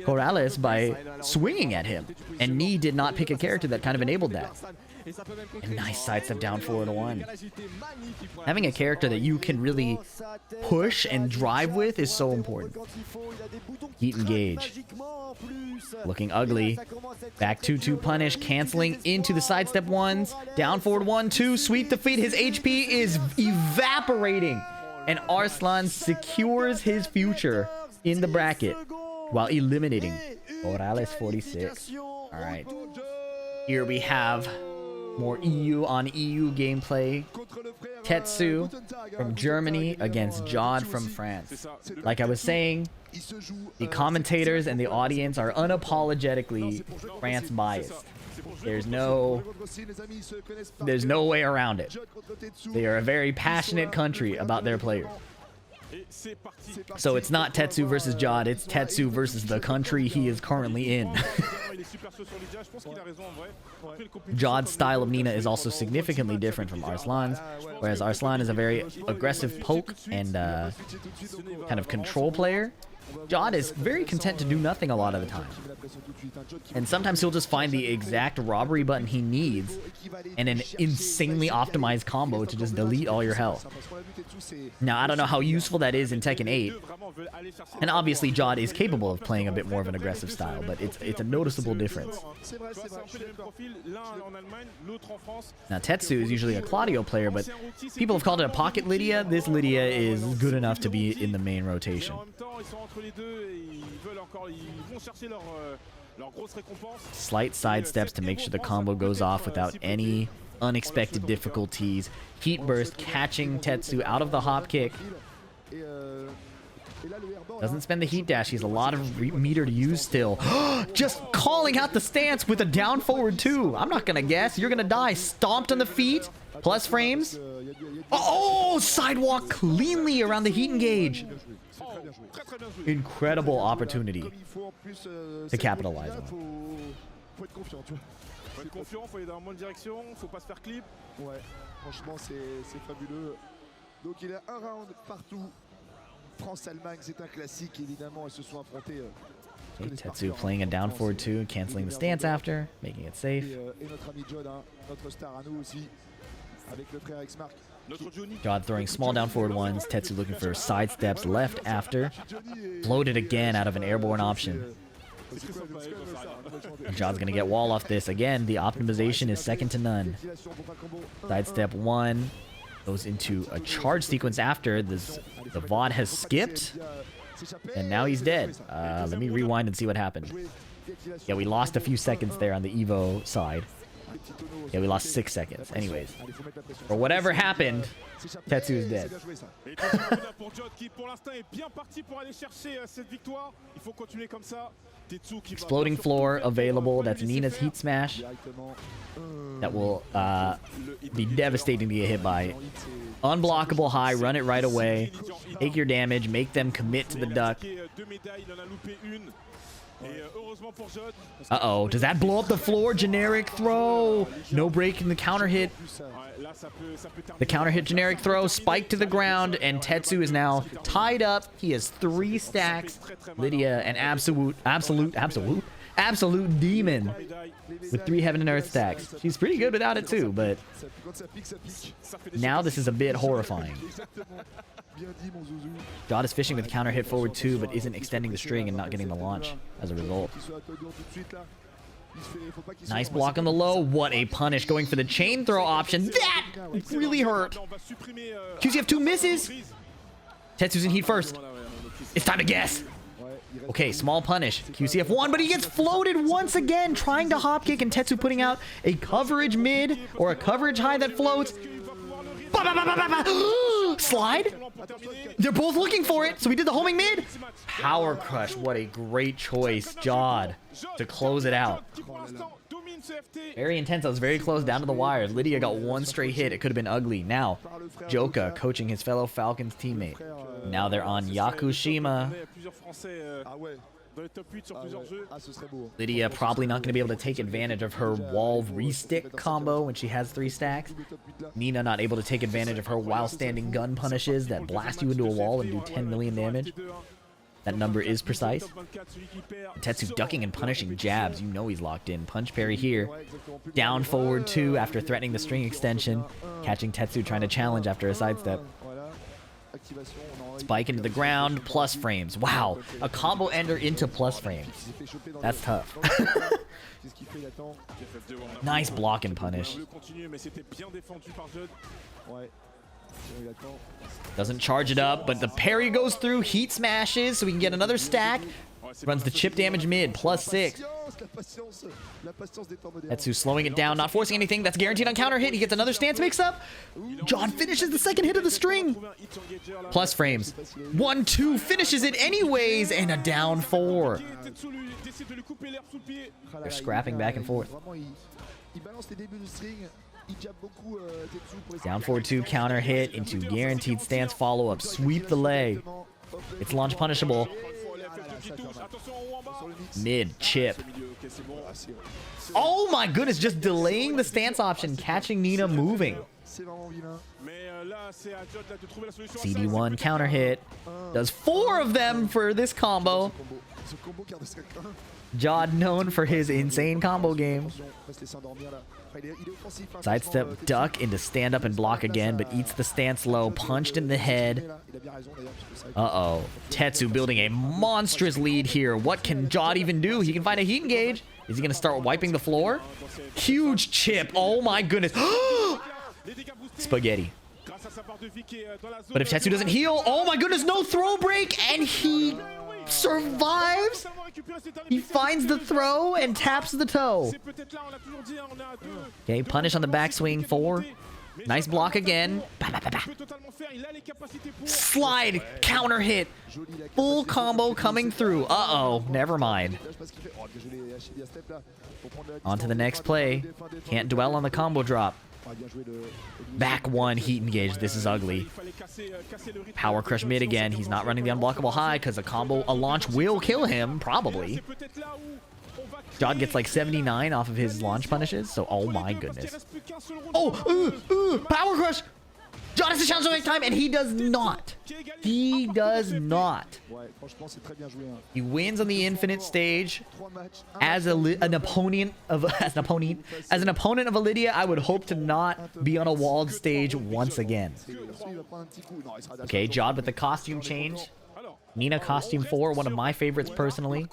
Qudans by swinging at him. And Knee did not pick a character that kind of enabled that. And nice sidestep down forward 1. Having a character that you can really push and drive with is so important. Heat engage. Looking ugly. Back 2-2 punish, canceling into the sidestep 1s. Down forward 1-2, sweep defeat. His HP is evaporating. And Arslan secures his future in the bracket while eliminating Qudans 46. Alright. Here we have more EU on EU gameplay. Tetsu from Germany against Jodd from France. Like I was saying, the commentators and the audience are unapologetically France biased. There's no way around it. They are a very passionate country about their players. So it's not Tetsu versus Jodd, it's Tetsu versus the country he is currently in. Jodd's style of Nina is also significantly different from Arslan's, whereas Arslan is a very aggressive poke and kind of control player. Jodd is very content to do nothing a lot of the time. And sometimes he'll just find the exact robbery button he needs and an insanely optimized combo to just delete all your health. Now, I don't know how useful that is in Tekken 8. And obviously, Jodd is capable of playing a bit more of an aggressive style, but it's a noticeable difference. Now, Tetsu is usually a Claudio player, but people have called it a pocket Lidia. This Lidia is good enough to be in the main rotation. Slight side steps to make sure the combo goes off without any unexpected difficulties. Heat burst catching Tetsu out of the hop kick. Doesn't spend the heat dash. He has a lot of meter to use still. Just calling out the stance with a down forward 2. I'm not gonna guess. You're gonna die. Stomped on the feet. Plus frames. Oh, sidewalk cleanly around the heat engage. Incredible opportunity to capitalize on. Faut être confiant, faut aller dans la bonne direction, faut pas se faire clip. Ouais, franchement c'est fabuleux. Donc il a un round partout. France-Allemagne, c'est un classique évidemment, ils se sont affrontés. Okay, Tetsu playing a down forward 2, canceling the stance after, making it safe. Et notre ami Jodd, notre star à nous aussi, avec le frère X-Mark. Jodd throwing small down forward ones. Tetsu looking for side steps left after. Floated again out of an airborne option. And Jodd's going to get wall off this. Again, the optimization is second to none. Sidestep 1 goes into a charge sequence after. The VOD has skipped. And now he's dead. Let me rewind and see what happened. Yeah, we lost a few seconds there on the Evo side. Yeah, we lost 6 seconds. Anyways, for whatever happened, Tetsu is dead. Exploding floor available. That's Nina's heat smash. That will be devastating to get hit by. Unblockable high. Run it right away. Take your damage. Make them commit to the duck. Uh-oh. Does that blow up the floor? Generic throw. No break in the counter hit. The counter hit generic throw. Spike to the ground. And Tetsu is now tied up. He has 3 stacks. Lidia, an absolute demon with 3 heaven and earth stacks. She's pretty good without it too, but now this is a bit horrifying. Jodd is fishing with counter hit forward 2, but isn't extending the string and not getting the launch as a result. Nice block on the low. What a punish, going for the chain throw option. That really hurt. QCF2 misses. Tetsu's in heat first. It's time to guess. Okay, small punish. QCF1, but he gets floated once again, trying to hop kick, and Tetsu putting out a coverage mid or a coverage high that floats. Slide. They're both looking for it, so we did the homing mid. Power crush. What a great choice, Jodd, to close it out. Very intense. That was very close down to the wire. Lidia got 1 straight hit. It could have been ugly. Now, Joka coaching his fellow Falcons teammate. Now they're on Yakushima. Lidia probably not going to be able to take advantage of her wall re-stick combo when she has 3 stacks. Nina not able to take advantage of her while standing gun punishes that blast you into a wall and do 10 million damage. That number is precise. Tetsu ducking and punishing jabs. You know he's locked in. Punch parry here. Down forward 2 after threatening the string extension. Catching Tetsu trying to challenge after a sidestep. Spike into the ground. Plus frames. Wow. A combo ender into plus frames. That's tough. Nice block and punish. Doesn't charge it up, but the parry goes through. Heat smashes, so we can get another stack. Runs the chip damage mid, +6. Tetsu slowing it down, not forcing anything. That's guaranteed on counter hit. He gets another stance mix-up. Jodd finishes the second hit of the string. Plus frames. 1-2, finishes it anyways, and a down 4. They're scrapping back and forth. Down forward 2, counter hit into guaranteed stance follow-up. Sweep the leg. It's launch punishable. Mid chip. Oh my goodness, just delaying the stance option, catching Nina moving. CD1 counter hit. Does 4 of them for this combo. Jodd known for his insane combo game. Sidestep duck into stand up and block again, but eats the stance low. Punched in the head. Uh-oh. Tetsu building a monstrous lead here. What can Jodd even do? He can find a heat engage. Is he going to start wiping the floor? Huge chip. Oh my goodness. Spaghetti. But if Tetsu doesn't heal, oh my goodness, no throw break, and he survives. He finds the throw and taps the toe. Okay, punish on the backswing 4. Nice block again. Slide, counter hit. Full combo coming through. Uh-oh, never mind. On to the next play. Can't dwell on the combo drop. Back 1, heat engage. This is ugly. Power crush mid again. He's not running the unblockable high because a launch will kill him, probably. Jodd gets like 79 off of his launch punishes, so oh my goodness. Oh, power crush! Jodd has a challenge next time, and he does not. He does not. Ouais, franchement, c'est très bien joué, hein. He wins on the infinite stage. 3 matchs, As an opponent of a Lidia, I would hope to not be on a walled stage once again. il va prendre un petit coup. Non, il sera d'accord. Okay, Jodd with the costume change. Nina costume 4, one of my favorites personally.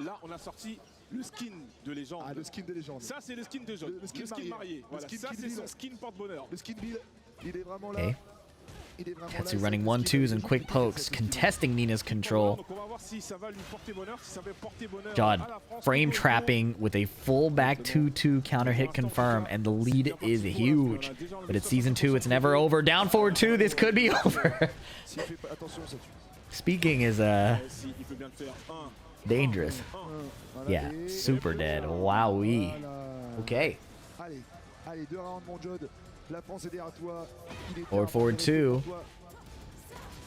Là, on a sorti le skin de légende. Ah, le skin de légende. Ça, c'est le skin de Jodd. Le skin marié. marié. Voilà, Le skin ça, qui c'est dit son le- skin porte-bonheur. Le skin build, il est vraiment là. Okay. Il est vraiment Tetsu là, running c'est 1-2s le and skin quick qui dit pokes, cette contesting Nina's control. Donc, on va voir si ça va lui porter bonheur, si ça va porter bonheur Jodd à la France. frame trapping with a full back 2-2 counter hit confirm, and the lead is huge. But it's season 2, it's never over. Down forward 2, this could be over. S'il fait pas attention, ça tue. Speaking is Si, il peut bien le faire. dangerous. Voilà, Yeah, et- super dead. Wowee. Voilà. Okay. Allez, allez, 2 rounds, mon Jodd. La France est derrière toi. Il est Forward derrière 2. toi,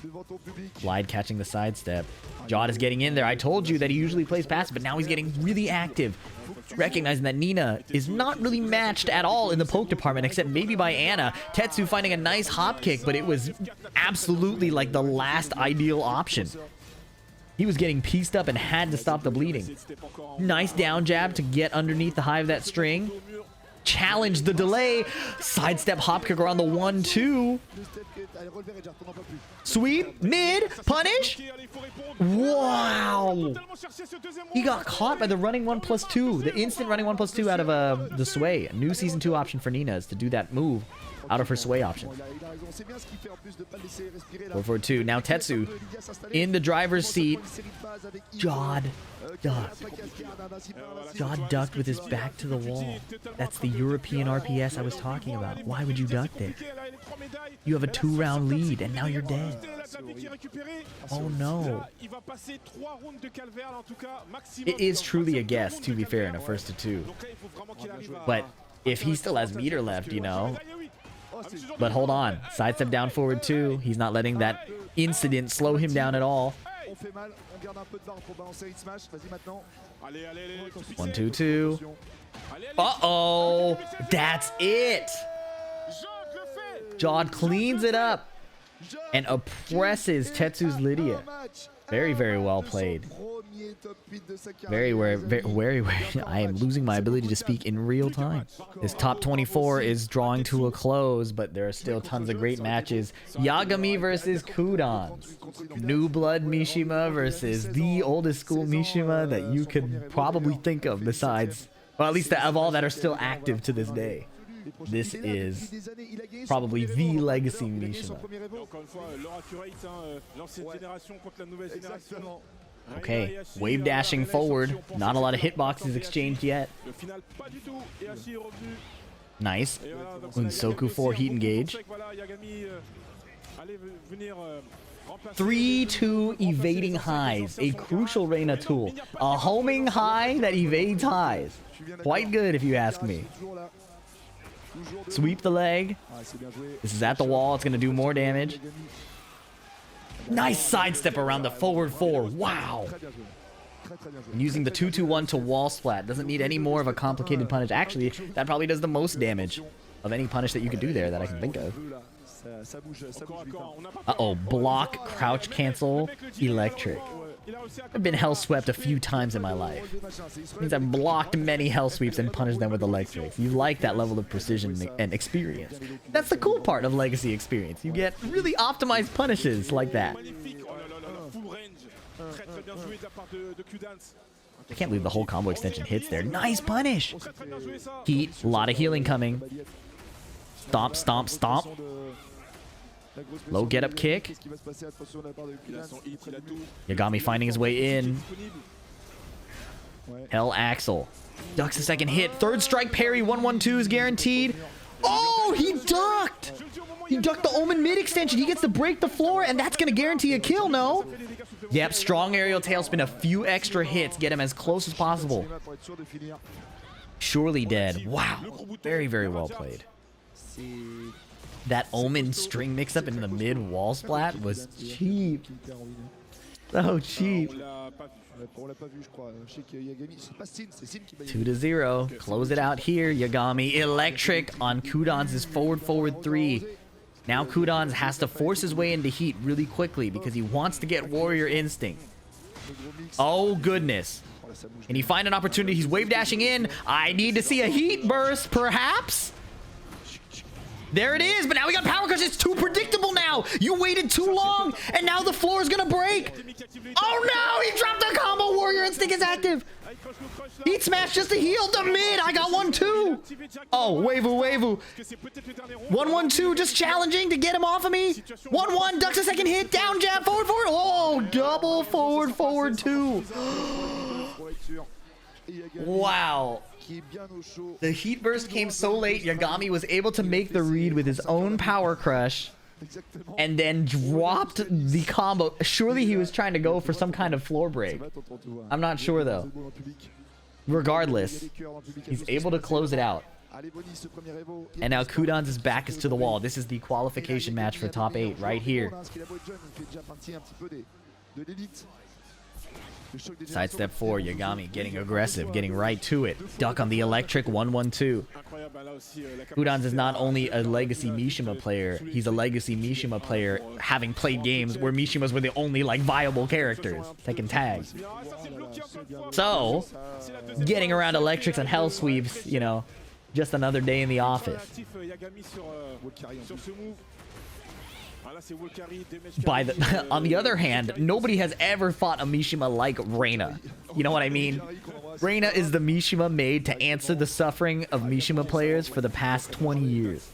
devant ton public. Glide catching the sidestep. Jodd is getting in there. I told you that he usually plays passive, but now he's getting really active. Recognizing that Nina is not really matched at all in the poke department, except maybe by Anna. Tetsu finding a nice hop kick, but it was absolutely like the last ideal option. He was getting pieced up and had to stop the bleeding. Nice down jab to get underneath the high of that string. Challenge the delay. Sidestep hop kick around the 1-2. Le step get, allez, relever, Eddy, t'en peux plus. Sweep, mid, punish. Wow. He got caught by the running 1+2. The instant running 1+2 out of the sway. A new season 2 option for Nina is to do that move out of her sway option. Bon, il a raison, c'est bien ce qu'il fait en plus de pas le laisser respirer là. 4-4-2. Now Tetsu in the driver's seat. Jodd ducked. Jodd ducked with his back to the wall. That's the European RPS I was talking about. Why would you duck there? You have a 2-round lead, and now you're dead. Oh no. It is truly a guess, to be fair, in a 1-2. But if he still has meter left, you know. But hold on. Sidestep down forward 2. He's not letting that incident slow him down at all. On fait mal, on garde un peu de barre pour balancer une smash. Vas-y maintenant. 1-2-2. Uh-oh. That's it. Jodd cleans it up and oppresses Tetsu's Lidia. Very, very well played. Very, very. I am losing my ability to speak in real time. This top 24 is drawing to a close, but there are still tons of great matches. Yagami versus Qudans. New Blood Mishima versus the oldest school Mishima that you could probably think of besides, well, at least of all that are still active to this day. This is probably the legacy Mishima. Okay, wave dashing forward. Not a lot of hitboxes exchanged yet. Nice. Unsoku 4 heat engage. 3-2 evading highs. A crucial Reina tool. A homing high that evades highs. Quite good if you ask me. Sweep the leg. This is at the wall. It's going to do more damage. Nice sidestep around the forward 4. Wow. And using the 2-2-1 to wall splat. Doesn't need any more of a complicated punish. Actually, that probably does the most damage of any punish that you could do there that I can think of. Uh-oh. Block, crouch, cancel, electric. I've been hell swept a few times in my life. It means I've blocked many hell sweeps and punished them with electrics. You like that level of precision and experience. That's the cool part of Legacy experience. You get really optimized punishes like that. I can't believe the whole combo extension hits there. Nice punish! Heat, a lot of healing coming. Stomp, stomp, stomp. Low get up kick. Yagami finding his way in. Hell Axel. Ducks the second hit. Third strike parry. 1-1-2 is guaranteed. Oh, he ducked! He ducked the Omen mid extension. He gets to break the floor, and that's going to guarantee a kill, no? Yep, strong aerial tailspin. A few extra hits. Get him as close as possible. Surely dead. Wow. Very, very well played. That Omen string mix-up in the mid-wall splat was cheap. So cheap. 2-0. Close it out here. Yagami electric on Qudans' forward 3. Now Qudans has to force his way into heat really quickly because he wants to get Warrior Instinct. Oh, goodness. And he find an opportunity. He's wave dashing in. I need to see a heat burst, perhaps. There it is, but now we got Power Crush. It's too predictable now. You waited too long, and now the floor is going to break. Oh, no, he dropped the combo. Warrior Instinct is active. Heat Smash just to heal the mid. I got 1-2. Oh, Wavu. 1-1-2, just challenging to get him off of me. 1-1, ducks a second hit, down jab, forward. Oh, double forward 2. Wow. The heat burst came so late, Yagami was able to make the read with his own Power Crush and then dropped the combo. Surely he was trying to go for some kind of floor break. I'm not sure though. Regardless, he's able to close it out. And now Qudans' back is to the wall. This is the qualification match for top 8 right here. Sidestep 4, Yagami getting aggressive, getting right to it. Duck on the electric, 1-1-2. Qudans is not only a legacy Mishima player, he's a legacy Mishima player having played games where Mishimas were the only like viable characters that can tag. So, getting around electrics and hell sweeps, you know, just another day in the office. On the other hand, nobody has ever fought a Mishima like Reina. You know what I mean? Reina is the Mishima made to answer the suffering of Mishima players for the past 20 years.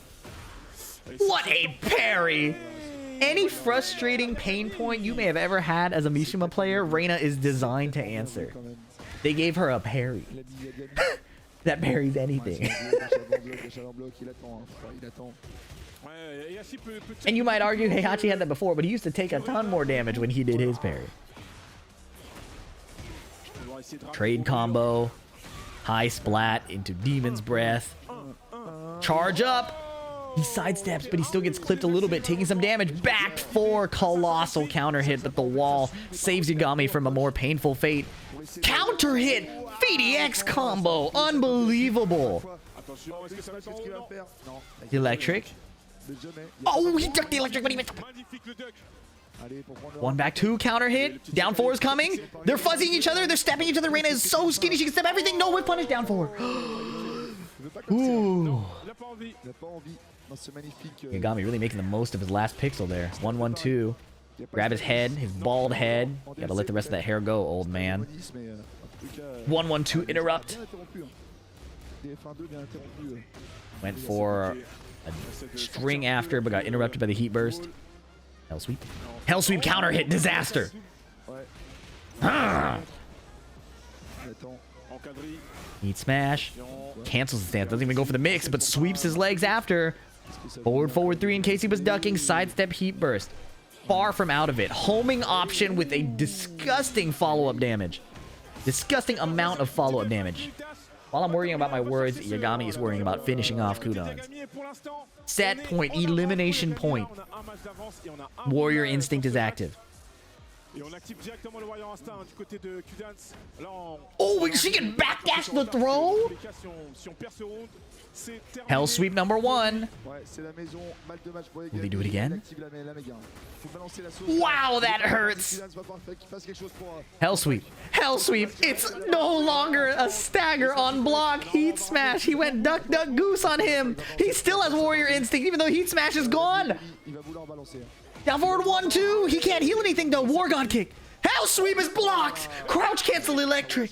What a parry! Any frustrating pain point you may have ever had as a Mishima player, Reina is designed to answer. They gave her a parry. That parries anything. And you might argue Heihachi had that before, but he used to take a ton more damage when he did his parry. Trade combo. High splat into Demon's Breath. Charge up. He sidesteps, but he still gets clipped a little bit, taking some damage. Back 4, colossal counter hit, but the wall saves Yagami from a more painful fate. Counter hit! VDX combo! Unbelievable! Electric. Oh, he ducked the electric, but he missed. 1 back 2, counter hit. Down 4 is coming. They're fuzzing each other. They're stepping each other. Reina is so skinny. She can step everything. No whip punish. Down 4. Ooh. Yagami really making the most of his last pixel there. 1-1-2. Grab his head, his bald head. Gotta let the rest of that hair go, old man. 1-1-2 interrupt. Went for a string after, but got interrupted by the heat burst. Hell sweep. Hell sweep counter hit. Disaster. Heat smash. Cancels the stance. Doesn't even go for the mix, but sweeps his legs after. Forward 3 in case he was ducking. Sidestep heat burst. Far from out of it. Homing option with a disgusting follow-up damage. Disgusting amount of follow-up damage. While I'm worrying about my words, Yagami is worrying about finishing off Qudans. Set point. Elimination point. Warrior Instinct is active. Oh, she can backdash the throw? Hell sweep number 1. Will he do it again? Wow, that hurts. Hell sweep. Hell sweep. It's no longer a stagger on block. Heat smash. He went duck, duck, goose on him. He still has Warrior Instinct, even though heat smash is gone. Down forward 1-2. He can't heal anything, though. War God kick. Hell sweep is blocked. Crouch cancel electric.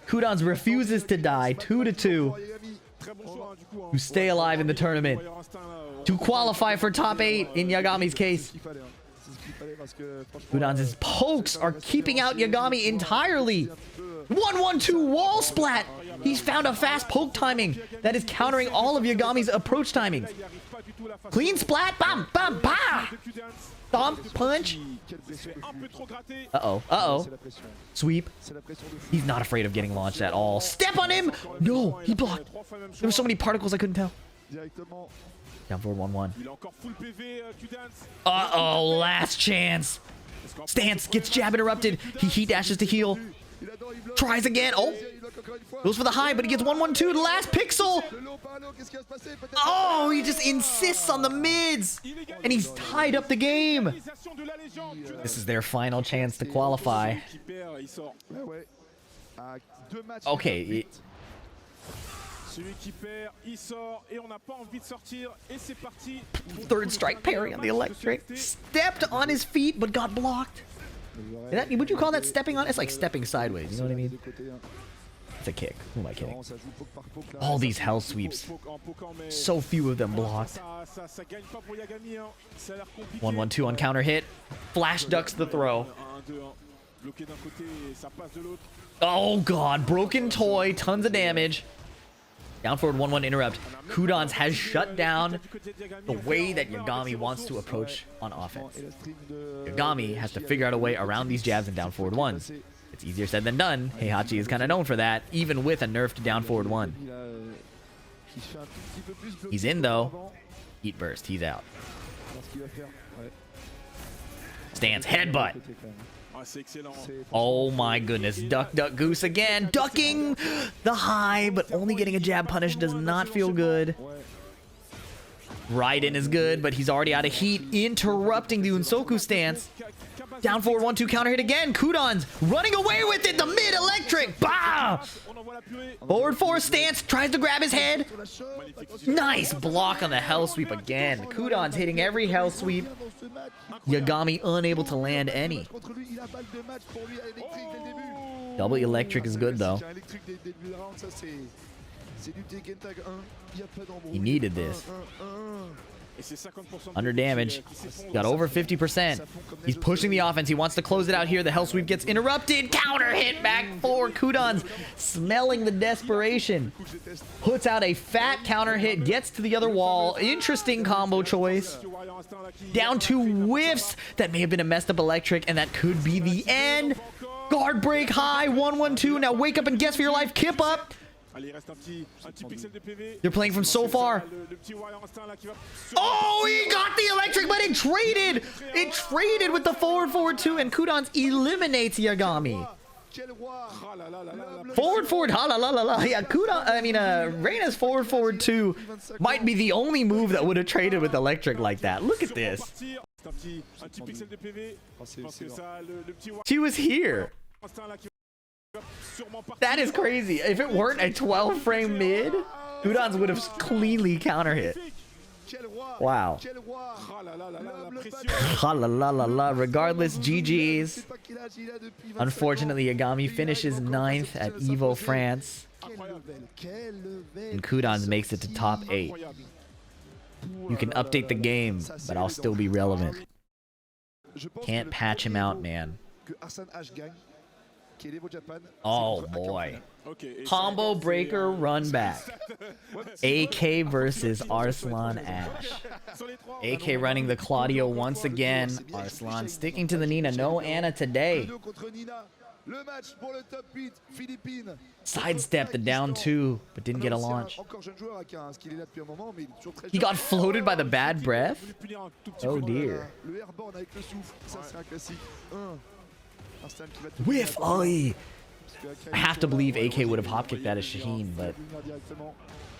Qudans refuses to die. 2-2. To stay alive in the tournament. To qualify for top 8 in Yagami's case. Qudans' pokes are keeping out Yagami entirely. 1-1-2 wall splat. He's found a fast poke timing that is countering all of Yagami's approach timings. Clean splat. Bam, bam, bam. Thump punch. Uh-oh. Uh-oh. Sweep. He's not afraid of getting launched at all. Step on him. No, he blocked. There were so many particles I couldn't tell. Down forward 1-1. Uh-oh. Last chance. Stance gets jab interrupted. He heat dashes to heal. Tries again. Oh, goes for the high, but he gets 1-1-2. The last pixel. Oh, he just insists on the mids, and he's tied up the game. This is their final chance to qualify. Okay. Third strike parry on the electric. Stepped on his feet, but got blocked. Would you call that stepping on? It's like stepping sideways. You know what I mean? It's a kick. Who am I kidding? All these hell sweeps. So few of them blocked. 1-1-2 on counter hit. Flash ducks the throw. Oh god, broken toy, tons of damage. Down forward 1-1 interrupt. Qudans has shut down the way that Yagami wants to approach on offense. Yagami has to figure out a way around these jabs and down forward ones. It's easier said than done. Heihachi is kind of known for that, even with a nerfed down forward one. He's in though. Heat burst, he's out. Stance, headbutt. Oh my goodness, duck, duck, goose again. Ducking the high, but only getting a jab punish does not feel good. Right in is good, but he's already out of heat, interrupting the Unsoku stance. Down forward 1-2 counter hit again. Qudans running away with it. The mid electric. Bah! Forward 4 stance. Tries to grab his head. Nice block on the hell sweep again. Qudans hitting every hell sweep. Yagami unable to land any. Double electric is good though. He needed this. Under damage. Got over 50%. He's pushing the offense. He wants to close it out here. The hell sweep gets interrupted. Counter hit back for Qudans. Smelling the desperation. Puts out a fat counter hit. Gets to the other wall. Interesting combo choice. Down 2 whiffs. That may have been a messed up electric, and that could be the end. Guard break high. 1-1-2. Now wake up and guess for your life. Kip up. They're playing from so far. Oh, he got the electric, but it traded. It traded with the forward 2, and Qudans eliminates Yagami. Forward, ha la la la la. Yeah, Reina's forward 2 might be the only move that would have traded with electric like that. Look at this. She was here. That is crazy. If it weren't a 12 frame mid, Qudans would have cleanly counter hit. Wow. Ha la la la la. Regardless, GG's. Unfortunately, Yagami finishes 9th at EVO France. And Qudans makes it to top 8. You can update the game, but I'll still be relevant. Can't patch him out, man. Oh boy. Combo breaker run back. AK versus Arslan Ash. AK running the Claudio once again. Arslan sticking to the Nina. No Anna today. Sidestepped the down 2, but didn't get a launch. He got floated by the bad breath? Oh dear. Whiff! I have to believe AK would have hop kicked that as Shaheen, but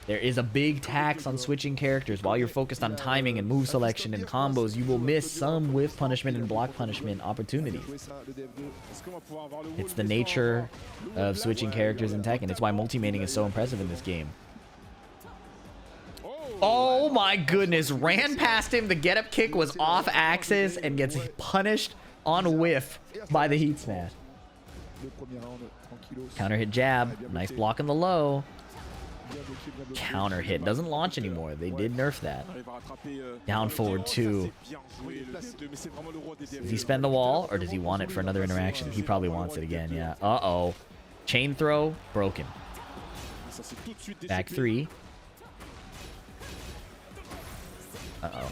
there is a big tax on switching characters. While you're focused on timing and move selection and combos, you will miss some whiff punishment and block punishment opportunities. It's the nature of switching characters in Tekken. It's why multi-maining is so impressive in this game. Oh my goodness, ran past him. The get-up kick was off axis and gets punished on whiff by the heat smash. Counter hit jab. Nice block on the low. Counter hit. Doesn't launch anymore. They did nerf that. Down forward 2. Does he spend the wall or does he want it for another interaction? He probably wants it again, yeah. Uh-oh. Chain throw. Broken. Back 3. Uh-oh.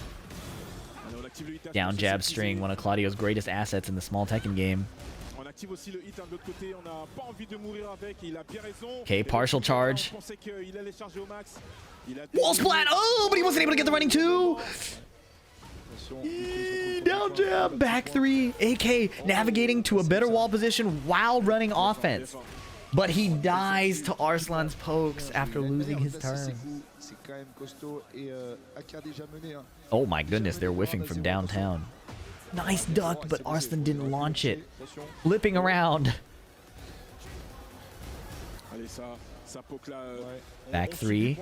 Down jab string, one of Claudio's greatest assets in the small Tekken game. Okay, partial charge. Wall splat! Oh, but he wasn't able to get the running 2! Down jab, back three. AK navigating to a better wall position while running offense. But he dies to Arslan's pokes after losing his turn. Oh my goodness, they're whiffing from downtown. Nice duck, but Arslan didn't launch it. Flipping around. Back three.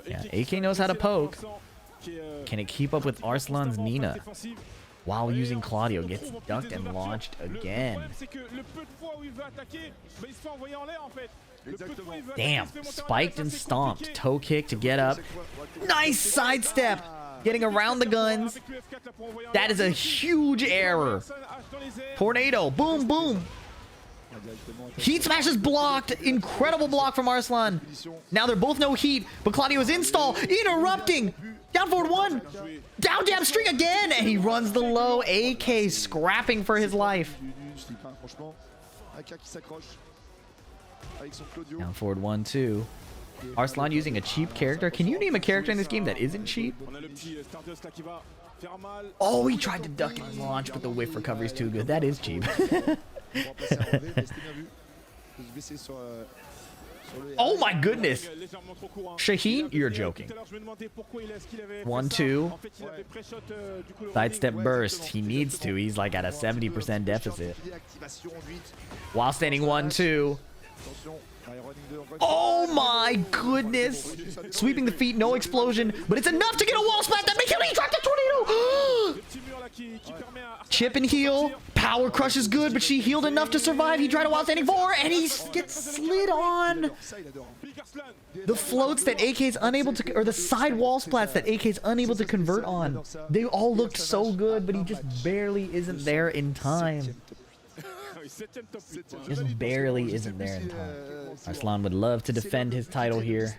Yeah, AK knows how to poke. Can it keep up with Arslan's Nina? While using Claudio, gets ducked and launched again. Damn, spiked and stomped. Toe kick to get up. Nice sidestep. Getting around the guns. That is a huge error. Tornado. Boom, boom. Heat smash is blocked. Incredible block from Arslan. Now they're both no heat, but Claudio's install interrupting. Down forward one. Down jab string again, and he runs the low. AK scrapping for his life. Down forward 1-2. Arslan using a cheap character. Can you name a character in this game that isn't cheap? Oh, he tried to duck and launch, but the whiff recovery is too good. That is cheap. Oh my goodness. Shaheen, you're joking. 1-2. Sidestep burst. He needs to. He's like at a 70% deficit. While standing 1-2. Oh my goodness. Sweeping the feet, no explosion, but it's enough to get a wall splat that makes him track the tornado. Chip and heal. Power crush is good, but she healed enough to survive. He tried a while standing 4, and he gets slid on. The floats that AK's unable to, or the side wall splats that AK's unable to convert on. They all looked so good, but he just barely isn't there in time. Just barely isn't there in time. Arslan would love to defend his title here.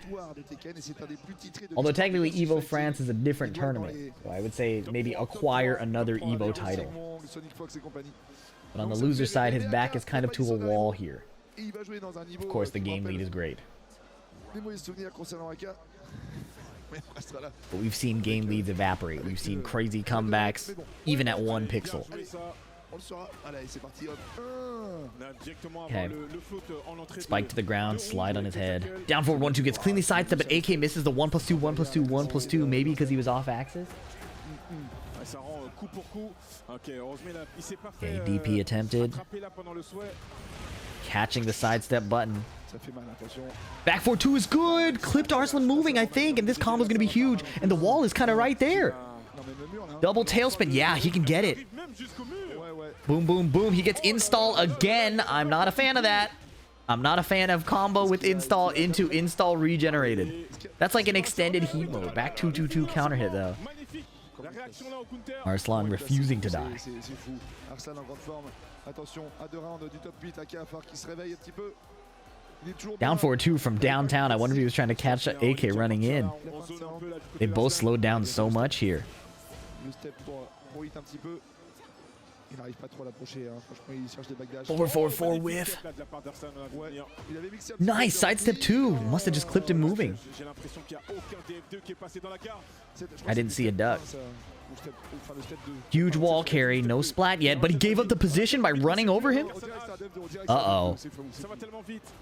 Although technically EVO France is a different tournament. So I would say maybe acquire another EVO title. But on the loser side, his back is kind of to a wall here. Of course, the game lead is great. But we've seen game leads evaporate. We've seen crazy comebacks, even at 1 pixel. Okay. Spike to the ground, slide on his head. Down forward 1-2 gets cleanly sidestep, but AK misses the 1+2, 1+2, 1+2, maybe because he was off axis. Okay, DP attempted. Catching the sidestep button. Back 4-2 is good. Clipped Arslan moving, I think, and this combo is going to be huge. And the wall is kind of right there. Double tailspin. Yeah, he can get it. Boom, boom, boom. He gets install again. I'm not a fan of that. I'm not a fan of combo with install into install regenerated. That's like an extended heat mode. Back 2-2-2 counter hit, though. Arslan refusing to die. Down forward 2 from downtown. I wonder if he was trying to catch AK running in. They both slowed down so much here. Forward 4 whiff. Nice sidestep 2. Must have just clipped him moving. I didn't see a duck. Huge wall carry, no splat yet, but he gave up the position by running over him. Uh-oh.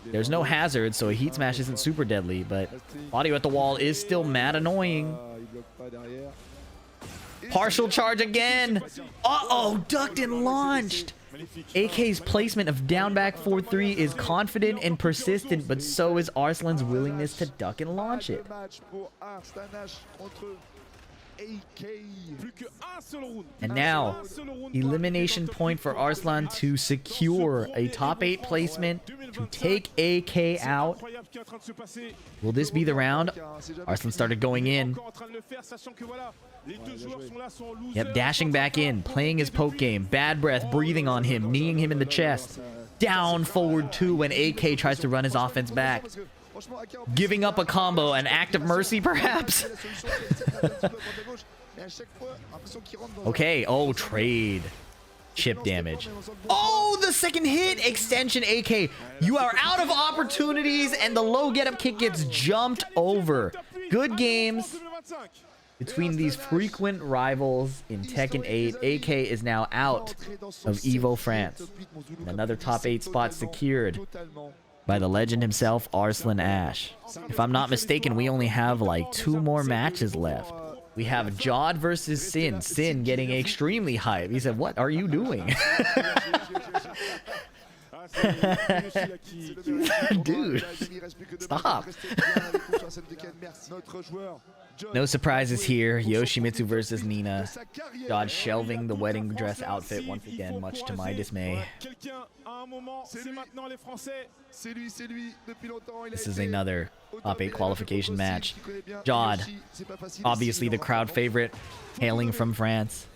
There's no hazard, so a heat smash isn't super deadly, but Claudio at the wall is still mad annoying. Partial charge again. Uh-oh, ducked and launched. AK's placement of down back 4-3 is confident and persistent, but so is Arslan's willingness to duck and launch it. And now, elimination point for Arslan to secure a top 8 placement to take AK out. Will this be the round? Arslan started going in. Yep, dashing back in, playing his poke game. Bad breath, breathing on him, kneeing him in the chest. Down forward 2 when AK tries to run his offense back. Giving up a combo, an act of mercy perhaps? Okay, oh, trade. Chip damage. Oh, the second hit! Extension AK. You are out of opportunities and the low get-up kick gets jumped over. Good games. between these frequent rivals in Tekken 8. AK is now out of EVO France. And another top 8 spot secured by the legend himself, Arslan Ash. If I'm not mistaken, we only have like 2 more matches left. We have Jodd versus Sin. Sin getting extremely hype. He said, "What are you doing?" Dude, stop. No surprises here. Yoshimitsu versus Nina. Jodd shelving the wedding dress outfit once again, much to my dismay. This is another top 8 qualification match. Jodd, obviously the crowd favorite, hailing from France.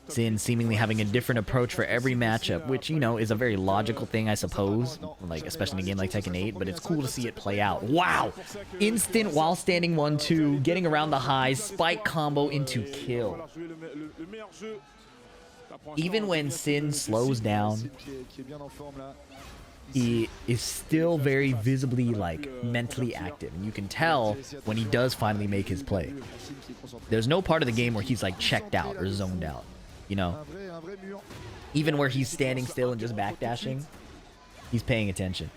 Sin seemingly having a different approach for every matchup, which, you know, is a very logical thing, I suppose, like especially in a game like Tekken 8, but it's cool to see it play out. Wow! Instant while standing 1-2, getting around the highs, spike combo into kill. Even when Sin slows down, he is still very visibly, like, mentally active. And you can tell when he does finally make his play. There's no part of the game where he's, like, checked out or zoned out, you know? Even where he's standing still and just backdashing, he's paying attention.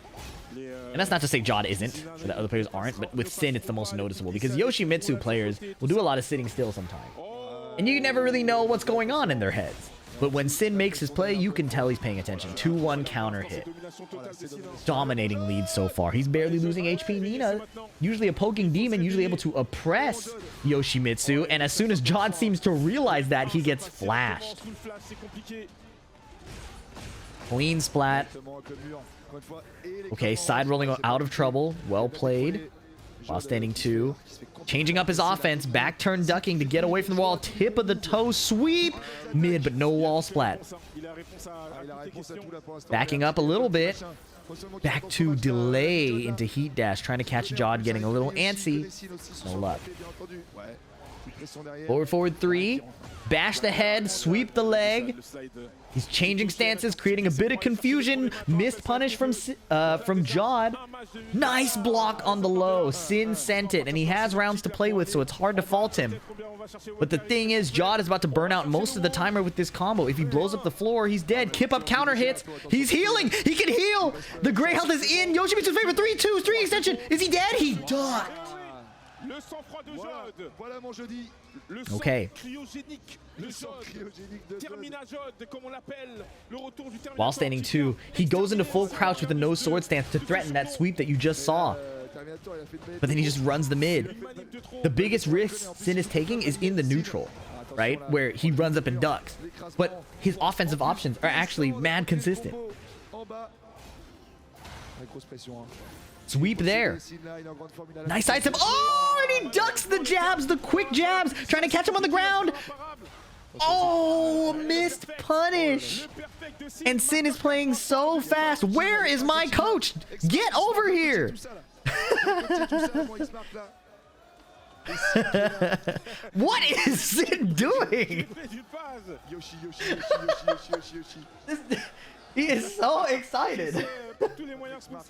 And that's not to say Jodd isn't, or that other players aren't, but with Sin, it's the most noticeable. Because Yoshimitsu players will do a lot of sitting still sometimes. And you never really know what's going on in their heads. But when Sin makes his play, you can tell he's paying attention. 2-1 counter hit. Dominating lead so far. He's barely losing HP. Nina, usually a poking demon, usually able to oppress Yoshimitsu. And as soon as Jodd seems to realize that, he gets flashed. Clean splat. Okay, side rolling out of trouble. Well played. While standing 2. Changing up his offense. Back turn ducking to get away from the wall. Tip of the toe sweep. Mid, but no wall splat. Backing up a little bit. Back to delay into heat dash. Trying to catch Jodd, getting a little antsy. No luck. Forward 3. Bash the head. Sweep the leg. He's changing stances, creating a bit of confusion. Missed punish from Jodd. Nice block on the low. Sin sent it, and he has rounds to play with, so it's hard to fault him. But the thing is, Jodd is about to burn out most of the timer with this combo. If he blows up the floor, he's dead. Kip up counter hits. He's healing. He can heal. The gray health is in. Yoshimitsu's favorite 3-2, 3 extension. Is he dead? He ducked. Okay. While standing 2, he goes into full crouch with a no sword stance to threaten that sweep that you just saw. But then he just runs the mid. The biggest risk Sin is taking is in the neutral, right? Where he runs up and ducks. But his offensive options are actually mad consistent. Sweep there. Nice side step. Oh, and he ducks the jabs, the quick jabs. Trying to catch him on the ground. Oh, missed punish. And Sin is playing so fast. Where is my coach? Get over here. What is Sin doing? He is so excited.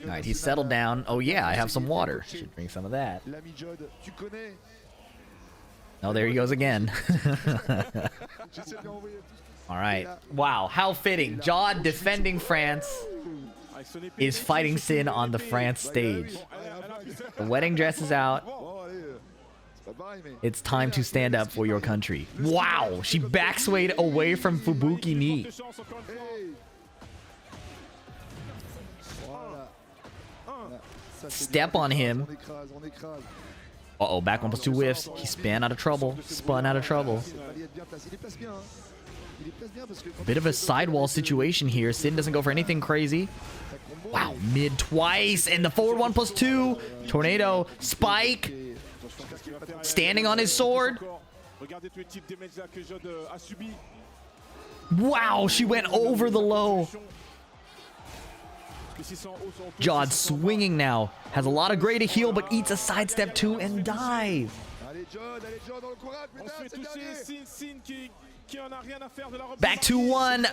Alright, he's settled down. Oh yeah, I have some water. Should drink some of that. Oh, there he goes again. Alright. Wow, how fitting. Jodd defending France is fighting Sin on the France stage. The wedding dress is out. It's time to stand up for your country. Wow, she backswayed away from Fubuki knee. Step on him. Uh-oh, back 1+2 whiffs. He spun out of trouble. Bit of a sidewall situation here. Sin doesn't go for anything crazy. Wow, mid twice. And the forward 1+2. Tornado. Spike. Standing on his sword. Wow, she went over the low. Jodd swinging now. Has a lot of gray to heal, but eats a sidestep too and dies. Back to 1.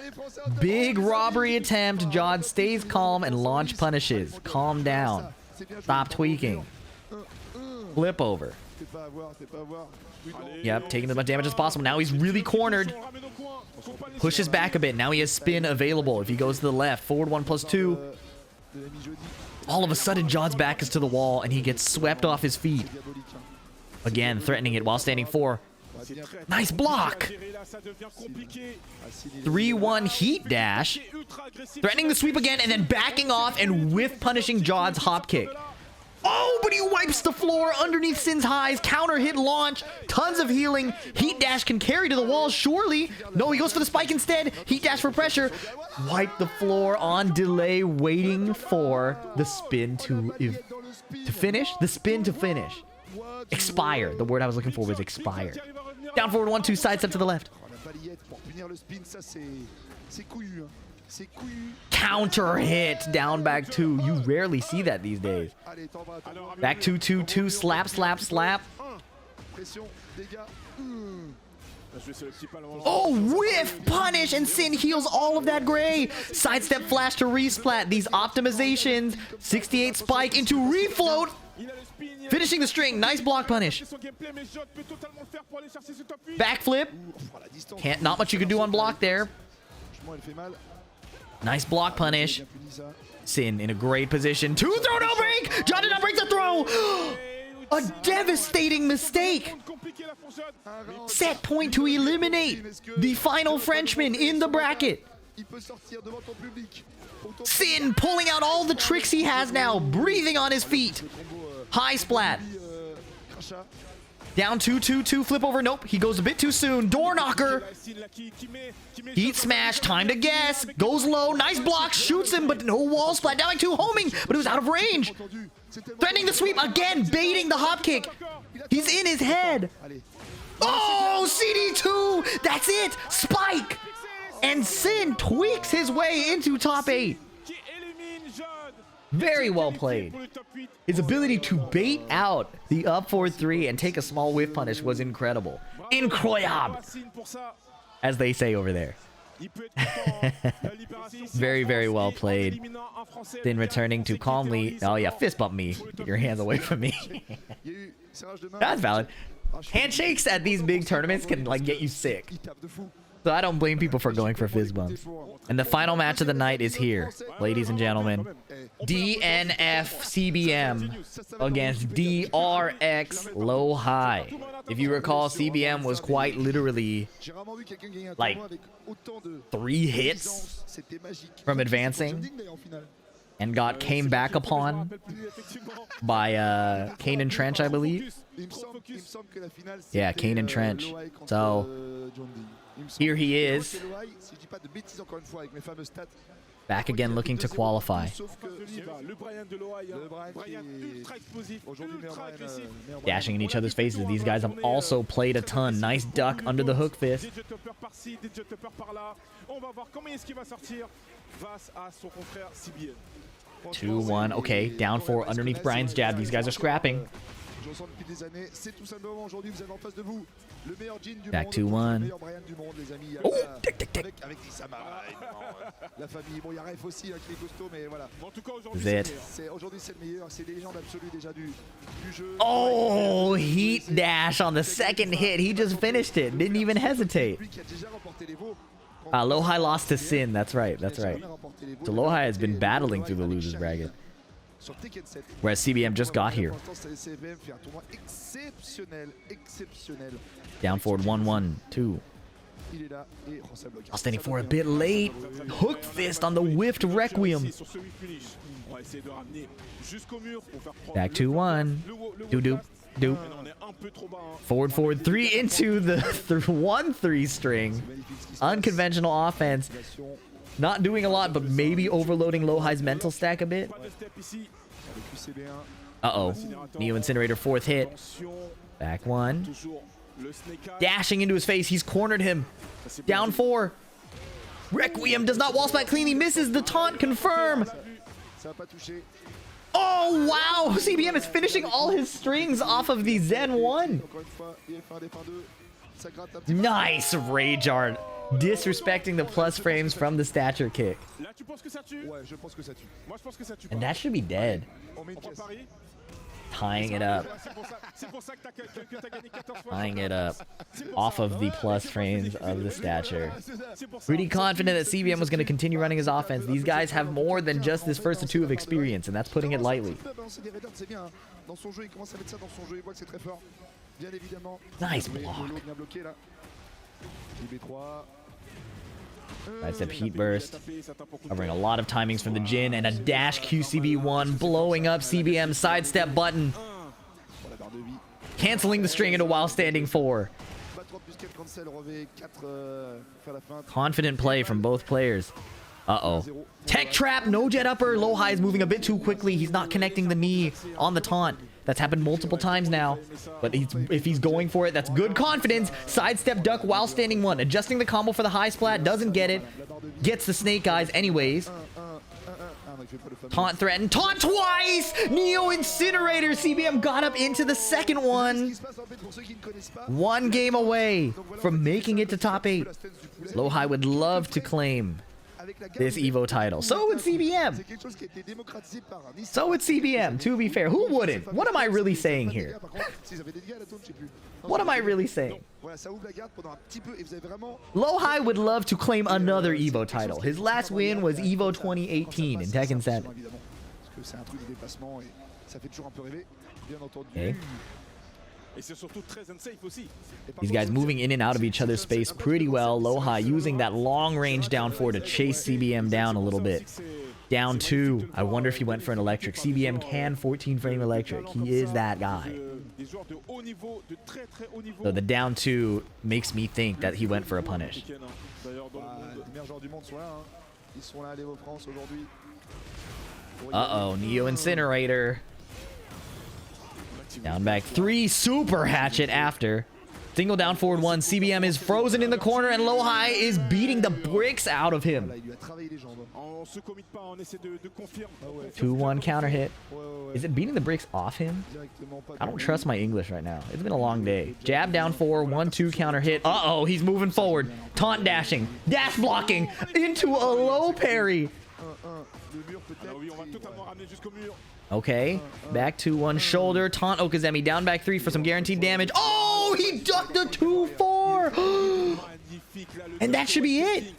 Big robbery attempt. Jodd stays calm and launch punishes. Calm down. Stop tweaking. Flip over. T'es pas à voir, t'es pas à voir. Yep, taking as much damage as possible. Now he's really cornered. Pushes back a bit. Now he has spin available. If he goes to the left, forward 1+2. De l'ami Jeondding. All of a sudden, Jodd's back is to the wall, and he gets swept off his feet. Diabolique, hein. Again, threatening it while standing 4. Nice block. 3-1 heat dash. Threatening the sweep again, and then backing off and whiff punishing Jodd's hop kick. Oh, but he wipes the floor underneath Sin's highs. Counter hit launch. Tons of healing. Heat dash can carry to the wall, surely. No, he goes for the spike instead. Heat dash for pressure. Wipe the floor on delay, waiting for the spin to finish. The spin to finish. Expire. The word I was looking for was expire. Down forward 1-2, sidestep to the left. Oh, la balayette pour punir le spin, ça c'est couillu, hein. C'est couillu. Counter hit. Down back 2. You rarely see that these days. Allez, t'en vas, t'en vas. Back 2-2-2. Slap, slap, slap. Pression, dégâts. Oh, whiff punish, and Sin heals all of that gray. Sidestep flash to resplat. These optimizations. 68 spike into refloat. Finishing the string. Nice block punish. Backflip. Can't. Not much you can do on block there. Elle fait mal. Nice block punish. Bien puni, ça. Sin in a great position. 2 throw no break. Jodd did not break the throw. A devastating mistake. Set point to eliminate the final Frenchman in the bracket. Il peut sortir devant ton public. Sin pulling out all the tricks he has now, breathing on his feet. High splat. Crachat. Down 2-2-2, flip over. Nope, he goes a bit too soon. Door knocker. Heat smash, time to guess. Goes low, nice block, shoots him, but no wall splat. Down like 2, homing, but it was out of range. Threatening the sweep again, baiting the hop kick. He's in his head. Allez. Oh, CD2, that's it. Spike. And Sin tweaks his way into top 8. Very well played. His ability to bait out the up 4-3 and take a small whiff punish was incredible. Incroyable, as they say over there. Very, very well played. Then returning to calmly. Oh yeah, fist bump me. Get your hands away from me. Il y a eu serrage de main. That's valid. Handshakes at these big tournaments can like get you sick. Il tape de fou. So I don't blame people for going for fist bumps. And the final match of the night is here, ladies and gentlemen. DNF CBM against DRX Lowhigh. If you recall, CBM was quite literally J'ai rarement vu quelqu'un gagner un like tournoi avec autant de 3 hits C'était magique. from advancing Jeondding, d'ailleurs, en finale. and got came back upon by Kaneandtrench, I believe. Il me semble que la finale, Yeah, c'était, Kaneandtrench. Lowhigh contre, So, Jeondding. Il me semble. here he Je crois is, que Lowhigh, si je dis pas de bêtises encore une fois avec mes fameux stats, back again looking to qualify. sauf que Le Bryan de Lowhigh, le Bryan Bryan qui ultra explosif, aujourd'hui meilleur ultra Bryan, agressif. meilleur Bryan. Dashing in each other's faces. These guys have also played a ton. Nice duck under the hook fist. Des jettopers par-ci, des jettopers par-là. On va voir comment est-ce qu'il va sortir face à son confrère CBM. 2-1. Okay, down 4 underneath Bryan's jab. These guys are scrapping. Je ressens depuis des années, c'est tout simplement aujourd'hui, vous avez en face de vous le meilleur jean du Back monde, 2-1. le meilleur Bryan du monde, les amis. Oh, tic, tic, tic. Avec Isama, la famille. Bon, il y a Ref aussi hein, qui est costaud, mais voilà. En tout cas, aujourd'hui, That's it. c'est le meilleur. Aujourd'hui, c'est le meilleur. C'est les légendes absolues déjà du jeu. Oh, heat dash on the second hit. He just finished it. Didn't even hesitate. Lui qui a déjà remporté les veaux. Lowhigh lost to Sin. That's right. That's right. So Lowhigh has been battling through the losers bracket, Sur Tekken 7. whereas CBM just got here. Pour l'instant, c'est CBM fait un tournoi exceptionnel, exceptionnel. Down forward 1-1-2. Il est là et ça bloque. While standing for a bit late. Hook fist on the whiffed Requiem. Sur ce finish, on va essayer de ramener jusqu'au mur pour faire prendre Back le 2-1. le Doop, doop. Mais on est un peu trop bas. Hein. Forward 3 into the 1-3 string. Unconventional offense. Not doing a lot, but maybe overloading Lowhigh's mental stack a bit. Pas de step ici. Avec QCB1. Uh-oh. Neo Incinerator 4th hit. Attention, Back 1. toujours le snake eye. Dashing into his face. He's cornered him. Ça, c'est Down 4. Requiem does not wall spike clean. He misses the taunt confirm. Ça va pas toucher. Oh, wow. CBM is finishing all his strings off of the Zen 1. Encore une fois, IF1, DF1-2. Ça gratte un petit peu. Nice rage art. Disrespecting the plus frames from the stature kick. Là, tu penses que ça tue? Ouais, je pense que ça tue. Moi, je pense que ça tue And pas. that should be dead. On met On une prend caisse. Paris. Tying it up. Tying it up. Off of the plus frames of the stature. Pretty confident that CBM was going to continue running his offense. These guys have more than just this first two of experience, and that's putting it lightly. Nice block. That's a heat burst. Covering a lot of timings from the Jin, and a dash QCB1 blowing up CBM's sidestep button. Canceling the string into while standing 4. Confident play from both players. Uh-oh. Tech trap, no jet upper. Lowhigh is moving a bit too quickly. He's not connecting the knee on the taunt. That's happened multiple times now. But if he's going for it, that's good confidence. Sidestep duck while standing 1. Adjusting the combo for the high splat. Doesn't get it. Gets the snake eyes anyways. Taunt threatened. Taunt twice! Neo Incinerator. CBM got up into the second one. 1 game away from making it to top 8. Lowhigh would love to claim this Evo title. So would CBM. So would CBM, to be fair. Who wouldn't? What am I really saying here? What am I really saying? Lowhigh would love to claim another Evo title. His last win was Evo 2018 in Tekken 7. Okay. These guys moving in and out of each other's space pretty well. Lowhigh using that long range down 4 to chase CBM down a little bit. Down 2. I wonder if he went for an electric. CBM can 14 frame electric. He is that guy. So the down 2 makes me think that he went for a punish. Uh-oh, Neo Incinerator. Down back 3, super hatchet after. Single down forward 1. CBM is frozen in the corner, and Lowhigh is beating the bricks out of him. 2-1 counter hit. Is it beating the bricks off him? I don't trust my English right now. It's been a long day. Jab down 4, 1-2 counter hit. Uh-oh, he's moving forward. Taunt dashing. Dash blocking into a low parry. Okay, back to 1 shoulder. Taunt Okazemi down back 3 for some guaranteed damage. Oh, he ducked a 2-4. And that should be it.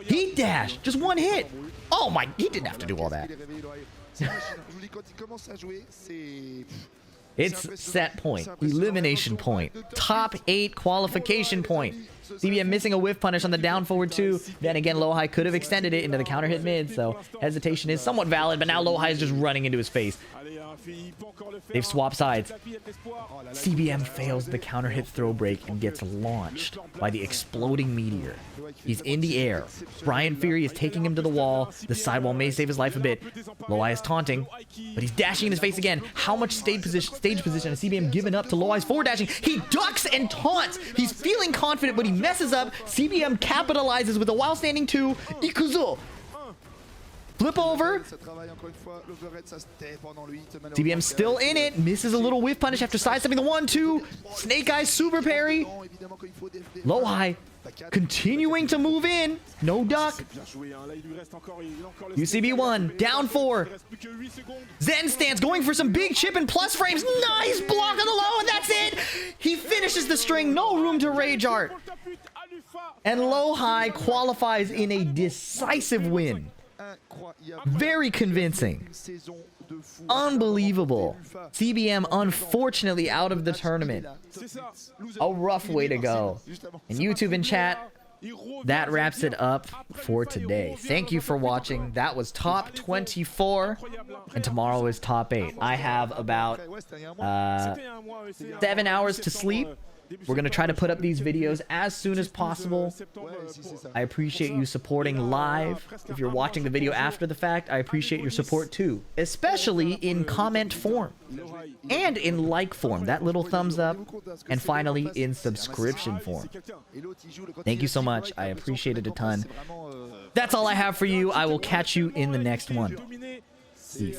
Heat dash, just 1 hit. Oh my, he didn't have to do all that. It's set point, elimination point, top 8 qualification point. CBM missing a whiff punish on the down forward 2. Then again, Lowhigh could have extended it into the counter hit mid, so hesitation is somewhat valid, but now Lowhigh is just running into his face. They've swapped sides. CBM fails the counter hit throw break and gets launched by the exploding meteor. He's in the air. Bryan Fury is taking him to the wall. The sidewall may save his life a bit. Lowhigh is taunting, but he's dashing in his face again. How much stage position has CBM given up to Lowhigh's forward dashing? He ducks and taunts. He's feeling confident, but he messes up. CBM capitalizes with a while standing 2. Ikuzo. Flip over. CBM still in it. Misses a little whiff punish after sidestepping the 1-2. Snake Eyes super parry. Lowhigh continuing to move in. No duck. UCB1 down 4. Zen stance going for some big chip and plus frames. Nice block on the low, and that's it. He finishes the string. No room to rage art. And Lowhigh qualifies in a decisive win. Very convincing. Unbelievable. CBM unfortunately out of the tournament. A rough way to go. And YouTube and chat, that wraps it up for today. Thank you for watching. That was top 24, and tomorrow is top 8. I have about 7 hours to sleep. We're going to try to put up these videos as soon as possible. I appreciate you supporting live. If you're watching the video after the fact, I appreciate your support too, especially in comment form and in like form, that little thumbs up, and finally in subscription form. Thank you so much. I appreciate it a ton. That's all I have for you. I will catch you in the next one. Peace.